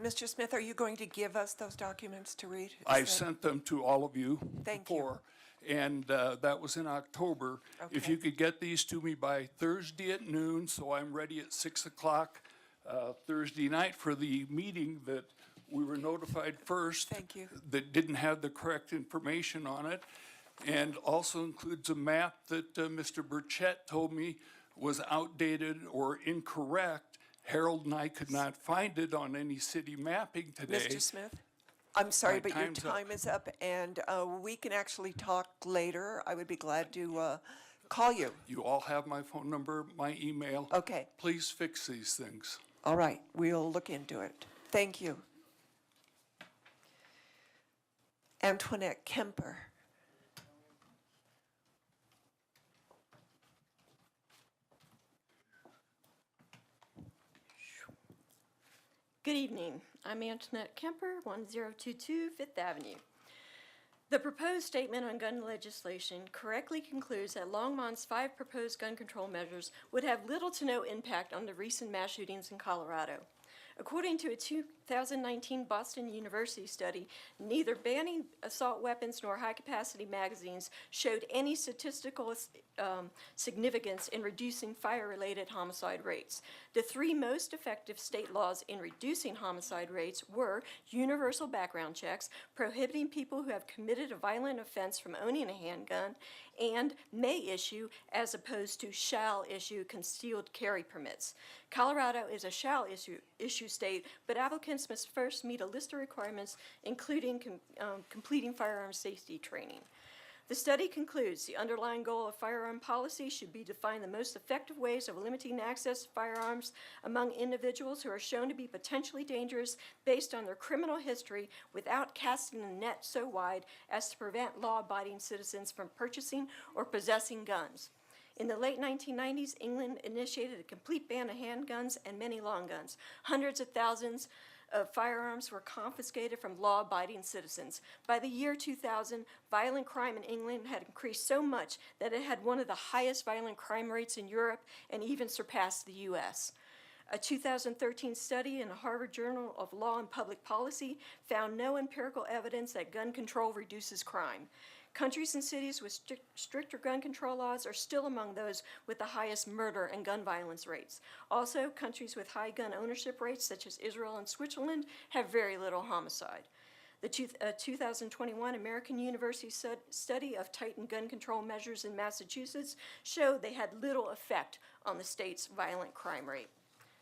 Mr. Smith, are you going to give us those documents to read? I've sent them to all of you Thank before. and that was in October. If Okay. you could get these to me by Thursday at noon, so I'm ready at 6 o'clock Thursday night for the meeting that we were notified first. Thank you. That didn't have the correct information on it, and also includes a map that Mr. Burchett told me was outdated or incorrect. Harold and I could not find it on any city mapping today. Mr. Smith? I'm sorry, My but your time's up. time is up, and we can actually talk later. I would be glad to call you. You all have my phone number, my email. Okay. Please fix these things. All right, we'll look into it. Thank you. Antoinette Kemper. Good evening. I'm Antoinette Kemper, 1022 Fifth Avenue. The proposed statement on gun legislation correctly concludes that Longmont's 5 proposed gun control measures would have little to no impact on the recent mass shootings in Colorado. According to a 2019 Boston University study, neither banning assault weapons nor high-capacity magazines showed any statistical significance in reducing fire-related homicide rates. The 3 most effective state laws in reducing homicide rates were universal background checks, prohibiting people who have committed a violent offense from owning a handgun, and may issue as opposed to shall issue concealed carry permits. Colorado is a shall issue state, but applicants must first meet a list of requirements, including completing firearm safety training. The study concludes the underlying goal of firearm policy should be to find the most effective ways of limiting access to firearms among individuals who are shown to be potentially dangerous based on their criminal history without casting a net so wide as to prevent law-abiding citizens from purchasing or possessing guns. In the late 1990s, England initiated a complete ban of handguns and many long guns. Hundreds of thousands of firearms were confiscated from law-abiding citizens. By the year 2000, violent crime in England had increased so much that it had one of the highest violent crime rates in Europe and even surpassed the U.S. A 2013 study in the Harvard Journal of Law and Public Policy found no empirical evidence that gun control reduces crime. Countries and cities with stricter gun control laws are still among those with the highest murder and gun violence rates. Also, countries with high gun ownership rates, such as Israel and Switzerland, have very little homicide. The 2021 American University study of tightened gun control measures in Massachusetts showed they had little effect on the state's violent crime rate.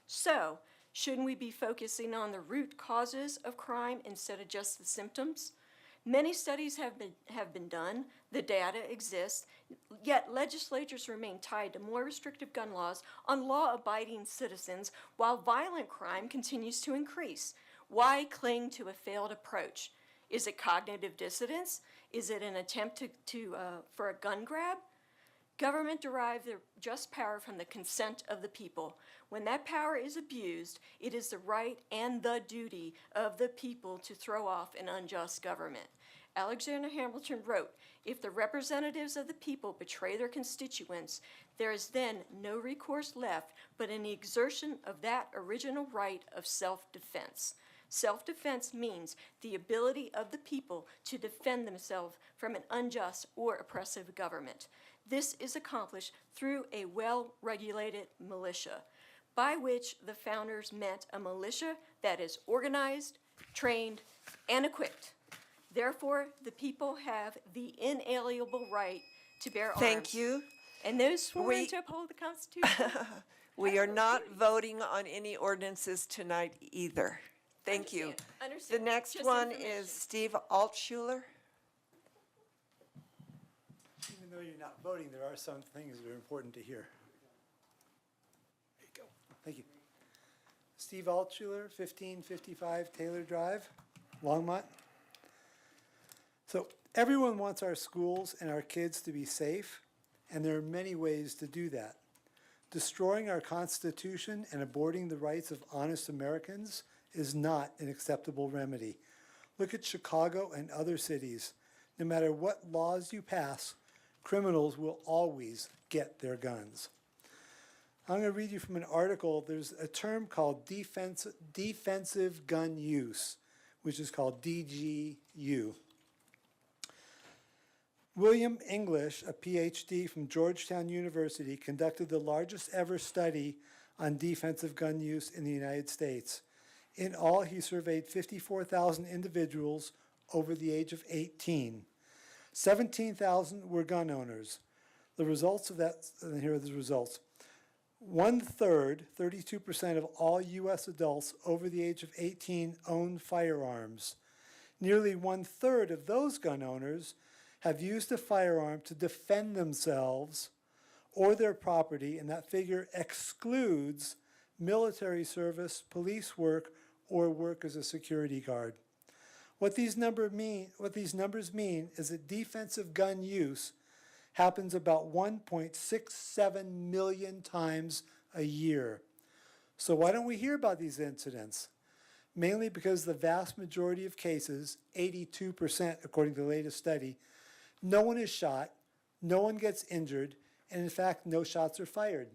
So, shouldn't we be focusing on the root causes of crime instead of just the symptoms? Many studies have been done, the data exists, yet legislatures remain tied to more restrictive gun laws on law-abiding citizens while violent crime continues to increase. Why cling to a failed approach? Is it cognitive dissonance? Is it an attempt for a gun grab? Government derives their just power from the consent of the people. When that power is abused, it is the right and the duty of the people to throw off an unjust government. Alexander Hamilton wrote, "If the representatives of the people betray their constituents, there is then no recourse left but in the exertion of that original right of self-defense." Self-defense means the ability of the people to defend themselves from an unjust or oppressive government. This is accomplished through a well-regulated militia, by which the founders meant a militia that is organized, trained, and equipped. Therefore, the people have the inalienable right to bear arms. Thank you. And those sworn to uphold the Constitution. We are not voting on any ordinances tonight either. Thank you. Understand. The next Just one information. is Steve Altshuler. Even though you're not voting, there are some things that are important to hear. There you go. Thank you. Steve Altshuler, 1555 Taylor Drive, Longmont. So everyone wants our schools and our kids to be safe, and there are many ways to do that. Destroying our Constitution and aborting the rights of honest Americans is not an acceptable remedy. Look at Chicago and other cities. No matter what laws you pass, criminals will always get their guns. I'm going to read you from an article. There's a term called defensive gun use, which is called DGU. William English, a PhD from Georgetown University, conducted the largest ever study on defensive gun use in the United States. In all, he surveyed 54,000 individuals over the age of 18. 17,000 were gun owners. The results of that, and here are the results. 1/3, 32% of all U.S. adults over the age of 18 own firearms. Nearly 1/3 of those gun owners have used a firearm to defend themselves or their property, and that figure excludes military service, police work, or work as a security guard. What these numbers mean is that defensive gun use happens about 1.67 million times a year. So why don't we hear about these incidents? Mainly because the vast majority of cases, 82% according to the latest study, no one is shot, no one gets injured, and in fact, no shots are fired.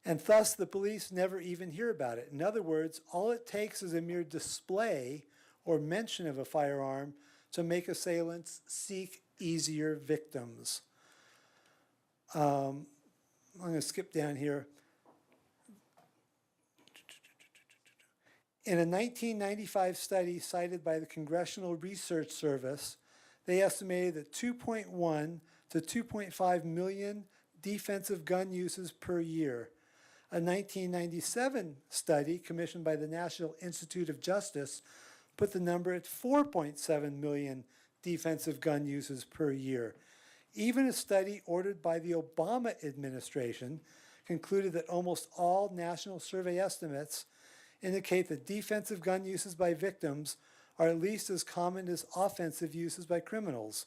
And thus, the police never even hear about it. In other words, all it takes is a mere display or mention of a firearm to make assailants seek easier victims. I'm going to skip down here. In a 1995 study cited by the Congressional Research Service, they estimated that 2.1 to 2.5 million defensive gun uses per year. A 1997 study commissioned by the National Institute of Justice put the number at 4.7 million defensive gun uses per year. Even a study ordered by the Obama administration concluded that almost all national survey estimates indicate that defensive gun uses by victims are at least as common as offensive uses by criminals.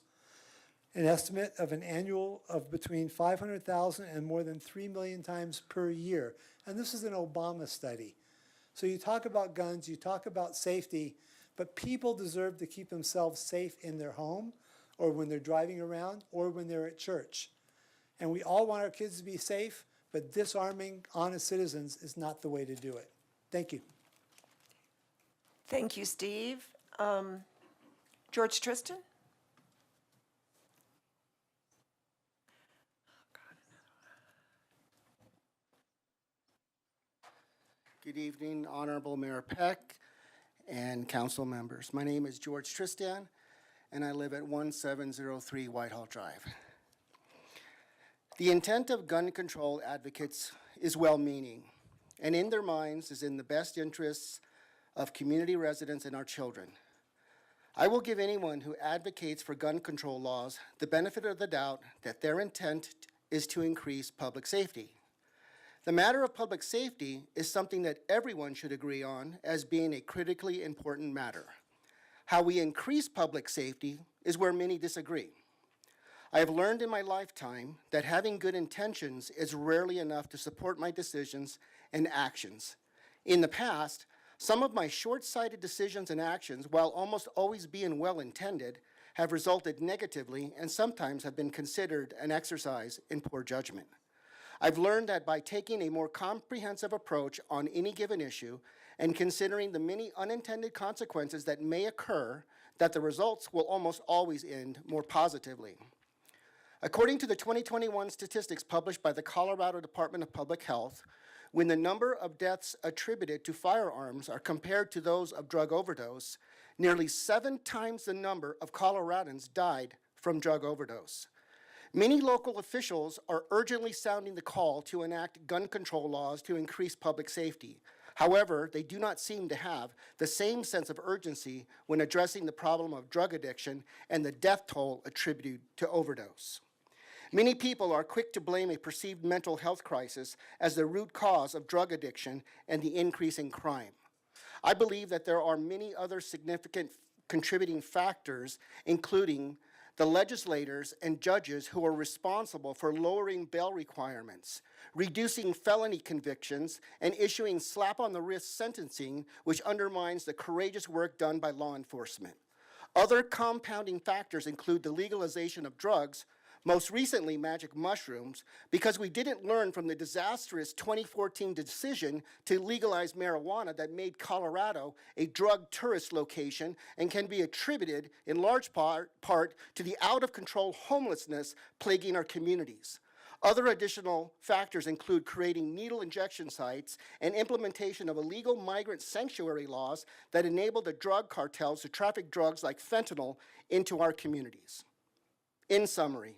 An estimate of an annual of between 500,000 and more than 3 million times per year. And this is an Obama study. So you talk about guns, you talk about safety, but people deserve to keep themselves safe in their home or when they're driving around or when they're at church. And we all want our kids to be safe, but disarming honest citizens is not the way to do it. Thank you. Thank you, Steve. George Tristan? Good evening, Honorable Mayor Peck and council members. My name is George Tristan, and I live at 1703 Whitehall Drive. The intent of gun control advocates is well-meaning, and in their minds is in the best interests of community residents and our children. I will give anyone who advocates for gun control laws the benefit of the doubt that their intent is to increase public safety. The matter of public safety is something that everyone should agree on as being a critically important matter. How we increase public safety is where many disagree. I have learned in my lifetime that having good intentions is rarely enough to support my decisions and actions. In the past, some of my short-sighted decisions and actions, while almost always being well-intended, have resulted negatively and sometimes have been considered an exercise in poor judgment. I've learned that by taking a more comprehensive approach on any given issue and considering the many unintended consequences that may occur, that the results will almost always end more positively. According to the 2021 statistics published by the Colorado Department of Public Health, when the number of deaths attributed to firearms are compared to those of drug overdose, nearly 7 times the number of Coloradans died from drug overdose. Many local officials are urgently sounding the call to enact gun control laws to increase public safety. However, they do not seem to have the same sense of urgency when addressing the problem of drug addiction and the death toll attributed to overdose. Many people are quick to blame a perceived mental health crisis as the root cause of drug addiction and the increase in crime. I believe that there are many other significant contributing factors, including the legislators and judges who are responsible for lowering bail requirements, reducing felony convictions, and issuing slap-on-the-wrist sentencing, which undermines the courageous work done by law enforcement. Other compounding factors include the legalization of drugs, most recently magic mushrooms, because we didn't learn from the disastrous 2014 decision to legalize marijuana that made Colorado a drug tourist location and can be attributed in large part to the out-of-control homelessness plaguing our communities. Other additional factors include creating needle injection sites and implementation of illegal migrant sanctuary laws that enable the drug cartels to traffic drugs like fentanyl into our communities. In summary,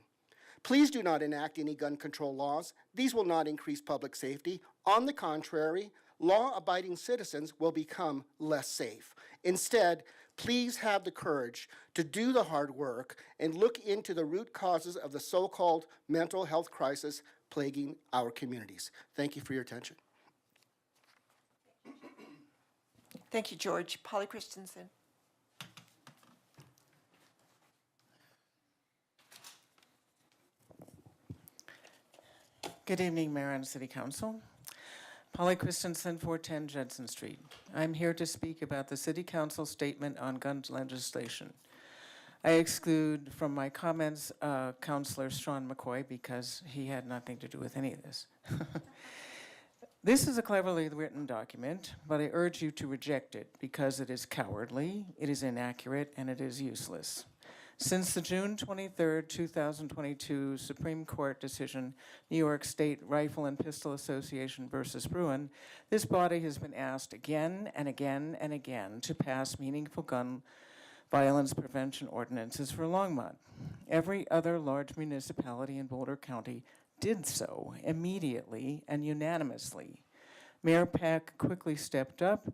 please do not enact any gun control laws. These will not increase public safety. On the contrary, law-abiding citizens will become less safe. Instead, please have the courage to do the hard work and look into the root causes of the so-called mental health crisis plaguing our communities. Thank you for your attention. Thank you, George. Polly Christensen. Good evening, Mayor and City Council. Polly Christensen, 410 Judson Street. I'm here to speak about the City Council statement on gun legislation. I exclude from my comments Councilor Sean McCoy because he had nothing to do with any of this. This is a cleverly written document, but I urge you to reject it because it is cowardly, it is inaccurate, and it is useless. Since the June 23, 2022 Supreme Court decision, New York State Rifle and Pistol Association versus Bruin, this body has been asked again and again and again to pass meaningful gun violence prevention ordinances for Longmont. Every other large municipality in Boulder County did so immediately and unanimously. Mayor Peck quickly stepped up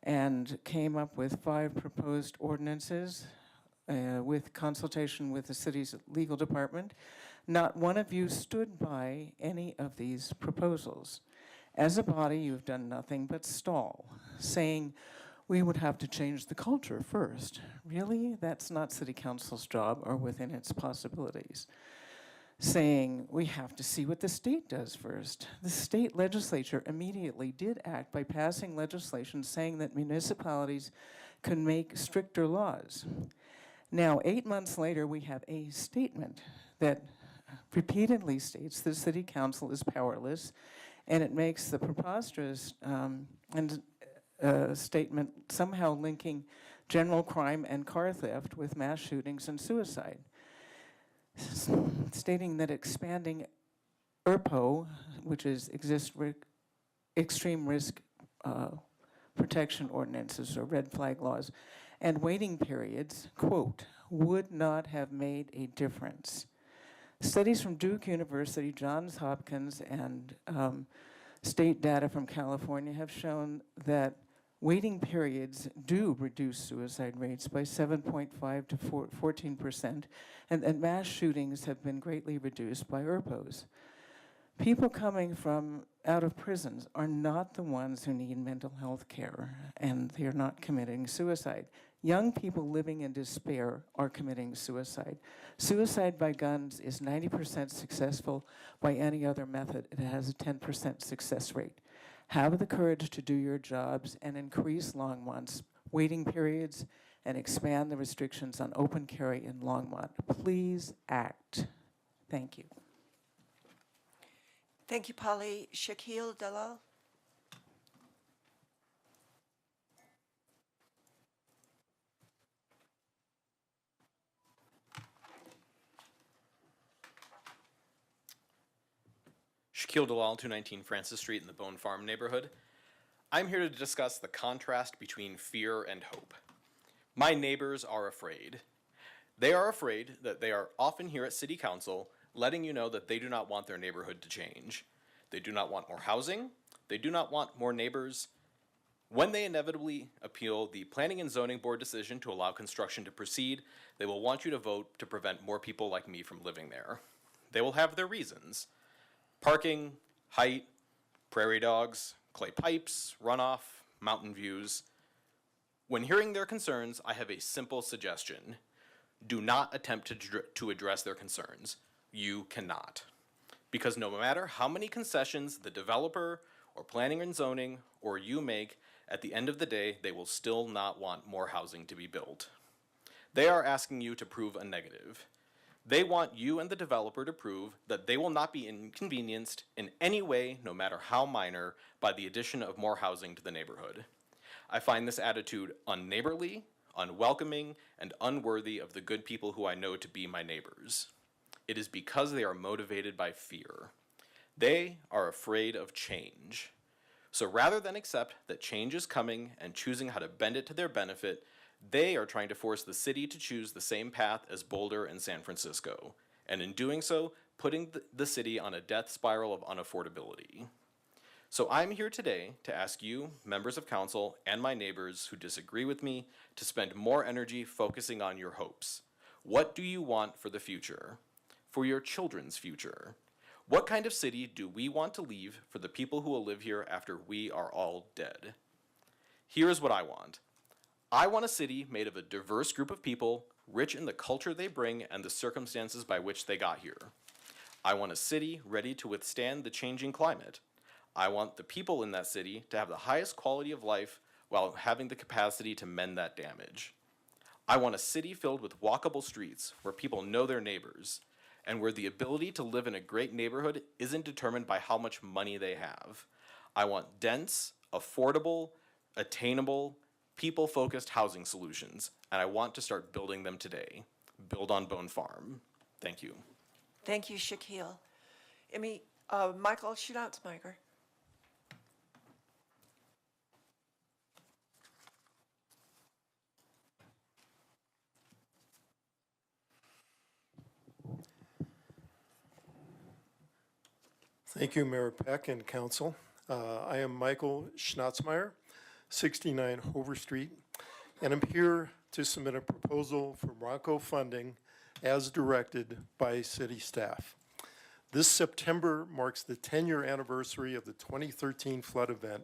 and came up with 5 proposed ordinances with consultation with the city's legal department. Not one of you stood by any of these proposals. As a body, you've done nothing but stall, saying we would have to change the culture first. Really? That's not City Council's job or within its possibilities. Saying we have to see what the state does first. The state legislature immediately did act by passing legislation saying that municipalities could make stricter laws. Now, 8 months later, we have a statement that repeatedly states the City Council is powerless, and it makes the preposterous statement somehow linking general crime and car theft with mass shootings and suicide, stating that expanding ERPO, which is extreme risk protection ordinances or red flag laws, and waiting periods, quote, would not have made a difference. Studies from Duke University, Johns Hopkins, and state data from California have shown that waiting periods do reduce suicide rates by 7.5 to 14%, and mass shootings have been greatly reduced by ERPOs. People coming from out of prisons are not the ones who need mental health care, and they're not committing suicide. Young people living in despair are committing suicide. Suicide by guns is 90% successful by any other method. It has a 10% success rate. Have the courage to do your jobs and increase Longmont's waiting periods and expand the restrictions on open carry in Longmont. Please act. Thank you. Thank you, Polly. Shaquille Dalal. Shaquille Dalal, 219 Francis Street in the Bone Farm neighborhood. I'm here to discuss the contrast between fear and hope. My neighbors are afraid. They are afraid that they are often here at City Council letting you know that they do not want their neighborhood to change. They do not want more housing. They do not want more neighbors. When they inevitably appeal the Planning and Zoning Board decision to allow construction to proceed, they will want you to vote to prevent more people like me from living there. They will have their reasons. Parking, height, prairie dogs, clay pipes, runoff, mountain views. When hearing their concerns, I have a simple suggestion. Do not attempt to address their concerns. You cannot. Because no matter how many concessions the developer or planning and zoning or you make, at the end of the day, they will still not want more housing to be built. They are asking you to prove a negative. They want you and the developer to prove that they will not be inconvenienced in any way, no matter how minor, by the addition of more housing to the neighborhood. I find this attitude unneighborly, unwelcoming, and unworthy of the good people who I know to be my neighbors. It is because they are motivated by fear. They are afraid of change. So rather than accept that change is coming and choosing how to bend it to their benefit, they are trying to force the city to choose the same path as Boulder and San Francisco, and in doing so, putting the city on a death spiral of unaffordability. So I'm here today to ask you, members of council, and my neighbors who disagree with me, to spend more energy focusing on your hopes. What do you want for the future? For your children's future? What kind of city do we want to leave for the people who will live here after we are all dead? Here's what I want. I want a city made of a diverse group of people, rich in the culture they bring and the circumstances by which they got here. I want a city ready to withstand the changing climate. I want the people in that city to have the highest quality of life while having the capacity to mend that damage. I want a city filled with walkable streets where people know their neighbors, and where the ability to live in a great neighborhood isn't determined by how much money they have. I want dense, affordable, attainable, people-focused housing solutions, and I want to start building them today. Build on Bone Farm. Thank you. Thank you, Shaquille. Michael Schnauzmeiger. Thank you, Mayor Peck and Council. I am Michael Schnauzmeier, 69 Hover Street, and I'm here to submit a proposal for Bronco funding as directed by city staff. This September marks the 10-year anniversary of the 2013 flood event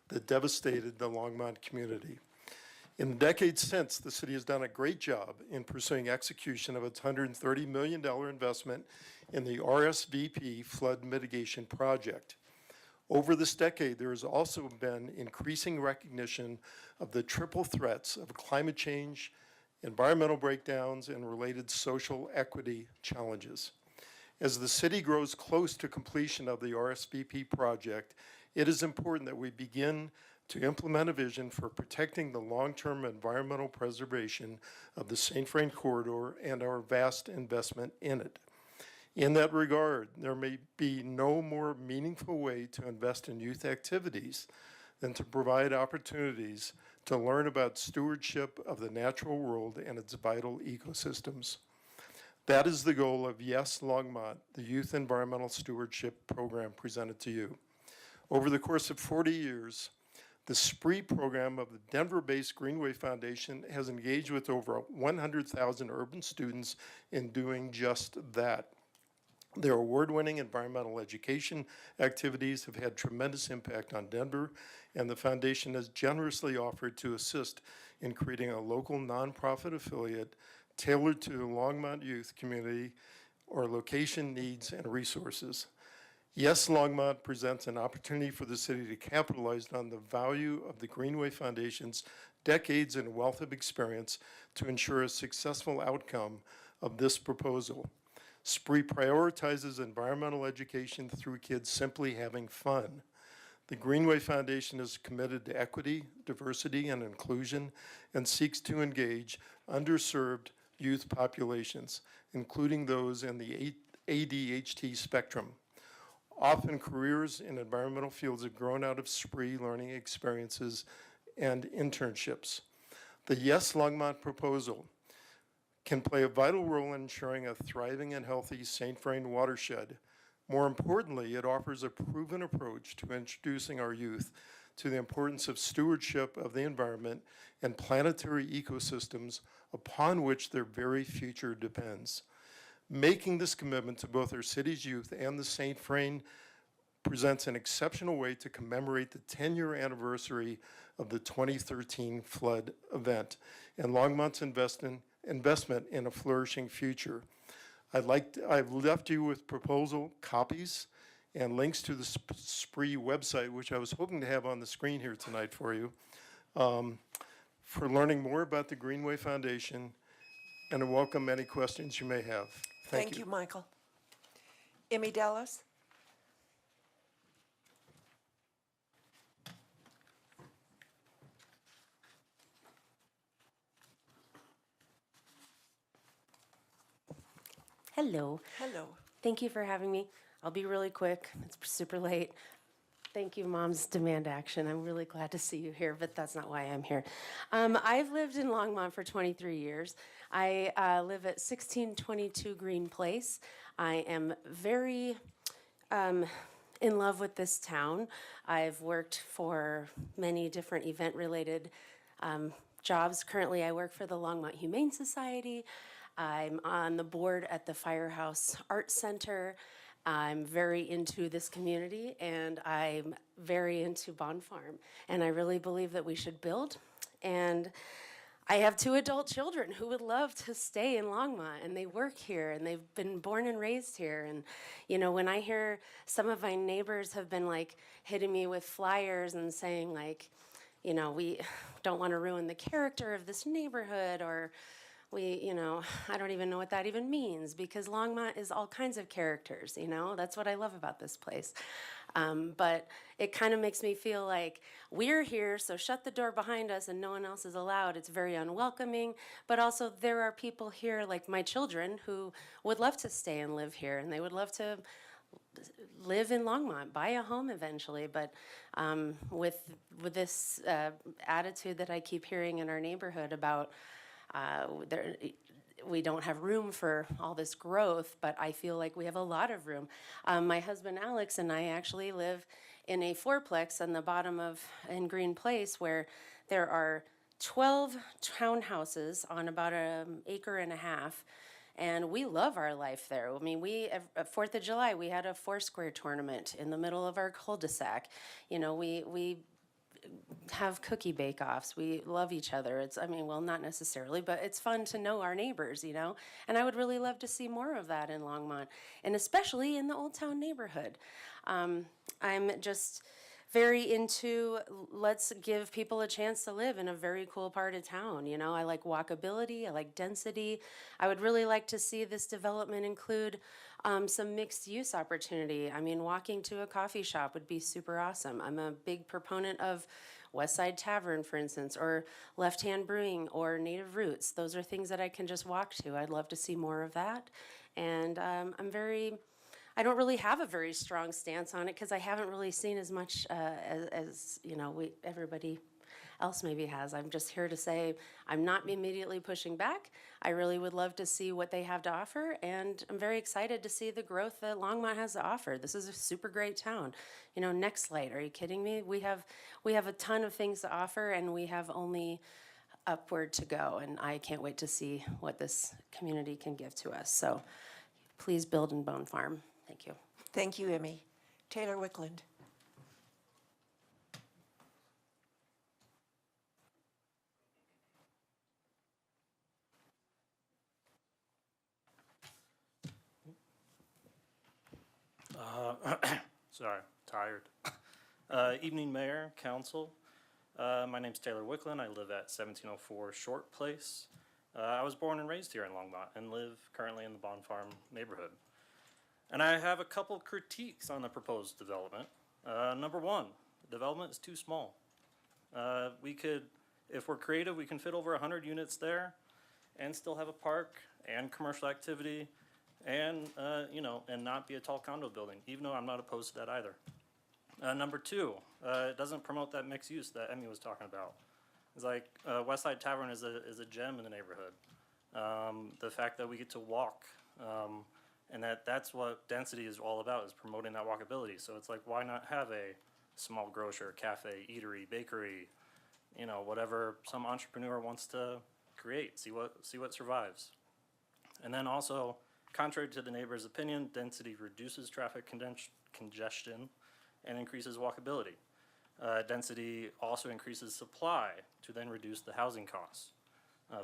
that devastated the Longmont community. In the decades since, the city has done a great job in pursuing execution of its $130 million investment in the RSVP flood mitigation project. Over this decade, there has also been increasing recognition of the triple threats of climate change, environmental breakdowns, and related social equity challenges. As the city grows close to completion of the RSVP project, it is important that we begin to implement a vision for protecting the long-term environmental preservation of the St. Vrain corridor and our vast investment in it. In that regard, there may be no more meaningful way to invest in youth activities than to provide opportunities to learn about stewardship of the natural world and its vital ecosystems. That is the goal of Yes Longmont, the Youth Environmental Stewardship Program presented to you. Over the course of 40 years, the SPREE program of the Denver-based Greenway Foundation has engaged with over 100,000 urban students in doing just that. Their award-winning environmental education activities have had tremendous impact on Denver, and the foundation has generously offered to assist in creating a local nonprofit affiliate tailored to the Longmont youth community or location needs and resources. Yes, Longmont presents an opportunity for the city to capitalize on the value of the Greenway Foundation's decades and wealth of experience to ensure a successful outcome of this proposal. SPREE prioritizes environmental education through kids simply having fun. The Greenway Foundation is committed to equity, diversity, and inclusion, and seeks to engage underserved youth populations, including those in the ADHD spectrum. Often careers in environmental fields have grown out of SPREE learning experiences and internships. The Yes Longmont proposal can play a vital role in ensuring a thriving and healthy St. Vrain watershed. More importantly, it offers a proven approach to introducing our youth to the importance of stewardship of the environment and planetary ecosystems upon which their very future depends. Making this commitment to both our city's youth and the St. Vrain presents an exceptional way to commemorate the 10-year anniversary of the 2013 flood event and Longmont's investment in a flourishing future. I've left you with proposal copies and links to the SPREE website, which I was hoping to have on the screen here tonight for you, for learning more about the Greenway Foundation, and I welcome any questions you may have. Thank you, Michael. Emmy Dallas? Hello. Hello. Thank you for having me. I'll be really quick. It's super late. Thank you, Moms Demand Action. I'm really glad to see you here, but that's not why I'm here. I've lived in Longmont for 23 years. I live at 1622 Green Place. I am very in love with this town. I've worked for many different event-related jobs. Currently, I work for the Longmont Humane Society. I'm on the board at the Firehouse Art Center. I'm very into this community, and I'm very into Bond Farm. And I really believe that we should build. And I have 2 adult children who would love to stay in Longmont, and they work here, and they've been born and raised here. And, you know, when I hear some of my neighbors have been, like, hitting me with flyers and saying, like, you know, we don't want to ruin the character of this neighborhood, or you know, I don't even know what that even means, because Longmont is all kinds of characters, you know? That's what I love about this place. But it kind of makes me feel like we're here, so shut the door behind us and no one else is allowed. It's very unwelcoming, but also there are people here, like my children, who would love to stay and live here, and they would love to live in Longmont, buy a home eventually. But with this attitude that I keep hearing in our neighborhood about we don't have room for all this growth, but I feel like we have a lot of room. My husband Alex and I actually live in a 4-plex on the bottom in Green Place, where there are 12 townhouses on about an acre and a half, and we love our life there. I mean, at 4th of July, we had a 4-square tournament in the middle of our cul-de-sac. You know, we have cookie bake-offs. We love each other. I mean, well, not necessarily, but it's fun to know our neighbors, you know? And I would really love to see more of that in Longmont, and especially in the Old Town neighborhood. I'm just very into let's give people a chance to live in a very cool part of town, you know? I like walkability, I like density. I would really like to see this development include some mixed use opportunity. I mean, walking to a coffee shop would be super awesome. I'm a big proponent of West Side Tavern, for instance, or Left Hand Brewing, or Native Roots. Those are things that I can just walk to. I'd love to see more of that. And I don't really have a very strong stance on it because I haven't really seen as much as you know, everybody else maybe has. I'm just here to say I'm not immediately pushing back. I really would love to see what they have to offer, and I'm very excited to see the growth that Longmont has to offer. This is a super great town. You know, next light, are you kidding me? We have a ton of things to offer, and we have only upward to go, and I can't wait to see what this community can give to us. So please build in Bone Farm. Thank you. Thank you, Emmy. Taylor Wickland. Sorry, tired. Evening, Mayor, Council. My name's Taylor Wickland. I live at 1704 Short Place. I was born and raised here in Longmont and live currently in the Bond Farm neighborhood. And I have a couple critiques on the proposed development. Number one, the development is too small. If we're creative, we can fit over 100 units there and still have a park and commercial activity and, and not be a tall condo building, even though I'm not opposed to that either. Number two, it doesn't promote that mixed use that Emmy was talking about. It's like West Side Tavern is a gem in the neighborhood. The fact that we get to walk, and that's what density is all about, is promoting that walkability. So it's like, why not have a small grocer, cafe, eatery, bakery, whatever some entrepreneur wants to create, see what survives. And then also, contrary to the neighbor's opinion, density reduces traffic congestion and increases walkability. Density also increases supply to then reduce the housing costs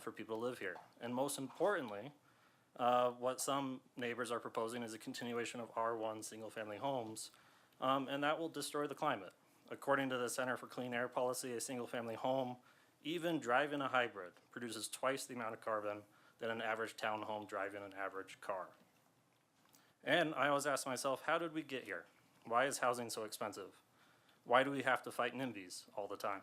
for people to live here. And most importantly, what some neighbors are proposing is a continuation of R1 single-family homes, and that will destroy the climate. According to the Center for Clean Air Policy, a single-family home, even driving a hybrid, produces twice the amount of carbon than an average townhome driving an average car. And I always ask myself, how did we get here? Why is housing so expensive? Why do we have to fight NIMBYs all the time?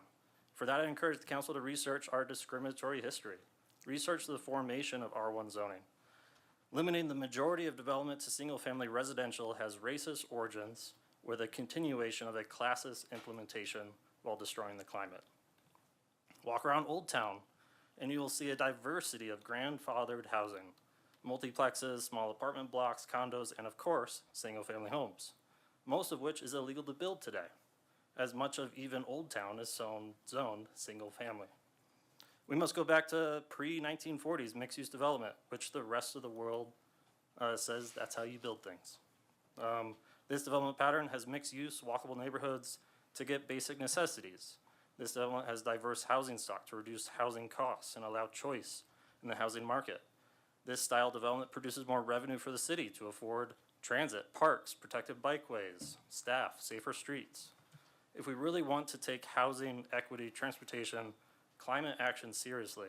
For that, I encourage the council to research our discriminatory history, research the formation of R1 zoning. Limiting the majority of development to single-family residential has racist origins with a continuation of a classist implementation while destroying the climate. Walk around Old Town, and you will see a diversity of grandfathered housing, multiplexes, small apartment blocks, condos, and of course, single-family homes, most of which is illegal to build today, as much of even Old Town is zoned single-family. We must go back to pre-1940s mixed-use development, which the rest of the world says that's how you build things. This development pattern has mixed-use, walkable neighborhoods to get basic necessities. This development has diverse housing stock to reduce housing costs and allow choice in the housing market. This style development produces more revenue for the city to afford transit, parks, protected bikeways, staff, safer streets. If we really want to take housing, equity, transportation, climate action seriously,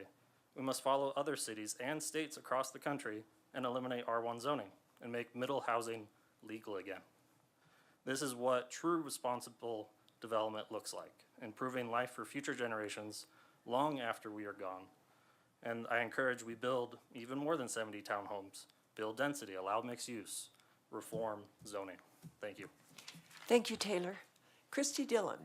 we must follow other cities and states across the country and eliminate R1 zoning and make middle housing legal again. This is what true responsible development looks like, improving life for future generations long after we are gone. And I encourage we build even more than 70 townhomes, build density, allow mixed use, reform zoning. Thank you. Thank you, Taylor. Christy Dillon.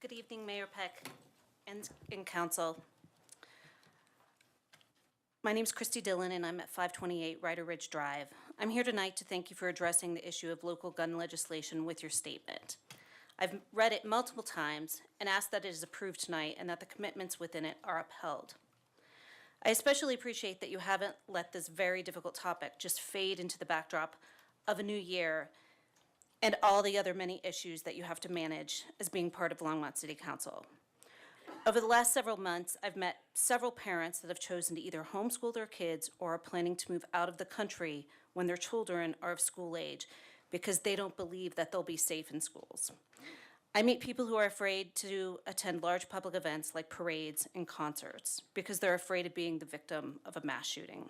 Good evening, Mayor Peck and Council. My name's Christy Dillon, and I'm at 528 Ryder Ridge Drive. I'm here tonight to thank you for addressing the issue of local gun legislation with your statement. I've read it multiple times and ask that it is approved tonight and that the commitments within it are upheld. I especially appreciate that you haven't let this very difficult topic just fade into the backdrop of a new year and all the other many issues that you have to manage as being part of Longmont City Council. Over the last several months, I've met several parents that have chosen to either homeschool their kids or are planning to move out of the country when their children are of school age because they don't believe that they'll be safe in schools. I meet people who are afraid to attend large public events like parades and concerts because they're afraid of being the victim of a mass shooting.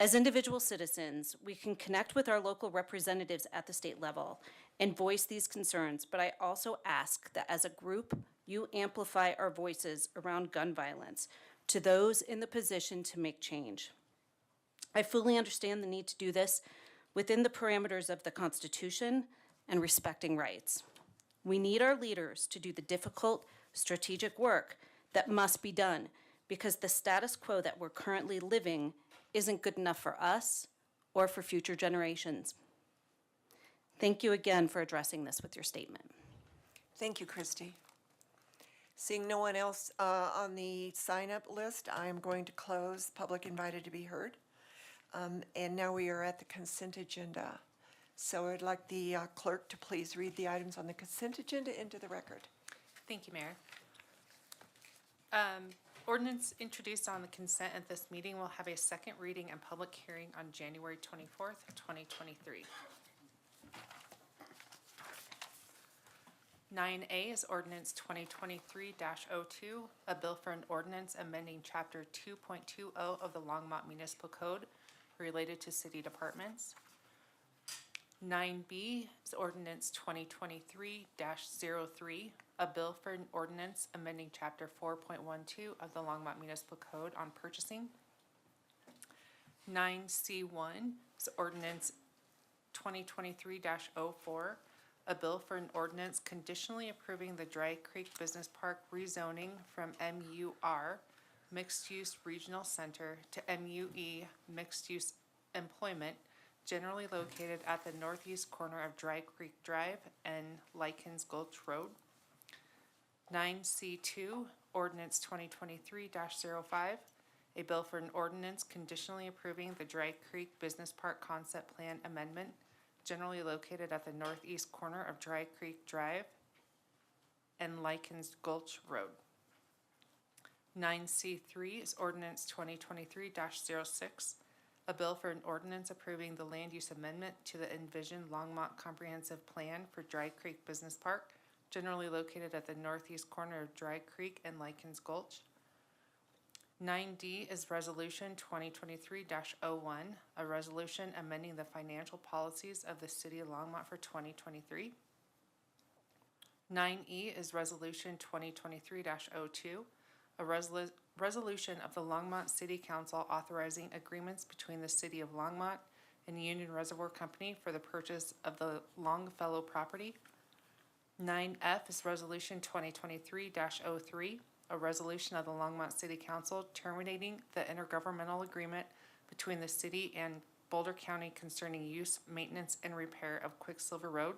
As individual citizens, we can connect with our local representatives at the state level and voice these concerns, but I also ask that as a group, you amplify our voices around gun violence to those in the position to make change. I fully understand the need to do this within the parameters of the Constitution and respecting rights. We need our leaders to do the difficult, strategic work that must be done because the status quo that we're currently living isn't good enough for us or for future generations. Thank you again for addressing this with your statement. Thank you, Christy. Seeing no one else on the sign-up list, I am going to close public invited to be heard. And now we are at the consent agenda. So I'd like the clerk to please read the items on the consent agenda into the record. Thank you, Mayor. Ordinance introduced on the consent at this meeting will have a second reading and public hearing on January 24th, 2023. 9A is Ordinance 2023-02, a bill for an ordinance amending Chapter 2.20 of the Longmont Municipal Code related to city departments. 9B is Ordinance 2023-03, a bill for an ordinance amending Chapter 4.12 of the Longmont Municipal Code on purchasing. 9C1 is Ordinance 2023-04, a bill for an ordinance conditionally approving the Dry Creek Business Park rezoning from MUR, Mixed Use Regional Center, to MUE, Mixed Use Employment, generally located at the northeast corner of Dry Creek Drive and Likens Gulch Road. 9C2, Ordinance 2023-05, a bill for an ordinance conditionally approving the Dry Creek Business Park Concept Plan Amendment, generally located at the northeast corner of Dry Creek Drive and Likens Gulch Road. 9C3 is Ordinance 2023-06, A bill for an ordinance approving the land use amendment to the Envision Longmont Comprehensive Plan for Dry Creek Business Park, generally located at the northeast corner of Dry Creek and Likens Gulch. 9D is Resolution 2023-01, a resolution amending the financial policies of the City of Longmont for 2023. 9E is Resolution 2023-02, a resolution of the Longmont City Council authorizing agreements between the City of Longmont and Union Reservoir Company for the purchase of the Longfellow property. 9F is Resolution 2023-03, a resolution of the Longmont City Council terminating the intergovernmental agreement between the city and Boulder County concerning use, maintenance, and repair of Quicksilver Road.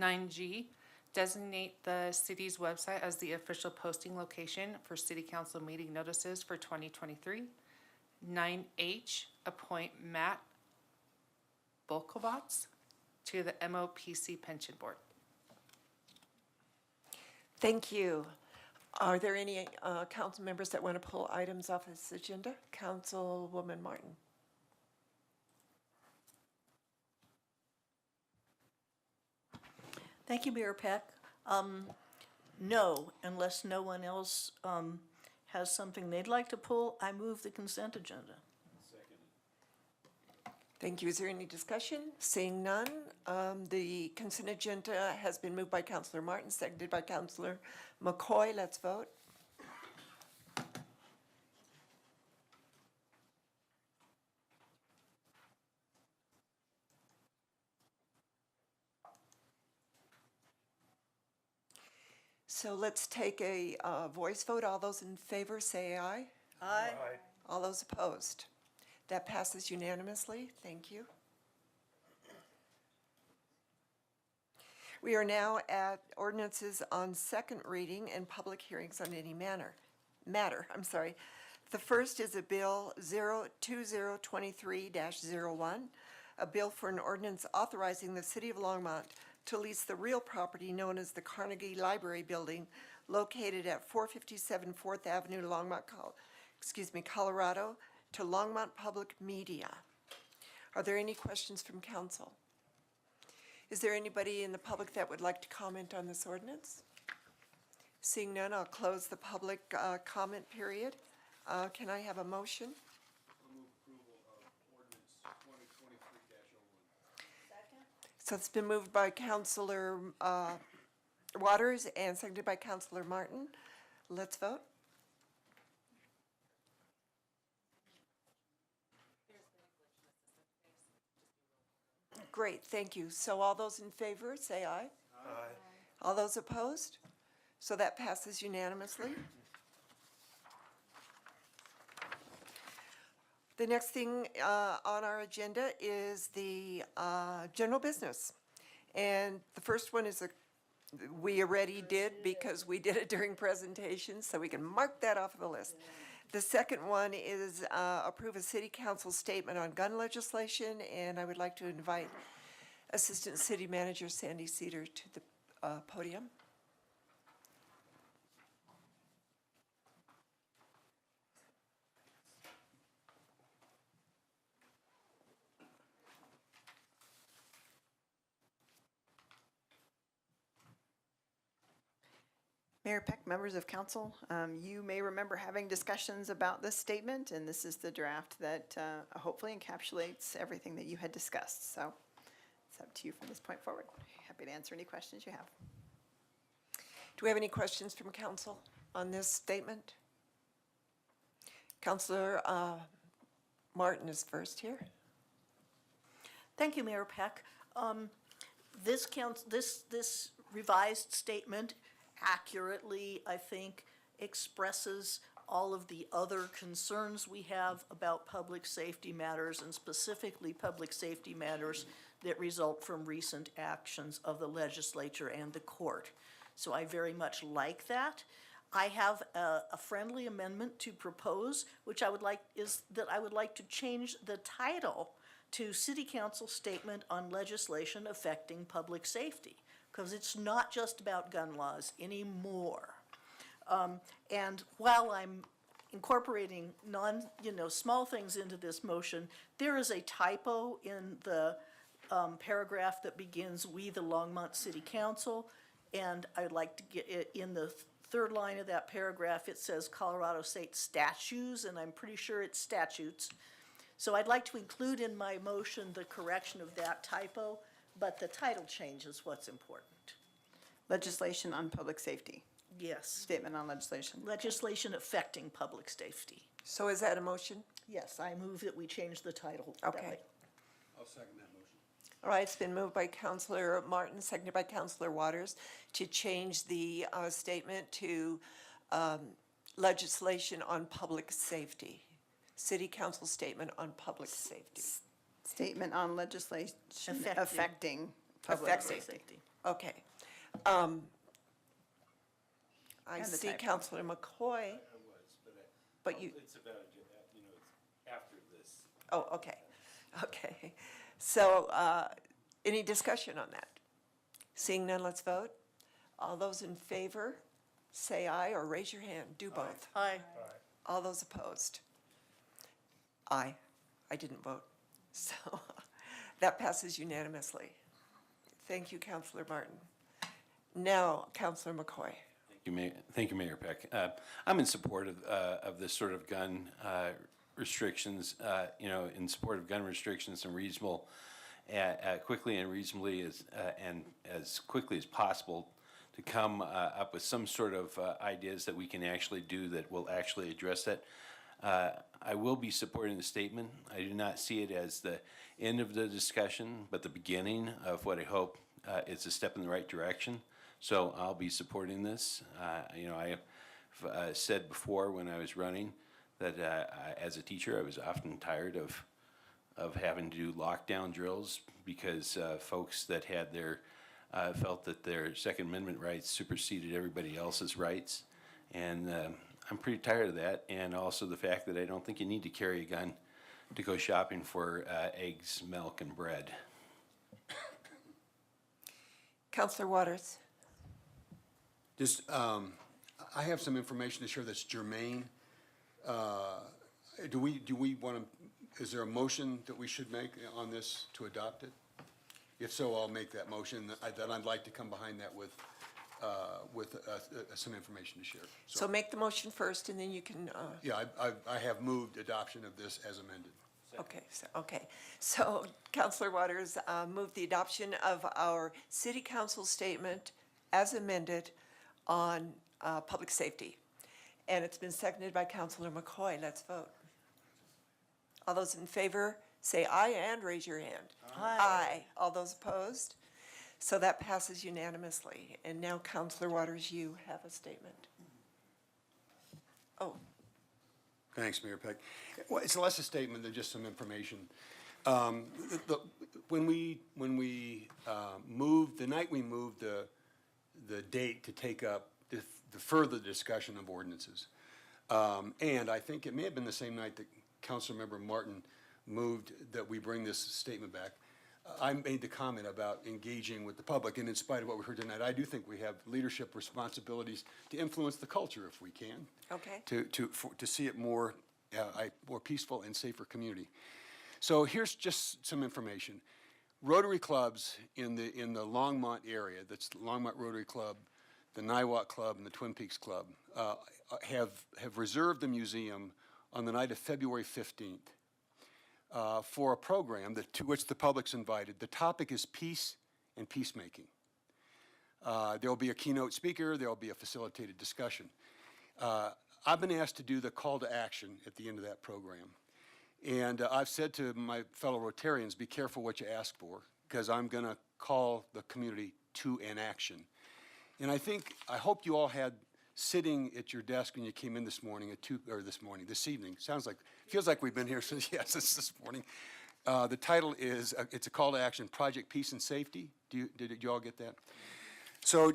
9G, designate the city's website as the official posting location for city council meeting notices for 2023. 9H, appoint Matt Bolkowitz to the MOPC Pension Board. Thank you. Are there any council members that want to pull items off this agenda? Councilwoman Martin. Thank you, Mayor Peck. No, unless no one else has something they'd like to pull, I move the consent agenda. Thank you. Is there any discussion? Seeing none, the consent agenda has been moved by Councilor Martin, seconded by Councilor McCoy. Let's vote. So let's take a voice vote. All those in favor say aye. Aye. All those opposed? That passes unanimously. Thank you. We are now at ordinances on second reading and public hearings on any matter. The first is a bill 2023-01, a bill for an ordinance authorizing the City of Longmont to lease the real property known as the Carnegie Library Building located at 457 4th Avenue, Longmont, Colorado, to Longmont Public Media. Are there any questions from council? Is there anybody in the public that would like to comment on this ordinance? Seeing none, I'll close the public comment period. Can I have a motion? So it's been moved by Councilor Waters and seconded by Councilor Martin. Let's vote. Great, thank you. So all those in favor, say aye. Aye. All those opposed? So that passes unanimously. The next thing on our agenda is the general business. And the first one is we already did because we did it during presentations, so we can mark that off of the list. The second one is approve a city council statement on gun legislation, and I would like to invite Assistant City Manager Sandy Cedar to the podium. Mayor Peck, members of council, you may remember having discussions about this statement, and this is the draft that hopefully encapsulates everything that you had discussed. So it's up to you from this point forward. Happy to answer any questions you have. Do we have any questions from council on this statement? Councilor Martin is first here. Thank you, Mayor Peck. This revised statement accurately, I think, expresses all of the other concerns we have about public safety matters, and specifically public safety matters that result from recent actions of the legislature and the court. So I very much like that. I have a friendly amendment to propose, which I would like to change the title to City Council Statement on Legislation Affecting Public Safety, because it's not just about gun laws anymore. And while I'm incorporating small things into this motion. There is a typo in the paragraph that begins, "We, the Longmont City Council," and I'd like to get it in the third line of that paragraph. It says Colorado State statutes, and I'm pretty sure it's statutes. So I'd like to include in my motion the correction of that typo, but the title change is what's important. Legislation on public safety. Yes. Statement on legislation. Legislation affecting public safety. So is that a motion? Yes, I move that we change the title. that Okay. way. I'll second that motion. All right, it's been moved by Counselor Martin, seconded by Counselor Waters, to change the statement to legislation on public safety. City Council statement on public safety. Statement on legislation Affecting. affecting public Affecting. safety. Okay. I And the see typo. Counselor McCoy, but you, It's about, it's after this. oh, okay, okay. So, any discussion on that? Seeing none, let's vote. All those in favor, say aye or raise your hand. Do both. Aye. All those opposed? Aye. I didn't vote. So that passes unanimously. Thank you, Counselor Martin. Now, Counselor McCoy. Thank you, Mayor Peck. I'm in support of this sort of gun restrictions, in support of gun restrictions and reasonable, quickly and reasonably and as quickly as possible to come up with some sort of ideas that we can actually do that will actually address that. I will be supporting the statement. I do not see it as the end of the discussion, but the beginning of what I hope is a step in the right direction. So I'll be supporting this. I have said before when I was running that as a teacher, I was often tired of having to do lockdown drills because folks that had felt that their Second Amendment rights superseded everybody else's rights. And I'm pretty tired of that, and also the fact that I don't think you need to carry a gun to go shopping for eggs, milk, and bread. Counselor Waters. Just, I have some information to share that's germane. Do we want to, is there a motion that we should make on this to adopt it? If so, I'll make that motion. Then I'd like to come behind that with some information to share. So make the motion first, and then you can. Yeah, I have moved adoption of this as amended. Okay. So Counselor Waters moved the adoption of our City Council statement as amended on public safety. And it's been seconded by Counselor McCoy. Let's vote. All those in favor, say aye and raise your hand. Aye. All those opposed? So that passes unanimously. And now, Counselor Waters, you have a statement. Oh. Thanks, Mayor Peck. Well, it's less a statement than just some information. When we moved, the night we moved the date to take up the further discussion of ordinances, and I think it may have been the same night that Councilmember Martin moved that we bring this statement back, I made the comment about engaging with the public, and in spite of what we heard tonight, I do think we have leadership responsibilities to influence the culture if we can. Okay. To see it more peaceful and safer community. So here's just some information. Rotary clubs in the Longmont area, that's the Longmont Rotary Club, the Niwot Club, and the Twin Peaks Club, have reserved the museum on the night of February 15th. For a program to which the public's invited. The topic is peace and peacemaking. There will be a keynote speaker. There will be a facilitated discussion. I've been asked to do the call to action at the end of that program. And I've said to my fellow Rotarians, be careful what you ask for, because I'm going to call the community to an action. And I hope you all had sitting at your desk when you came in this evening. Feels like we've been here since this morning. The title is, it's a call to action, Project Peace and Safety. Did you all get that? So,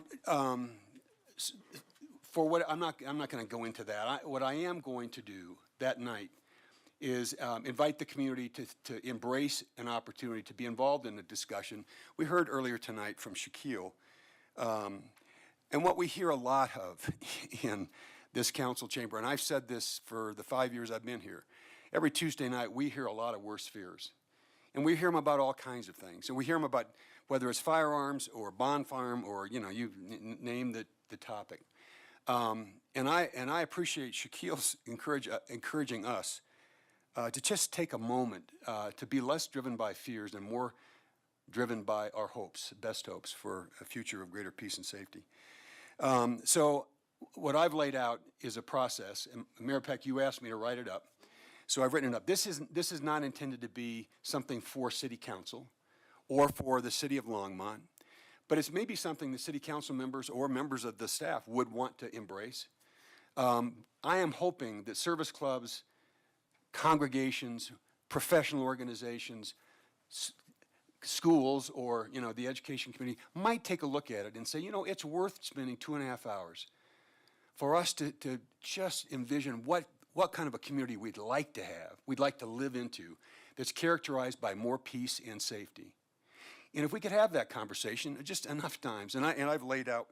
for what, I'm not going to go into that. What I am going to do that night is invite the community to embrace an opportunity to be involved in the discussion. We heard earlier tonight from Shaquille, and what we hear a lot of in this council chamber, and I've said this for the 5 years I've been here, every Tuesday night we hear a lot of worst fears. And we hear them about all kinds of things. And we hear them about whether it's firearms or bond farm or, you know, you name the topic. And I appreciate Shaquille's encouraging us to just take a moment to be less driven by fears and more driven by our hopes, best hopes for a future of greater peace and safety. So what I've laid out is a process, and Mayor Peck, you asked me to write it up. So I've written it up. This is not intended to be something for City Council or for the City of Longmont, but it's maybe something the City Council members or members of the staff would want to embrace. I am hoping that service clubs, congregations, professional organizations, schools, or, you know, the education community might take a look at it and say, you know, it's worth spending 2.5 hours for us to just envision what kind of a community we'd like to have, we'd like to live into, that's characterized by more peace and safety. And if we could have that conversation just enough times, and I've laid out,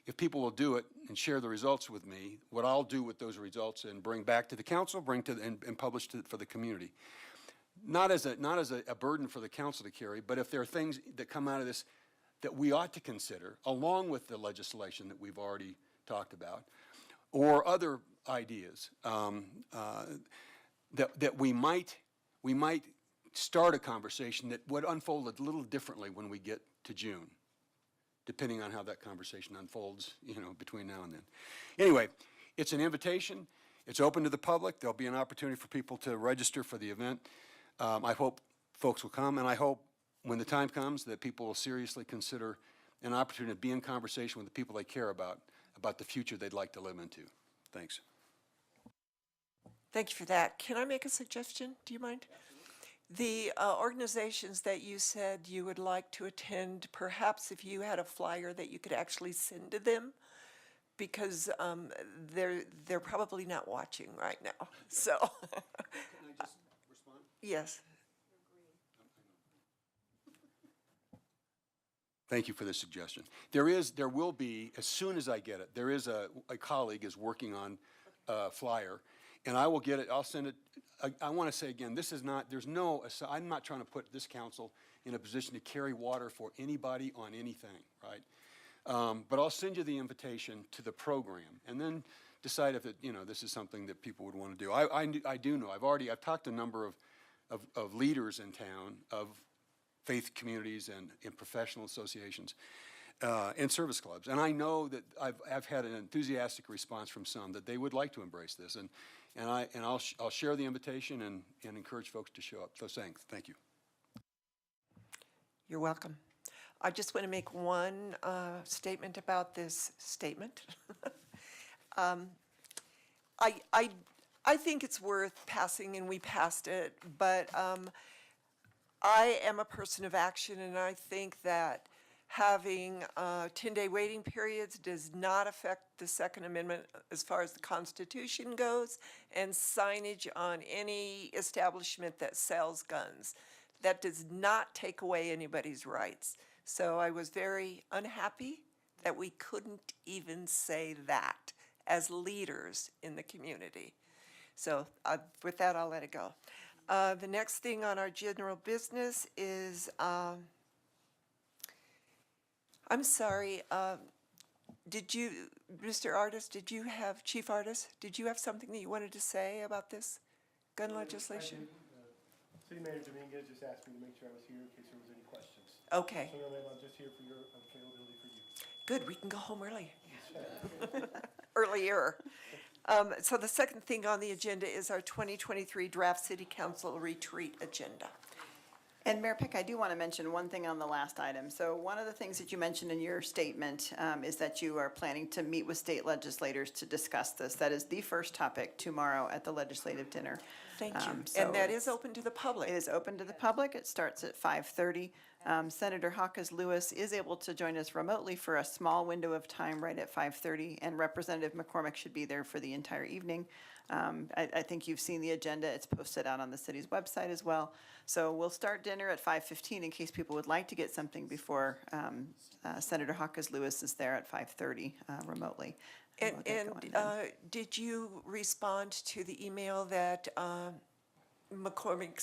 if people will do it and share the results with me, what I'll do with those results and bring back to the council, and publish for the community. Not as a burden for the council to carry, but if there are things that come out of this that we ought to consider, along with the legislation that we've already talked about, or other ideas that we might start a conversation that would unfold a little differently when we get to June, depending on how that conversation unfolds, you know, between now and then. Anyway, it's an invitation. It's open to the public. There'll be an opportunity for people to register for the event. I hope folks will come, and I hope when the time comes that people will seriously consider an opportunity to be in conversation with the people they care about the future they'd like to live into. Thanks. Thank you for that. Can I make a suggestion? Do you mind? The organizations that you said you would like to attend, perhaps if you had a flyer that you could actually send to them, because they're probably not watching right now. So. Can I just respond? Yes. Thank you for the suggestion. There will be, as soon as I get it, there is a colleague is working on a flyer, and I will get it, I'll send it. I want to say again, this is not, I'm not trying to put this council in a position to carry water for anybody on anything, right? But I'll send you the invitation to the program, and then decide if this is something that people would want to do. I do know, I've talked to a number of leaders in town, of faith communities and professional associations and service clubs. And I know that I've had an enthusiastic response from some that they would like to embrace this. And I'll share the invitation and encourage folks to show up. So thank you. You're welcome. I just want to make one statement about this statement. I think it's worth passing, and we passed it, but I am a person of action, and I think that having 10-day waiting periods does not affect the Second Amendment as far as the Constitution goes, and signage on any establishment that sells guns. That does not take away anybody's rights. So I was very unhappy that we couldn't even say that as leaders in the community. So with that, I'll let it go. The next thing on our general business is, I'm sorry, Mr. Artist, Chief Artist, did you have something that you wanted to say about this gun legislation? City Manager Dominguez just asked me to make sure I was here in case there was any questions. Okay. So I'm just here for your availability for you. Good, we can go home early. Earlier. So the second thing on the agenda is our 2023 draft City Council retreat agenda. And Mayor Peck, I do want to mention one thing on the last item. So one of the things that you mentioned in your statement is that you are planning to meet with state legislators to discuss this. That is the first topic tomorrow at the legislative dinner. Thank you. And that is open to the public. It is open to the public. It starts at 5:30. Senator Hawkes Lewis is able to join us remotely for a small window of time right at 5:30, and Representative McCormick should be there for the entire evening. I think you've seen the agenda. It's posted out on the city's website as well. So we'll start dinner at 5:15 in case people would like to get something before Senator Hawkes Lewis is there at 5:30 remotely. And, we'll get and going then. did you respond to the email that Senator McCormick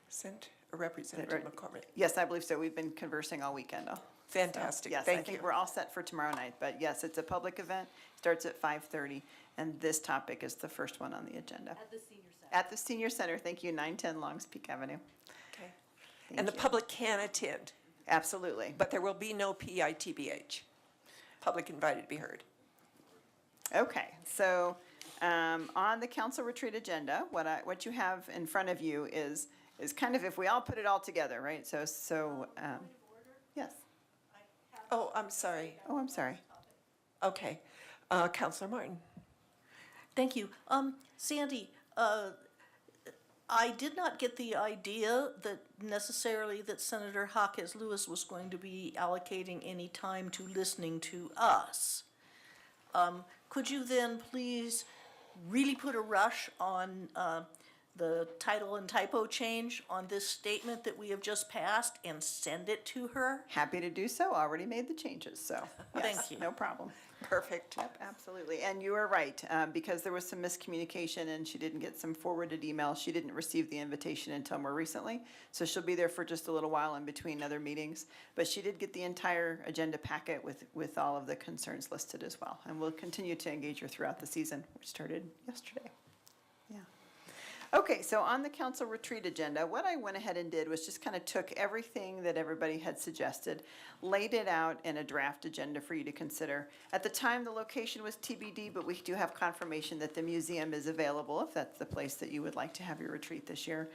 sent, or Representative McCormick? Yes, I believe so. We've been conversing all weekend. Fantastic. Yes, I Thank think you. we're all set for tomorrow night, but yes, it's a public event, starts at 5:30, and this topic is the first one on the agenda. At the senior center. At the senior center, thank you, 910 Longs Peak Avenue. Okay. Thank And the you. public can attend, Absolutely. but there will be no PITBH. Public invited to be heard. Okay, so on the council retreat agenda, what you have in front of you is kind of if we all put it all together, right? Yes. Oh, I'm sorry. Oh, I'm sorry. Okay. Counselor Martin. Thank you. Sandy, I did not get the idea that necessarily that Senator Hawkins Lewis was going to be allocating any time to listening to us. Could you then please really put a rush on the title and typo change on this statement that we have just passed and send it to her? Happy to do so. Already made the changes, so. yes, Thank you. No problem. Perfect. Yep, absolutely. And you are right, because there was some miscommunication and she didn't get some forwarded emails. She didn't receive the invitation until more recently. So she'll be there for just a little while in between other meetings. But she did get the entire agenda packet with all of the concerns listed as well. And we'll continue to engage her throughout the season, which started yesterday. Yeah. Okay, so on the council retreat agenda, what I went ahead and did was just kind of took everything that everybody had suggested, laid it out in a draft agenda for you to consider. At the time, the location was TBD, but we do have confirmation that the museum is available if that's the place that you would like to have your retreat this year.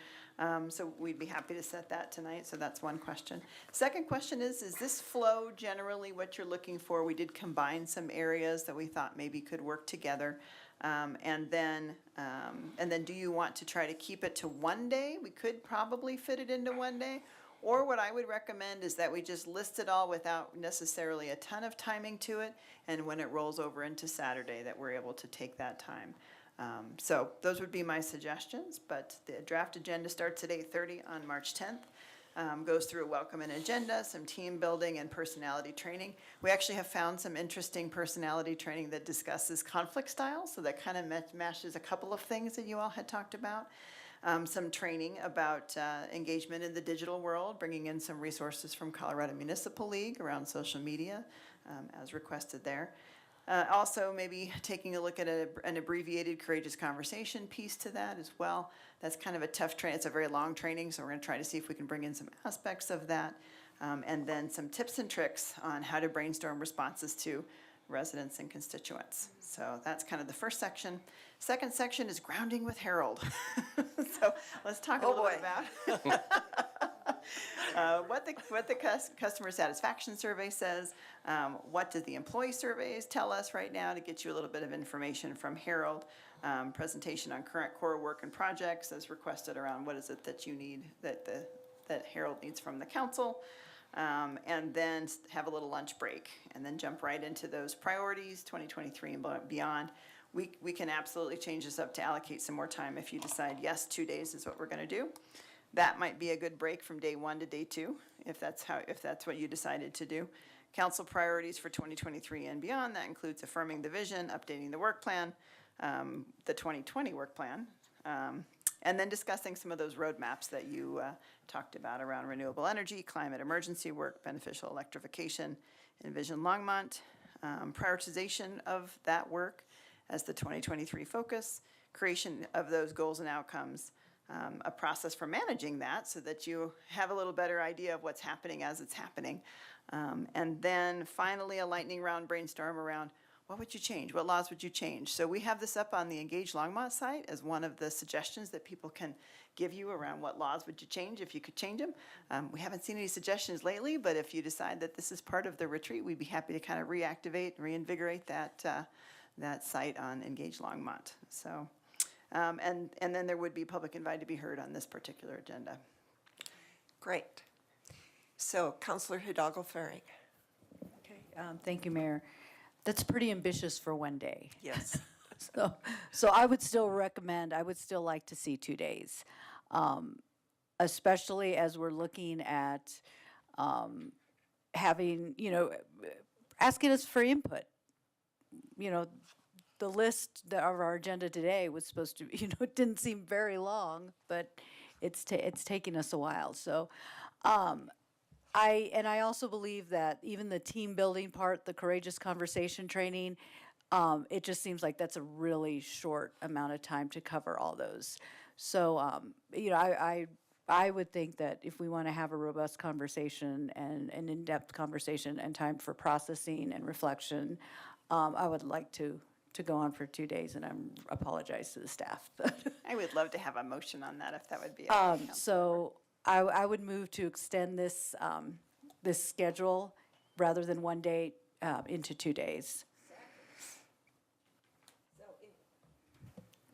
So we'd be happy to set that tonight, so that's one question. Second question is this flow generally what you're looking for? We did combine some areas that we thought maybe could work together. And then do you want to try to keep it to one day? We could probably fit it into one day. Or what I would recommend is that we just list it all without necessarily a ton of timing to it. And when it rolls over into Saturday, that we're able to take that time. So those would be my suggestions, but the draft agenda starts at 8:30 on March 10th. Goes through a welcome and agenda, some team building and personality training. We actually have found some interesting personality training that discusses conflict styles, so that kind of mashes a couple of things that you all had talked about. Some training about engagement in the digital world, bringing in some resources from Colorado Municipal League around social media, as requested there. Also, maybe taking a look at an abbreviated courageous conversation piece to that as well. That's kind of a tough training. It's a very long training, so we're going to try to see if we can bring in some aspects of that. And then some tips and tricks on how to brainstorm responses to residents and constituents. So that's kind of the first section. Second section is grounding with Harold. So let's talk a little bit about what the customer satisfaction survey says. What do the employee surveys tell us right now to get you a little bit of information from Harold. Presentation on current core work and projects as requested around what is it that you need, that Harold needs from the council. And then have a little lunch break and then jump right into those priorities, 2023 and beyond. We can absolutely change this up to allocate some more time if you decide, yes, 2 days is what we're gonna do. That might be a good break from day 1 to day 2, if that's what you decided to do. Council priorities for 2023 and beyond, that includes affirming the vision, updating the work plan, the 2020 work plan, and then discussing some of those roadmaps that you talked about around renewable energy, climate emergency work, beneficial electrification, Envision Longmont, prioritization of that work as the 2023 focus, creation of those goals and outcomes, a process for managing that so that you have a little better idea of what's happening as it's happening. And then finally, a lightning round brainstorm around what would you change? What laws would you change? So we have this up on the Engage Longmont site as one of the suggestions that people can give you around what laws would you change if you could change them. We haven't seen any suggestions lately, but if you decide that this is part of the retreat, we'd be happy to kind of reactivate, reinvigorate that site on Engage Longmont. So, and then there would be public invite to be heard on this particular agenda. Great. So, Councilor Hidalgo-Farring. Okay, thank you, Mayor. That's pretty ambitious for one day. Yes. So I would still recommend, I would still like to see 2 days, especially as we're looking at having, asking us for input. you know, the list of our agenda today was supposed to, it didn't seem very long, but it's taking us a while. So, I also believe that even the team building part, the courageous conversation training, it just seems like that's a really short amount of time to cover all those. So, I would think that if we want to have a robust conversation and an in-depth conversation and time for processing and reflection, I would like to go on for 2 days, and I apologize to the staff. I would love to have a motion on that if that would be okay. So I would move to extend this, this schedule rather than 1 day into 2 days.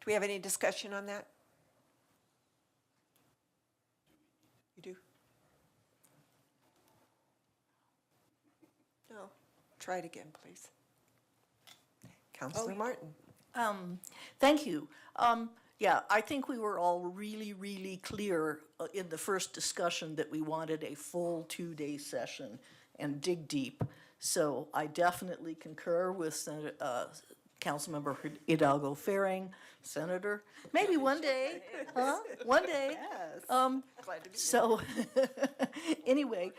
Do we have any discussion on that? You do? No. Try it again, please. Councilor Martin. Thank you. Yeah, I think we were all really, really clear in the first discussion that we wanted a full 2-day session and dig deep. So I definitely concur with Councilmember Hidalgo Faring, Senator. Maybe one day, huh? One day. Yes. Glad to be So, anyway,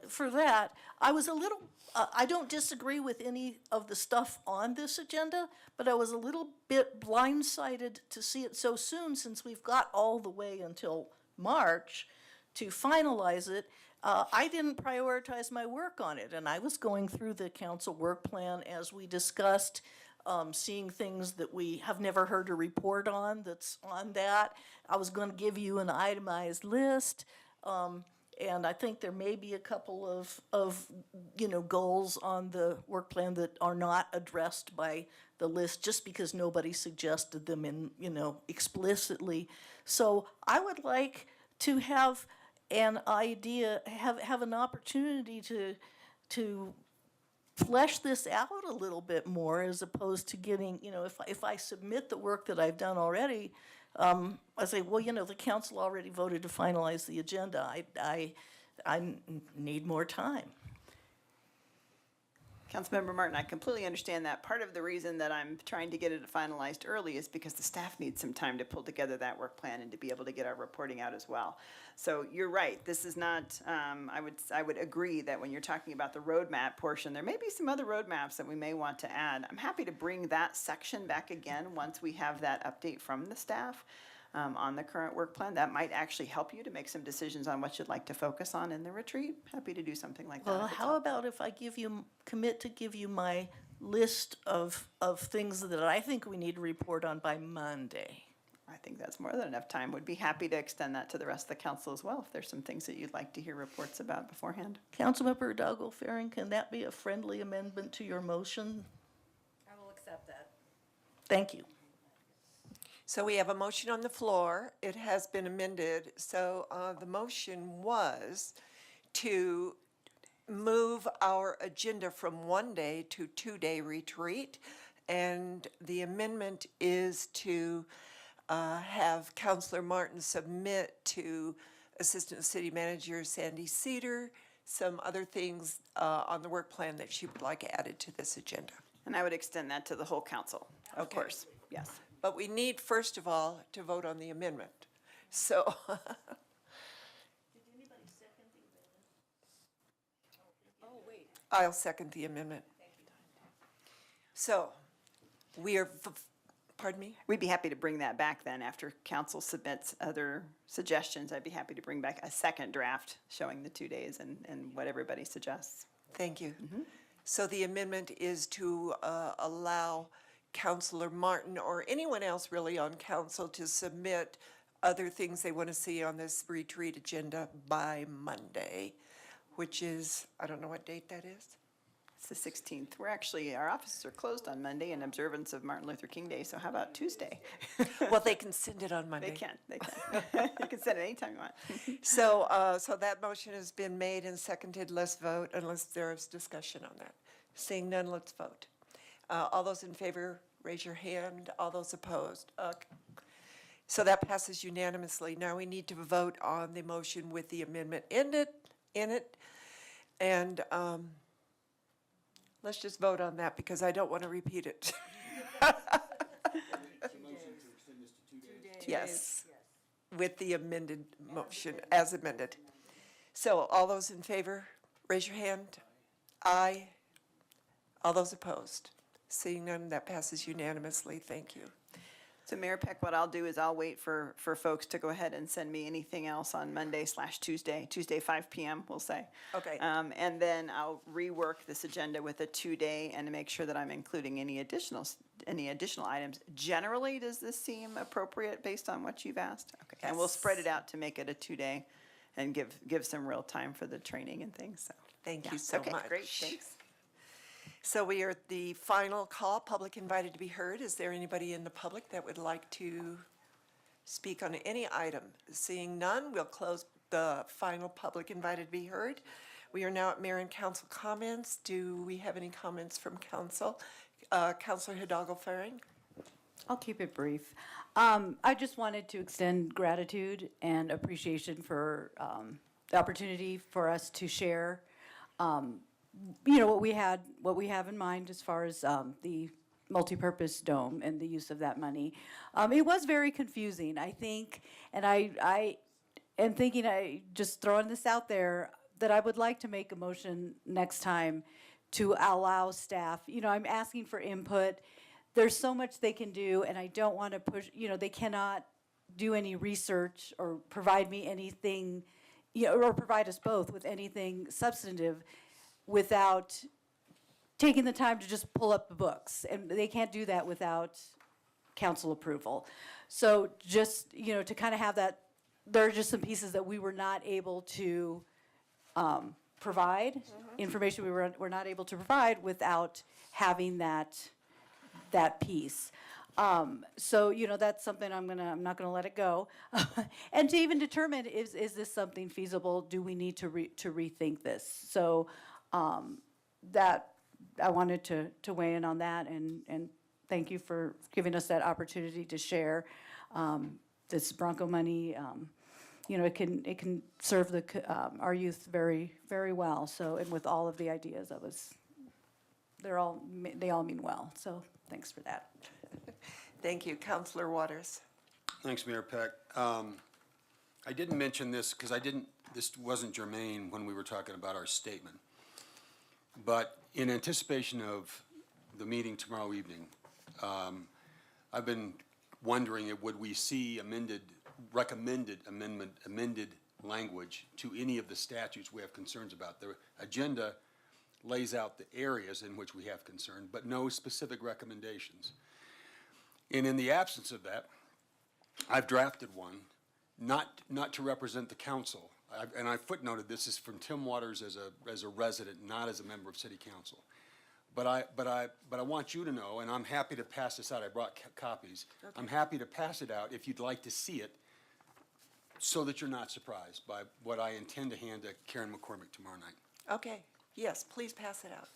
for that, I was a little, I don't disagree with any of the stuff on this agenda, but I was a little bit blindsided to see it so soon, since we've got all the way until March to finalize it. I didn't prioritize my work on it, and I was going through the council work plan as we discussed, seeing things that we have never heard a report on that's on that. I was going to give you an itemized list, and I think there may be a couple of goals on the work plan that are not addressed by the list just because nobody suggested them in, explicitly. So I would like to have an idea, have an opportunity to flesh this out a little bit more, as opposed to getting, if I submit the work that I've done already, I say, well, the council already voted to finalize the agenda. I need more time. Councilmember Martin, I completely understand that. Part of the reason that I'm trying to get it finalized early is because the staff needs some time to pull together that work plan and to be able to get our reporting out as well. So you're right, this is not, I would agree that when you're talking about the roadmap portion, there may be some other roadmaps that we may want to add. I'm happy to bring that section back again once we have that update from the staff on the current work plan. That might actually help you to make some decisions on what you'd like to focus on in the retreat. Happy to do something like that. Well, how about if I commit to give you my list of things that I think we need to report on by Monday? I think that's more than enough time. Would be happy to extend that to the rest of the council as well, if there's some things that you'd like to hear reports about beforehand. Councilmember Hidalgo Faring, can that be a friendly amendment to your motion? I will accept that. Thank you. So we have a motion on the floor. It has been amended. So the motion was to move our agenda from 1 day to 2-day retreat. And the amendment is to have Councilor Martin submit to Assistant City Manager Sandy Cedar some other things on the work plan that she would like added to this agenda. And I would extend that to the whole council, of course, yes. But we need, first of all, to vote on the amendment. So. Did anybody second the amendment? Oh, wait. I'll second the amendment. So, we are, pardon me? We'd be happy to bring that back then after council submits other suggestions. I'd be happy to bring back a second draft showing the 2 days and what everybody suggests. Thank you. So the amendment is to allow Councilor Martin or anyone else really on council to submit other things they want to see on this retreat agenda by Monday, which is, I don't know what date that is. It's the 16th. We're actually, our offices are closed on Monday in observance of Martin Luther King Day, so how about Tuesday? Well, they can send it on Monday. They can. You can send it anytime you want. So that motion has been made and seconded. Let's vote unless there is discussion on that. Seeing none, let's vote. All those in favor, raise your hand. All those opposed. Okay. So that passes unanimously. Now we need to vote on the motion with the amendment in it. And Let's just vote on that because I don't want to repeat it. Yes, with the amended motion as amended. So all those in favor, raise your hand. Aye. All those opposed? Seeing none, that passes unanimously. Thank you. So Mayor Peck, what I'll do is I'll wait for folks to go ahead and send me anything else on Monday/Tuesday, Tuesday 5 p.m. we'll say. Okay. And then I'll rework this agenda with a 2-day and to make sure that I'm including any additional items. Generally, does this seem appropriate based on what you've asked? Okay. And we'll spread it out to make it a 2-day and give some real time for the training and things. So Thank you so much. Okay, great, thanks. So we are at the final call, public invited to be heard. Is there anybody in the public that would like to speak on any item? Seeing none, we'll close the final public invited to be heard. We are now at mayor and council comments. Do we have any comments from council? Councilor Hidalgo-Faring? I'll keep it brief. I just wanted to extend gratitude and appreciation for the opportunity for us to share what we have in mind as far as the multipurpose dome and the use of that money. It was very confusing, I think, and I am thinking, just throwing this out there, that I would like to make a motion next time to allow staff, I'm asking for input. There's so much they can do, and I don't want to push, they cannot do any research or provide me anything, or provide us both with anything substantive without taking the time to just pull up the books. And they can't do that without council approval. So just, to kind of have that, there are just some pieces that we were not able to provide, information we were not able to provide without having that piece. So, that's something I'm not gonna let it go. And to even determine, is this something feasible? Do we need to rethink this? So, that, I wanted to weigh in on that, and thank you for giving us that opportunity to share. This Bronco money, it can serve our youth very, very well. So, and with all of the ideas, they all mean well. So, thanks for that. Thank you. Councilor Waters. Thanks, Mayor Peck. I didn't mention this because this wasn't germane when we were talking about our statement. But in anticipation of the meeting tomorrow evening, I've been wondering, would we see amended language to any of the statutes we have concerns about? The agenda lays out the areas in which we have concern, but no specific recommendations. And in the absence of that, I've drafted one, not to represent the council. And I footnoted this is from Tim Waters as a resident, not as a member of City Council. But I want you to know, and I'm happy to pass this out. I brought copies. Okay. I'm happy to pass it out if you'd like to see it, so that you're not surprised by what I intend to hand to Karen McCormick tomorrow night. Okay. Yes, please pass it out.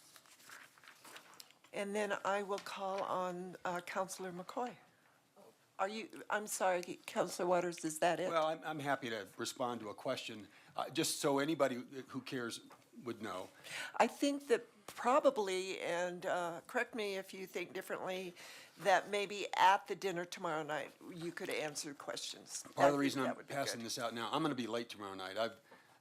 And then I will call on Councilor McCoy. I'm sorry, Councilor Waters, is that it? Well, I'm happy to respond to a question, just so anybody who cares would know. I think that probably, and correct me if you think differently, that maybe at the dinner tomorrow night, you could answer questions. Part of the reason I'm passing this out now, I'm going to be late tomorrow night.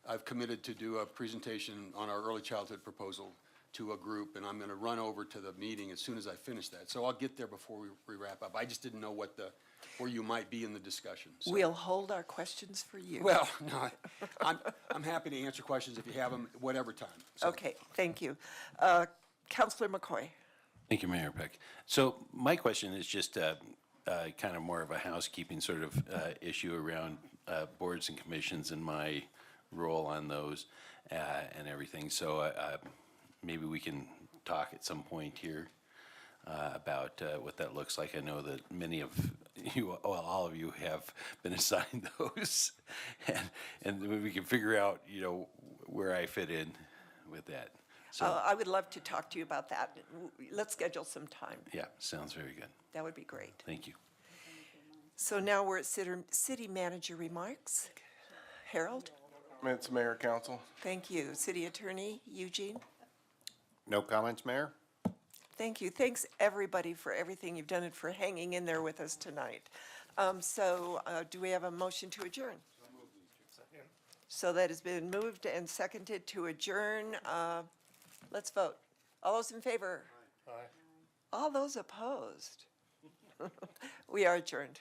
I've committed to do a presentation on our early childhood proposal to a group, and I'm going to run over to the meeting as soon as I finish that. So I'll get there before we wrap up. I just didn't know where you might be in the discussion. So. We'll hold our questions for you. Well, no, I'm happy to answer questions if you have them, whatever time. So. Okay, thank you. Councilor McCoy. Thank you, Mayor Peck. So my question is just kind of more of a housekeeping sort of issue around boards and commissions and my role on those and everything. So maybe we can talk at some point here about what that looks like. I know that many of you, well, all of you have been assigned those, and we can figure out, where I fit in with that. So I would love to talk to you about that. Let's schedule some time. yeah, sounds very good. That would be great. Thank you. So now we're at city manager remarks. Harold? It's Mayor Council. Thank you. City Attorney Eugene? No comments, Mayor? Thank you. Thanks, everybody, for everything you've done and for hanging in there with us tonight. Do we have a motion to adjourn? So that has been moved and seconded to adjourn. Let's vote. All those in favor? Aye. All those opposed? We are adjourned.